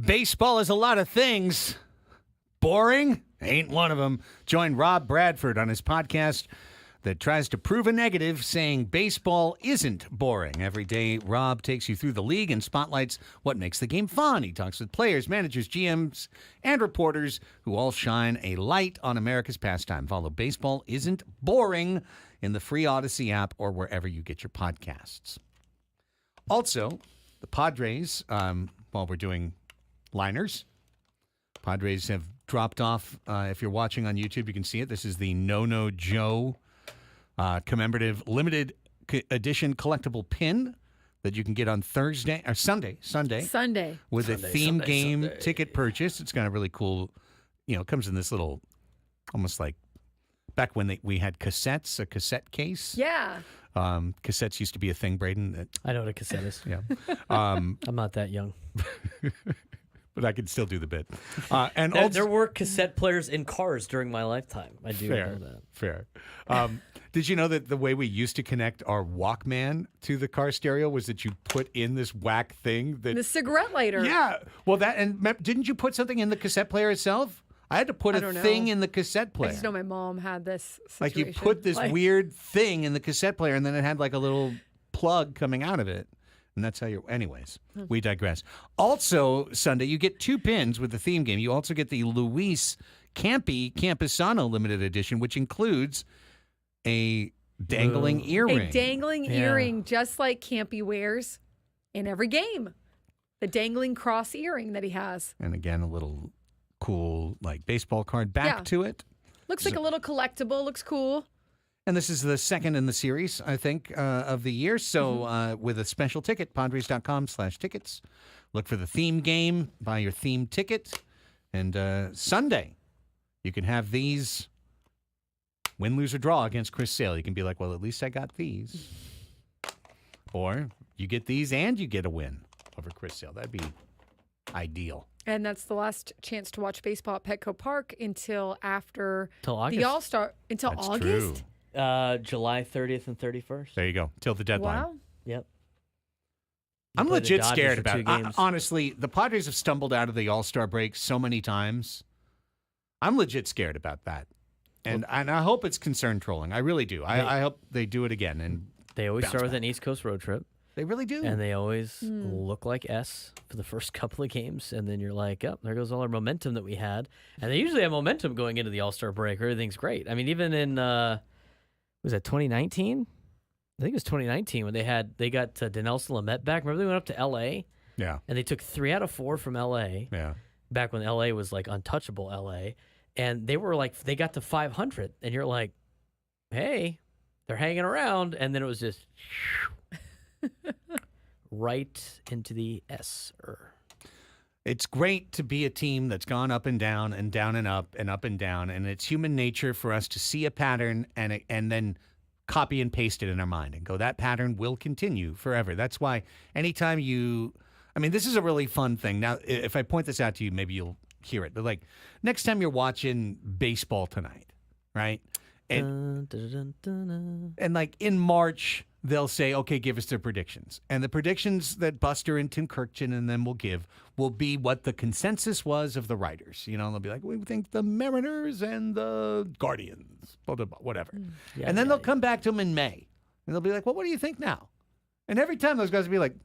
Baseball is a lot of things. Boring ain't one of them. Join Rob Bradford on his podcast that tries to prove a negative, saying baseball isn't boring. Every day, Rob takes you through the league and spotlights what makes the game fun. He talks with players, managers, GMs, and reporters who all shine a light on America's pastime. Follow Baseball Isn't Boring in the free Odyssey app or wherever you get your podcasts. Also, the Padres, while we're doing liners, Padres have dropped off. If you're watching on YouTube, you can see it. This is the No Joe commemorative limited edition collectible pin that you can get on Sunday with a theme game ticket purchase. It's got a really cool, it comes in this little, almost like back when we had cassettes, a cassette case. Yeah. Cassettes used to be a thing, Braden. I know what a cassette is. Yeah. I'm not that young. But I can still do the bit. And there were cassette players in cars during my lifetime. I do know that. Fair. Did you know that the way we used to connect our Walkman to the car stereo was that you put in this whack thing? The cigarette lighter. Yeah. Well, didn't you put something in the cassette player itself? I had to put a thing in the cassette player. I just know my mom had this situation. Like you put this weird thing in the cassette player, and then it had like a little plug coming out of it. And that's how anyways, we digress. Also, Sunday, you get 2 pins with the theme game. You also get the Luis Campi Campisano limited edition, which includes a dangling earring. A dangling earring, just like Campy wears in every game. The dangling cross earring that he has. And again, a little cool, like, baseball card back to it. Looks like a little collectible. Looks cool. And this is the second in the series, I think, of the year. So with a special ticket, Padres.com/tickets. Look for the theme game, buy your theme ticket. And Sunday, you can have these win, lose, or draw against Chris Sale. You can be like, well, at least I got these. Or you get these and you get a win over Chris Sale. That'd be ideal. And that's the last chance to watch baseball at Petco Park until after August. The All-Star. Until That's August? True. July 30th and 31st. There you go. Till the deadline. Wow. Yep. I'm legit scared about it. Honestly, the Padres have stumbled out of the All-Star break so many times. I'm legit scared about that. And I hope it's concern trolling. I really do. I hope they do it again. And they always start with an East Coast road trip. They really do. And they always look like S for the first couple of games. And then you're like, oh, there goes all our momentum that we had. And they usually have momentum going into the All-Star break. Everything's great. I mean, even in, was that 2019? I think it was 2019 when they got Dinelson Lamet back. Remember they went up to L.A.? Yeah. And they took 3 out of 4 from L.A. Yeah. Back when L.A. was like untouchable L.A. And they were like, they got to 500. And you're like, hey, they're hanging around. And then it was just right into the S. It's great to be a team that's gone up and down and down and up and down. And it's human nature for us to see a pattern and then copy and paste it in our mind and go, that pattern will continue forever. That's why anytime this is a really fun thing. Now, if I point this out to you, maybe you'll hear it. But like next time you're watching baseball tonight, right? And like in March, they'll say, okay, give us their predictions. And the predictions that Buster and Tim Kirkchin and them will give will be what the consensus was of the writers. They'll be like, we think the Mariners and the Guardians, blah, blah, blah, whatever. And then they'll come back to them in May. And they'll be like, well, what do you think now? And every time those guys will be like,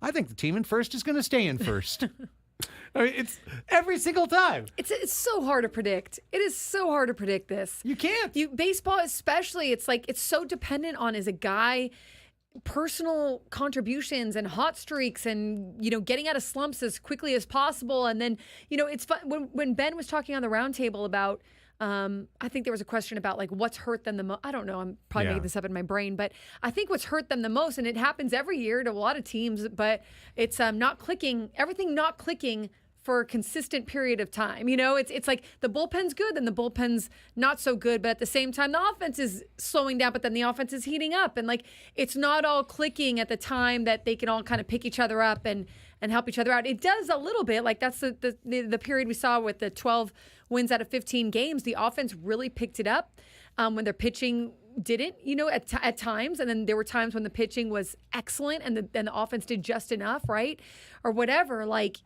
I think the team in first is going to stay in first. I mean, it's every single time. It's so hard to predict. It is so hard to predict this. You can't. Baseball especially, it's like it's so dependent on as a guy personal contributions and hot streaks and getting out of slumps as quickly as possible. And then it's fun when Ben was talking on the roundtable about I think there was a question about like what's hurt them the most. I don't know. I'm probably making this up in my brain, but I think what's hurt them the most, and it happens every year to a lot of teams, but it's not clicking. Everything not clicking for a consistent period of time. It's like the bullpen's good, then the bullpen's not so good, but at the same time the offense is slowing down, but then the offense is heating up, and like it's not all clicking at the time that they can all kind of pick each other up and help each other out. It does a little bit. Like that's the period we saw with the 12 wins out of 15 games. The offense really picked it up when their pitching didn't, at times. And then there were times when the pitching was excellent and the offense did just enough, right? Or whatever. Like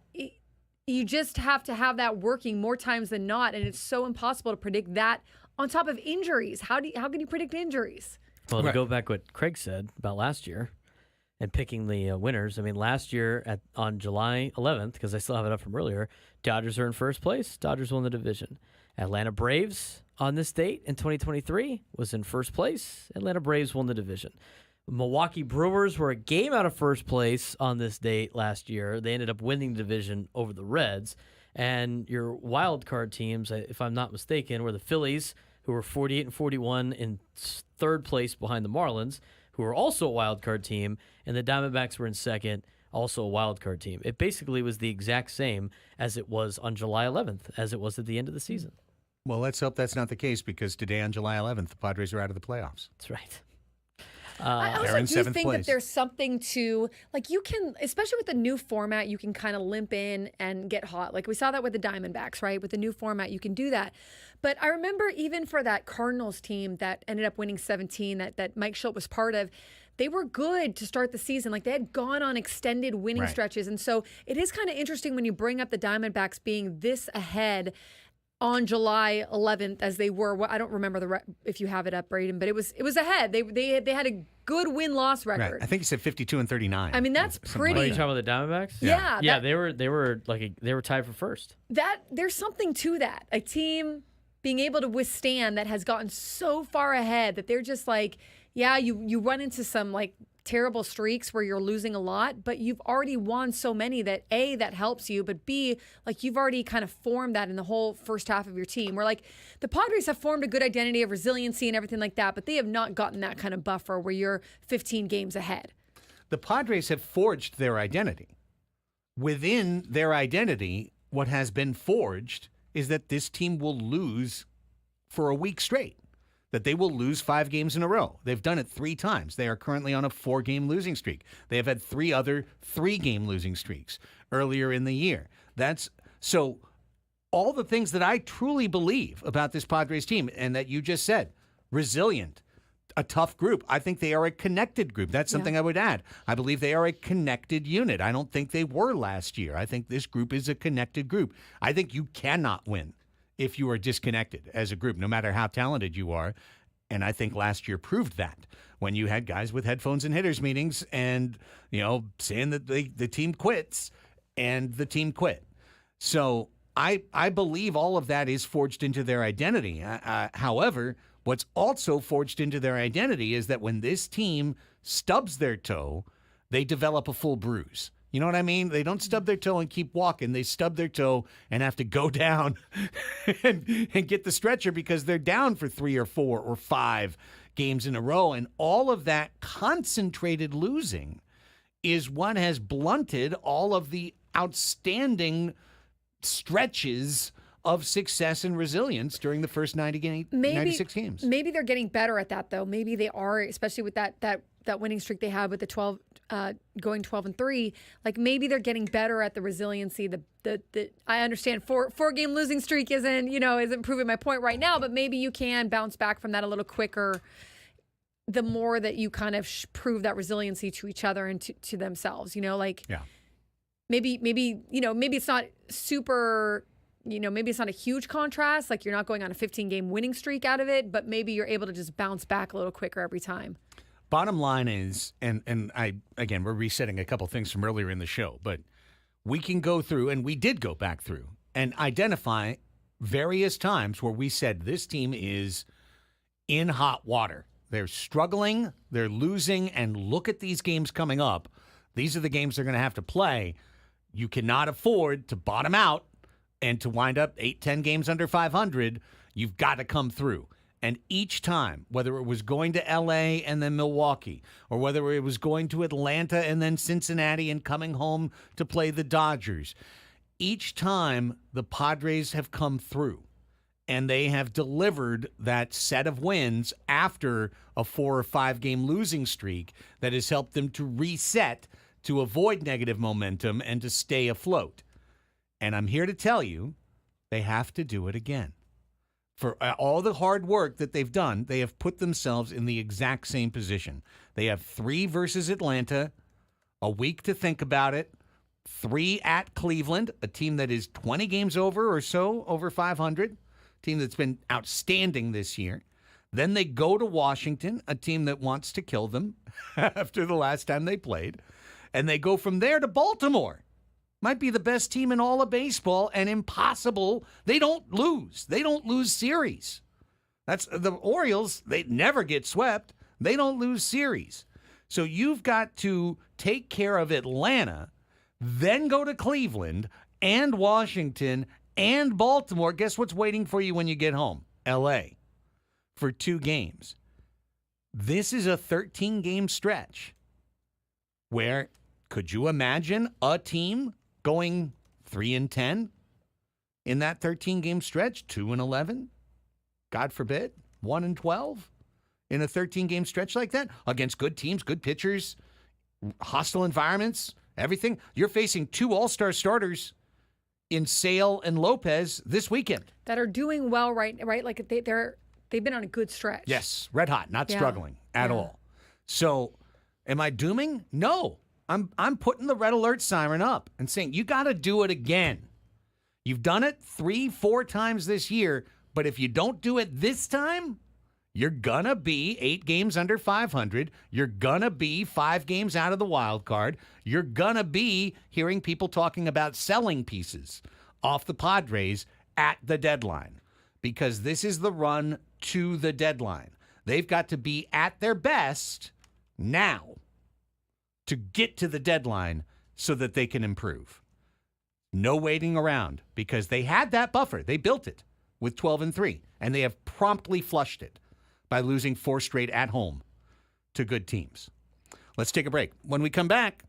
you just have to have that working more times than not, and it's so impossible to predict that on top of injuries. How can you predict injuries? Well, to go back what Craig said about last year and picking the winners, I mean, last year on July 11th, because I still have it up from earlier, Dodgers are in first place. Dodgers won the division. Atlanta Braves on this date in 2023 was in first place. Atlanta Braves won the division. Milwaukee Brewers were a game out of first place on this date last year. They ended up winning the division over the Reds. And your wild card teams, if I'm not mistaken, were the Phillies, who were 48 and 41 in third place behind the Marlins, who were also a wild card team, and the Diamondbacks were in second, also a wild card team. It basically was the exact same as it was on July 11th, as it was at the end of the season. Well, let's hope that's not the case, because today on July 11th, the Padres are out of the playoffs. That's right. I also do think that there's something to, like, you can, especially with the new format, you can kind of limp in and get hot. Like we saw that with the Diamondbacks, right? With the new format, you can do that. But I remember even for that Cardinals team that ended up winning 17, that Mike Schultz was part of, they were good to start the season. Like, they had gone on extended winning stretches. And so it is kind of interesting when you bring up the Diamondbacks being this ahead on July 11th as they were. I don't remember if you have it up, Braden, but it was ahead. They had a good win-loss record. Right. I think he said 52 and 39. I mean, that's pretty. Are you talking about the Diamondbacks? Yeah. They were tied for first. There's something to that. A team being able to withstand that has gotten so far ahead that they're just like, yeah, you run into some like terrible streaks where you're losing a lot, but you've already won so many that A, that helps you, but B, like, you've already kind of formed that in the whole first half of your team. Where, like, the Padres have formed a good identity of resiliency and everything like that, but they have not gotten that kind of buffer where you're 15 games ahead. The Padres have forged their identity. Within their identity, what has been forged is that this team will lose for a week straight. That they will lose 5 games in a row. They've done it 3 times. They are currently on a 4-game losing streak. They have had 3 other 3-game losing streaks earlier in the year. So all the things that I truly believe about this Padres team, and that you just said, resilient, a tough group. I think they are a connected group. That's something I would add. I believe they are a connected unit. I don't think they were last year. I think this group is a connected group. I think you cannot win if you are disconnected as a group, no matter how talented you are. And I think last year proved that when you had guys with headphones and hitters meetings and, saying that the team quits, and the team quit. So I believe all of that is forged into their identity. However, what's also forged into their identity is that when this team stubs their toe, they develop a full bruise. You know what I mean? They don't stub their toe and keep walking. They stub their toe and have to go down and get the stretcher because they're down for 3 or 4 or 5 games in a row. And all of that concentrated losing is what has blunted all of the outstanding stretches of success and resilience during the first 96 games. Maybe they're getting better at that, though. Maybe they are, especially with that winning streak they had with the 12, going 12-3. Like, maybe they're getting better at the resiliency. I understand 4-game losing streak isn't proving my point right now, but maybe you can bounce back from that a little quicker the more that you kind of prove that resiliency to each other and to themselves. Maybe it's not super. Maybe it's not a huge contrast, like you're not going on a 15-game winning streak out of it, but maybe you're able to just bounce back a little quicker every time. Bottom line is, and we're resetting a couple things from earlier in the show, but we can go through, and we did go back through, and identify various times where we said this team is in hot water. They're struggling, they're losing, and look at these games coming up. These are the games they're going to have to play. You cannot afford to bottom out and to wind up 8-10 games under 500. You've got to come through. And each time, whether it was going to L.A. and then Milwaukee, or whether it was going to Atlanta and then Cincinnati and coming home to play the Dodgers, each time the Padres have come through and they have delivered that set of wins after a 4 or 5 game losing streak that has helped them to reset, to avoid negative momentum, and to stay afloat. And I'm here to tell you, they have to do it again. For all the hard work that they've done, they have put themselves in the exact same position. They have 3 versus Atlanta, a week to think about it, 3 at Cleveland, a team that is 20 games over or so, over 500, team that's been outstanding this year. Then they go to Washington, a team that wants to kill them after the last time they played. And they go from there to Baltimore. Might be the best team in all of baseball and impossible. They don't lose. They don't lose series. That's the Orioles. They never get swept. They don't lose series. So you've got to take care of Atlanta, then go to Cleveland and Washington and Baltimore. Guess what's waiting for you when you get home? L.A. for 2 games. This is a 13-game stretch where, could you imagine a team going 3-10 in that 13-game stretch, 2-11? God forbid, 1-12 in a 13-game stretch like that against good teams, good pitchers, hostile environments, everything. You're facing 2 all-star starters in Sale and Lopez this weekend that are doing well, right? Like they've been on a good stretch. Yes, red hot, not struggling at all. So, am I dooming? No. I'm putting the red alert siren up and saying, you got to do it again. You've done it 3-4 times this year, but if you don't do it this time, you're going to be 8 games under 500. You're going to be 5 games out of the wild card. You're going to be hearing people talking about selling pieces off the Padres at the deadline, because this is the run to the deadline. They've got to be at their best now to get to the deadline so that they can improve. No waiting around, because they had that buffer. They built it with 12-3, and they have promptly flushed it by losing 4 straight at home to good teams. Let's take a break. When we come back,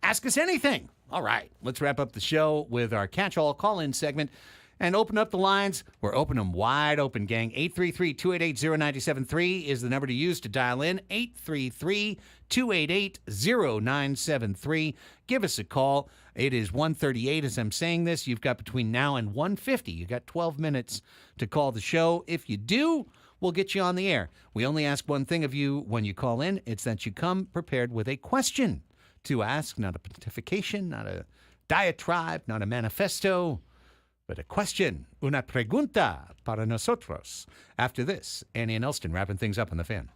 ask us anything. All right, let's wrap up the show with our catch-all call-in segment and open up the lines. We're opening them wide open, gang. 833-288-0973 is the number to use to dial in. 833-288-0973. Give us a call. It is 1:38 as I'm saying this. You've got between now and 1:50. You've got 12 minutes to call the show. If you do, we'll get you on the air. We only ask one thing of you when you call in. It's that you come prepared with a question to ask, not a pontification, not a diatribe, not a manifesto, but a question, una pregunta para nosotros. After this, Annie and Elsten wrapping things up on the Fan.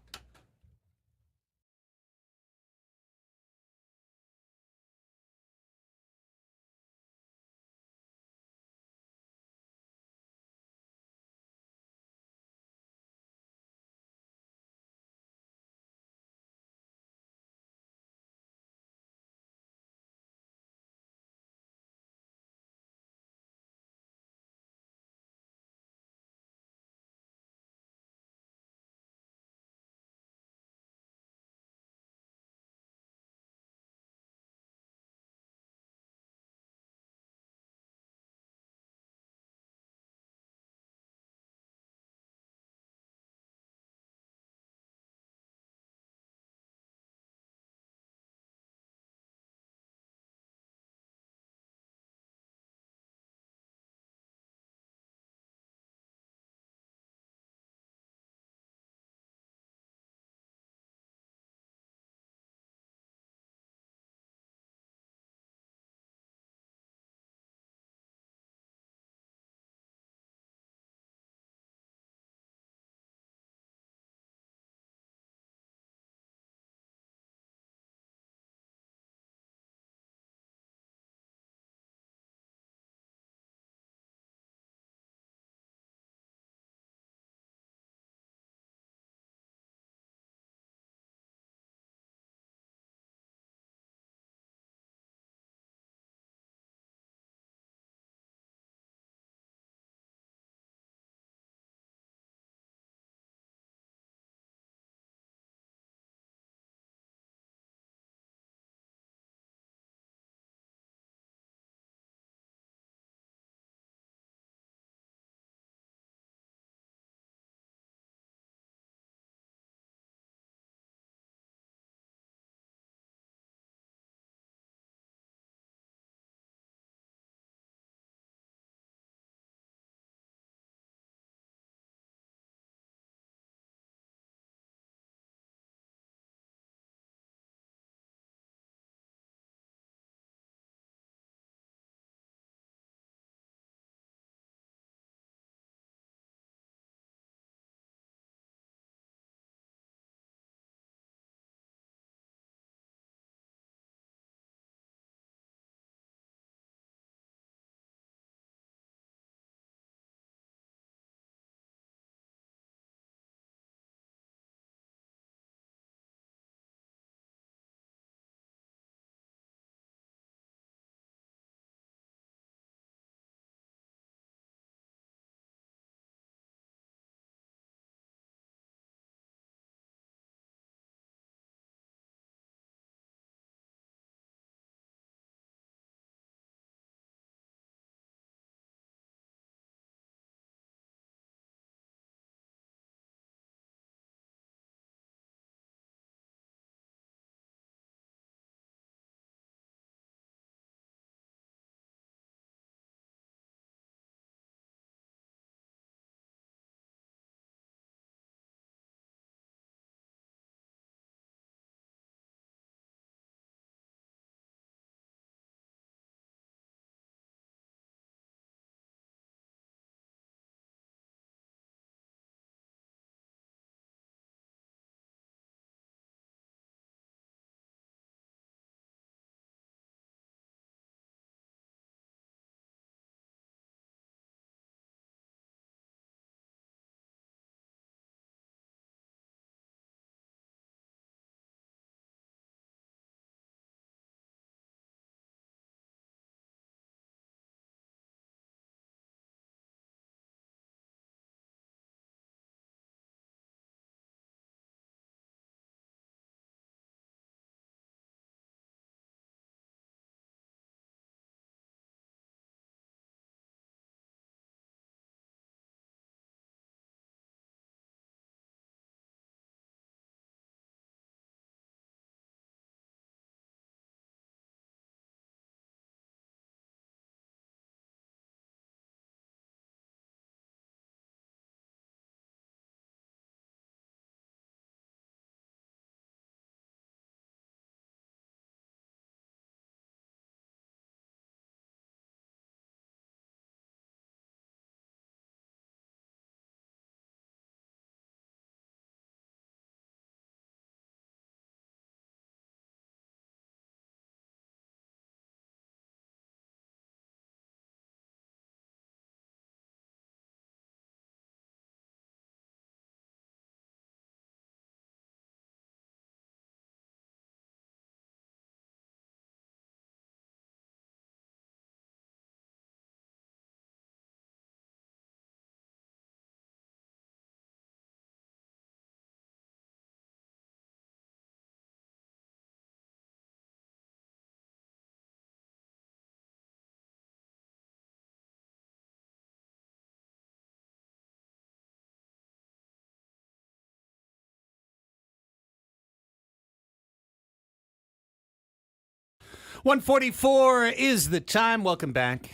1:44 is the time. Welcome back.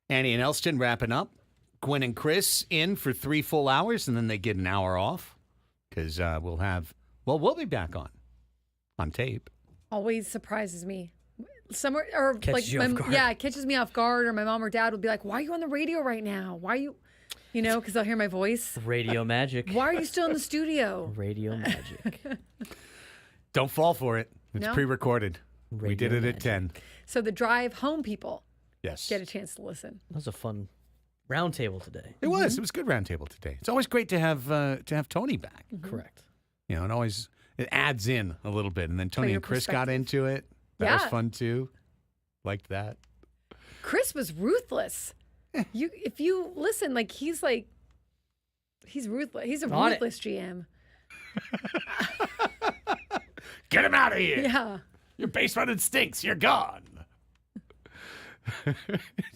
Annie and Elsten wrapping up. Gwen and Chris in for 3 full hours, and then they get an hour off because we'll be back on tape. Always surprises me. Somewhere or Catches you off guard. Yeah, it catches me off guard. Or my mom or dad will be like, "Why are you on the radio right now? Why are you?" Because they'll hear my voice. Radio magic. Why are you still in the studio? Radio magic. Don't fall for it. It's No? pre-recorded. We did it at 10. So the drive home people Yes. get a chance to listen. That was a fun roundtable today. It was. It was a good roundtable today. It's always great to have Tony back. Correct. It adds in a little bit. And then Tony your and Chris got perspective. into it. That was Yeah. fun too. Liked that. Chris was ruthless. If you listen, he's ruthless. He's a On it. ruthless GM. Get him out of here. Yeah. Your base running stinks. You're gone. You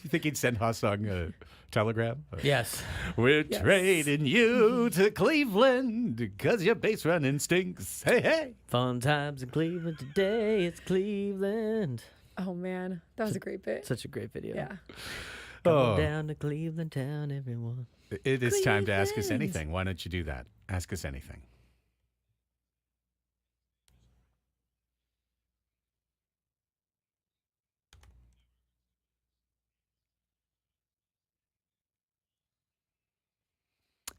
think he'd send Hassong a telegram? Yes. We're trading you to Cleveland because your base running stinks. Hey, hey. Fun times in Cleveland today. It's Cleveland. Oh man, that was a great bit. Such a great video. Yeah. Go down to Cleveland town, everyone. It is time to ask us Cleveland. anything. Why don't you do that? Ask us anything.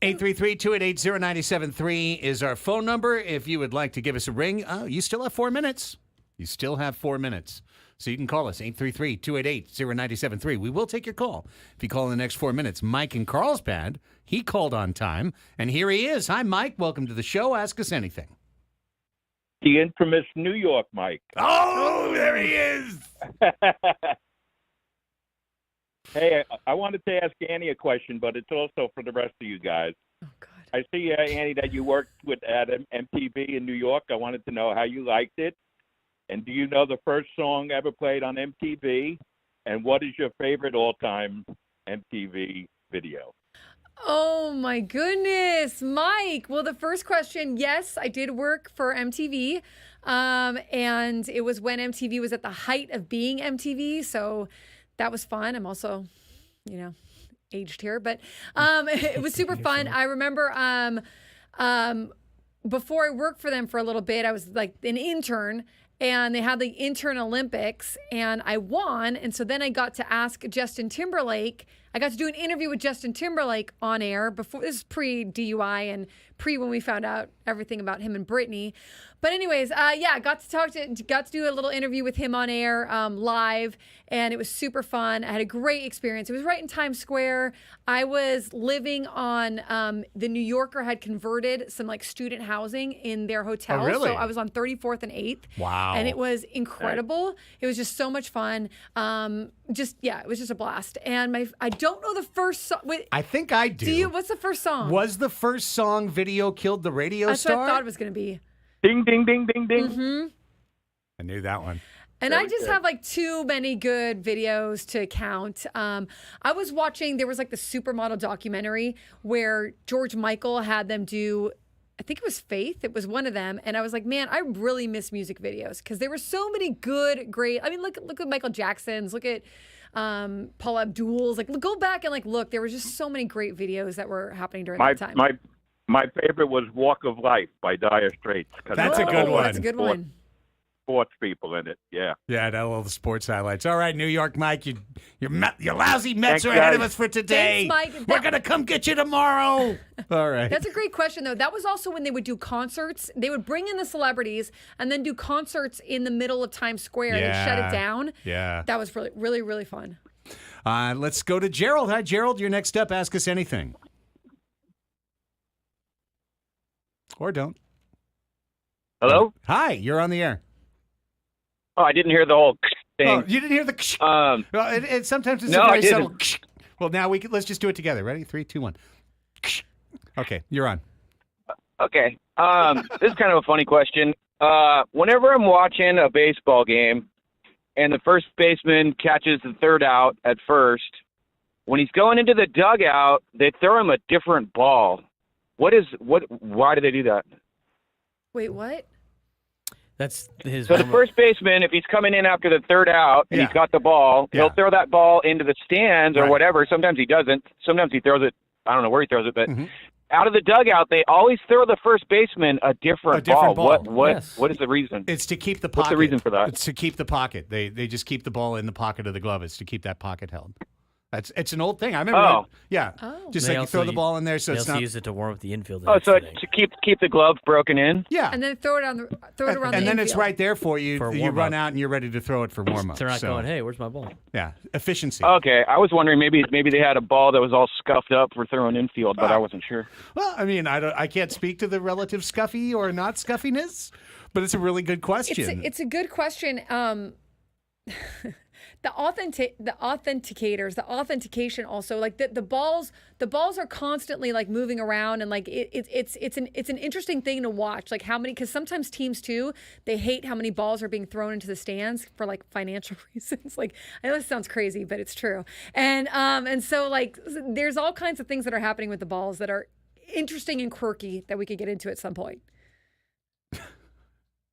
Eight 288-0973 is our phone number. If you would like to give us a ring, you still have 4 minutes. You still have 4 minutes. So you can call us, 833-288-0973. We will take your call if you call in the next 4 minutes. Mike in Carlsbad, he called on time, and here he is. Hi, Mike. Welcome to the show. Ask us anything. The infamous New York Mike. Oh, there he is. Hey, I wanted to ask Annie a question, but it's also for the rest of you guys. Oh, God. I see, Annie, that you worked at MTV in New York. I wanted to know how you liked it. And do you know the first song ever played on MTV? And what is your favorite all-time MTV video? Oh my goodness, Mike. Well, the first question, yes, I did work for MTV. And it was when MTV was at the height of being MTV. So that was fun. I'm also, aged here, but it was super fun. I remember before I worked for them for a little bit, I was like an intern. And they had the intern Olympics, and I won. And so then I got to ask Justin Timberlake. I got to do an interview with Justin Timberlake on air before. This is pre-DUI and pre when we found out everything about him and Britney. But anyways, got to do a little interview with him on air live, and it was super fun. I had a great experience. It was right in Times Square. I was living on the New Yorker had converted some student housing in their hotel. Oh, really? So I was on 34th and 8th. Wow. And it was incredible. It was just so much fun. It was just a blast. And I don't know the first song. Wait, I think I do. do you? What's the first song? Was the first song Video Killed the Radio That's Star? what I thought it was going to be. Ding, ding, ding, ding, ding. Mm-hmm. I knew that one. And I just have too many good videos to count. I was watching, there was the supermodel documentary where George Michael had them do, I think it was Faith. It was one of them. And I was like, man, I really miss music videos because there were so many good, great. I mean, look at Michael Jackson's, look at Paul Abdul's. Go back and look. There were just so many great videos that were happening during that time. My favorite was Walk of Life by Dire Straits. That's a good one. That's a good one. Sports people in it, yeah. Yeah, I all the sports highlights. All right, New York, Mike, your lousy Mets Thanks, are ahead of guys. us for today. Thanks, Mike. We're going to come get you tomorrow. All right. That's a great question, though. That was also when they would do concerts. They would bring in the celebrities and then do concerts in the middle of Times Square and then shut it down. Yeah. That was really, really, really fun. Let's go to Gerald. Hi, Gerald. You're next up. Ask us anything. Or don't. Hello? Hi, you're on the air. Oh, I didn't hear the whole thing. Oh, you didn't hear the Um, well, sometimes it's no, a very I didn't. subtle Well, now let's just do it together. Ready? 3, 2, 1. Okay, you're on. Okay. This is kind of a funny question. Whenever I'm watching a baseball game and the first baseman catches the third out at first, when he's going into the dugout, they throw him a different ball. Why do they do that? Wait, what? That's his. So the first baseman, if he's coming in after the third out and he's got the ball, he'll throw that ball into the stands or whatever. Sometimes he doesn't. Sometimes he throws it. I don't know where he throws it, but out of the dugout, they always throw the first baseman a different ball. What is the reason? It's to keep the pocket. What's the reason for that? It's to keep the pocket. They just keep the ball in the pocket of the glove. It's to keep that pocket held. It's an old thing. I remember. Just They like you throw the ball in there, so they it's also not. use it to warm up the infield. So to keep the glove broken in. Yeah, And then throw it around and the then it's infield. right there for you. For You warm-up. run out and you're ready to throw it for warm up. They're not going, hey, where's my ball? Yeah, efficiency. Okay, I was wondering maybe they had a ball that was all scuffed up for throwing infield, but I wasn't sure. Well, I mean, I can't speak to the relative scuffy or not scuffiness, but it's a really good question. It's a good question. The authenticators, the authentication also, like the balls are constantly like moving around, and like it's an interesting thing to watch, like how many, because sometimes teams too, they hate how many balls are being thrown into the stands for like financial reasons. Like, I know this sounds crazy, but it's true. And so like there's all kinds of things that are happening with the balls that are interesting and quirky that we could get into at some point.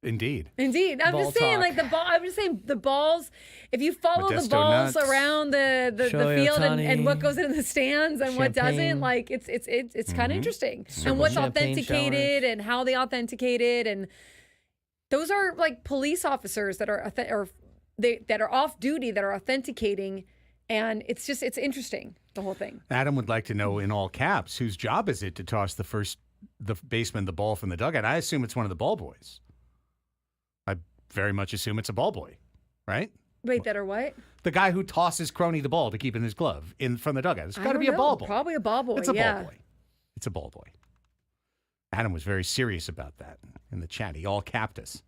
Indeed. I'm Ball just saying, talk. like I'm just saying the balls. If you follow the Modesto balls nuts. around the Shohei field and Ohtani. what goes in the stands and what doesn't, Champagne. like it's kind of interesting. And what's Champagne authenticated and how they authenticated, and those are like police officers that are that are off duty that are authenticating, and it's interesting, the whole thing. Adam would like to know in all caps, whose job is it to toss the baseman the ball from the dugout? I assume it's one of the ball boys. I very much assume it's a ball boy, right? Wait, that are what? The guy who tosses Crony the ball to keep in his glove from the dugout. It's I got to don't be a know. ball boy. Probably a ball boy. It's a yeah. ball boy. It's a ball boy. Adam was very serious about that in the chat. He all capped us.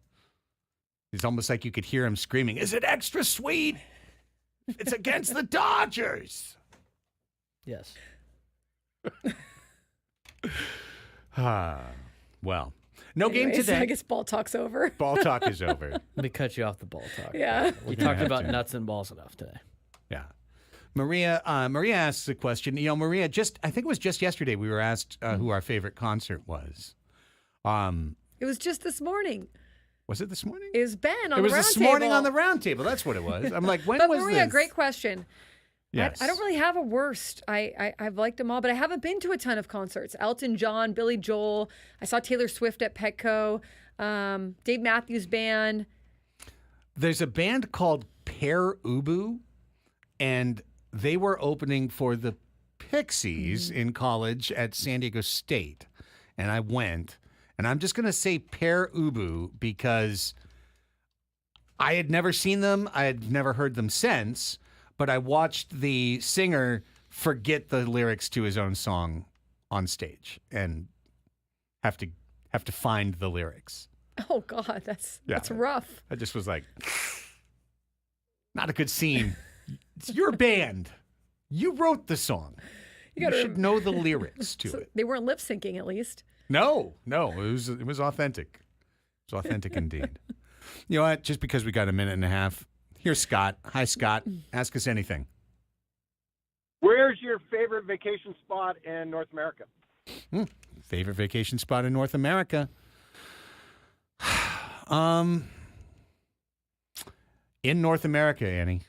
It's almost like you could hear him screaming, "Is it extra sweet? It's against the Dodgers." Yes. Well, no game Anyways, today. I guess ball talk's over. Ball talk is over. Let me cut you off the ball talk. Yeah. We gonna talked have about to. nuts and balls enough today. Yeah. Maria asks a question. Maria, I think it was just yesterday we were asked who our favorite concert was. It was just this morning. Was it this morning? It was Ben on the round It was this table. morning on the round table. That's what it was. I'm like, when but was Maria, this? great question. Yes. I don't really have a worst. I've liked them all, but I haven't been to a ton of concerts. Elton John, Billy Joel. I saw Taylor Swift at Petco. Dave Matthews Band. There's a band called Pear Ubu, and they were opening for the Pixies in college at San Diego State. And I went, and I'm just going to say Pear Ubu because I had never seen them. I had never heard them since, but I watched the singer forget the lyrics to his own song on stage and have to find the lyrics. Oh God, that's rough. I just was like, not a good scene. It's your band. You wrote the song. You should know the lyrics to it. They weren't lip syncing, at least. No, it was authentic. It was authentic indeed. You know what? Just because we got a minute and a half, here's Scott. Hi, Scott. Ask us anything. Where's your favorite vacation spot in North America? Favorite vacation spot in North America? In North America, Annie.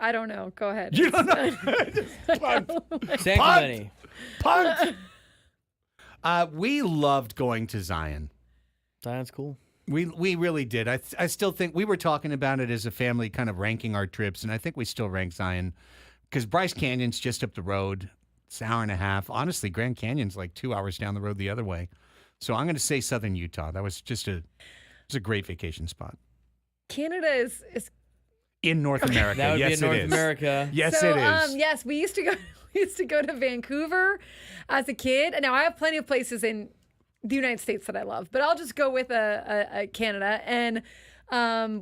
I don't know. Go ahead. You don't know. San Clemente. Punt. We loved going to Zion. Zion's cool. We really did. I still think we were talking about it as a family, kind of ranking our trips, and I think we still rank Zion because Bryce Canyon's just up the road. It's an hour and a half. Honestly, Grand Canyon's like 2 hours down the road the other way. So I'm going to say Southern Utah. That was just a great vacation spot. Canada is in North America. That would Yes, be in it North is. America. Yes, so, it is. Yes, we used to go to Vancouver as a kid, and now I have plenty of places in the United States that I love, but I'll just go with a Canada. And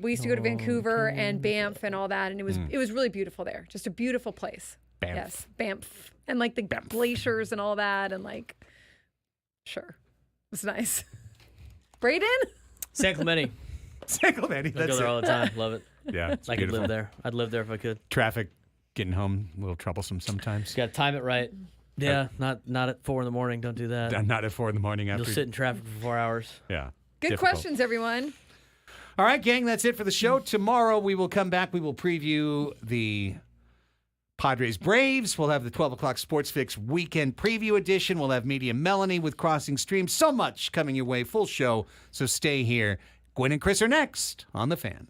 we used to go to Vancouver and Banff and all that, and it was really beautiful there. Just a beautiful place. Banff. Yes, Banff, and like the glaciers and all that, and like, sure, it's nice. Braden? San Clemente. San Clemente. I go there all the time. Love it. Yeah, it's I could beautiful. live there. I'd live there if I could. Traffic getting home a little troublesome sometimes. Got to time it right. Yeah, not at 4 a.m. Don't do that. Not at 4 a.m. after. You'll sit in traffic for 4 hours. Yeah. Good difficult. questions, everyone. All right, gang, that's it for the show. Tomorrow we will come back. We will preview the Padres Braves. We'll have the 12 o'clock Sports Fix Weekend Preview Edition. We'll have Media Melanie with Crossing Streams. So much coming your way. Full show. So stay here. Gwen and Chris are next on The Fan.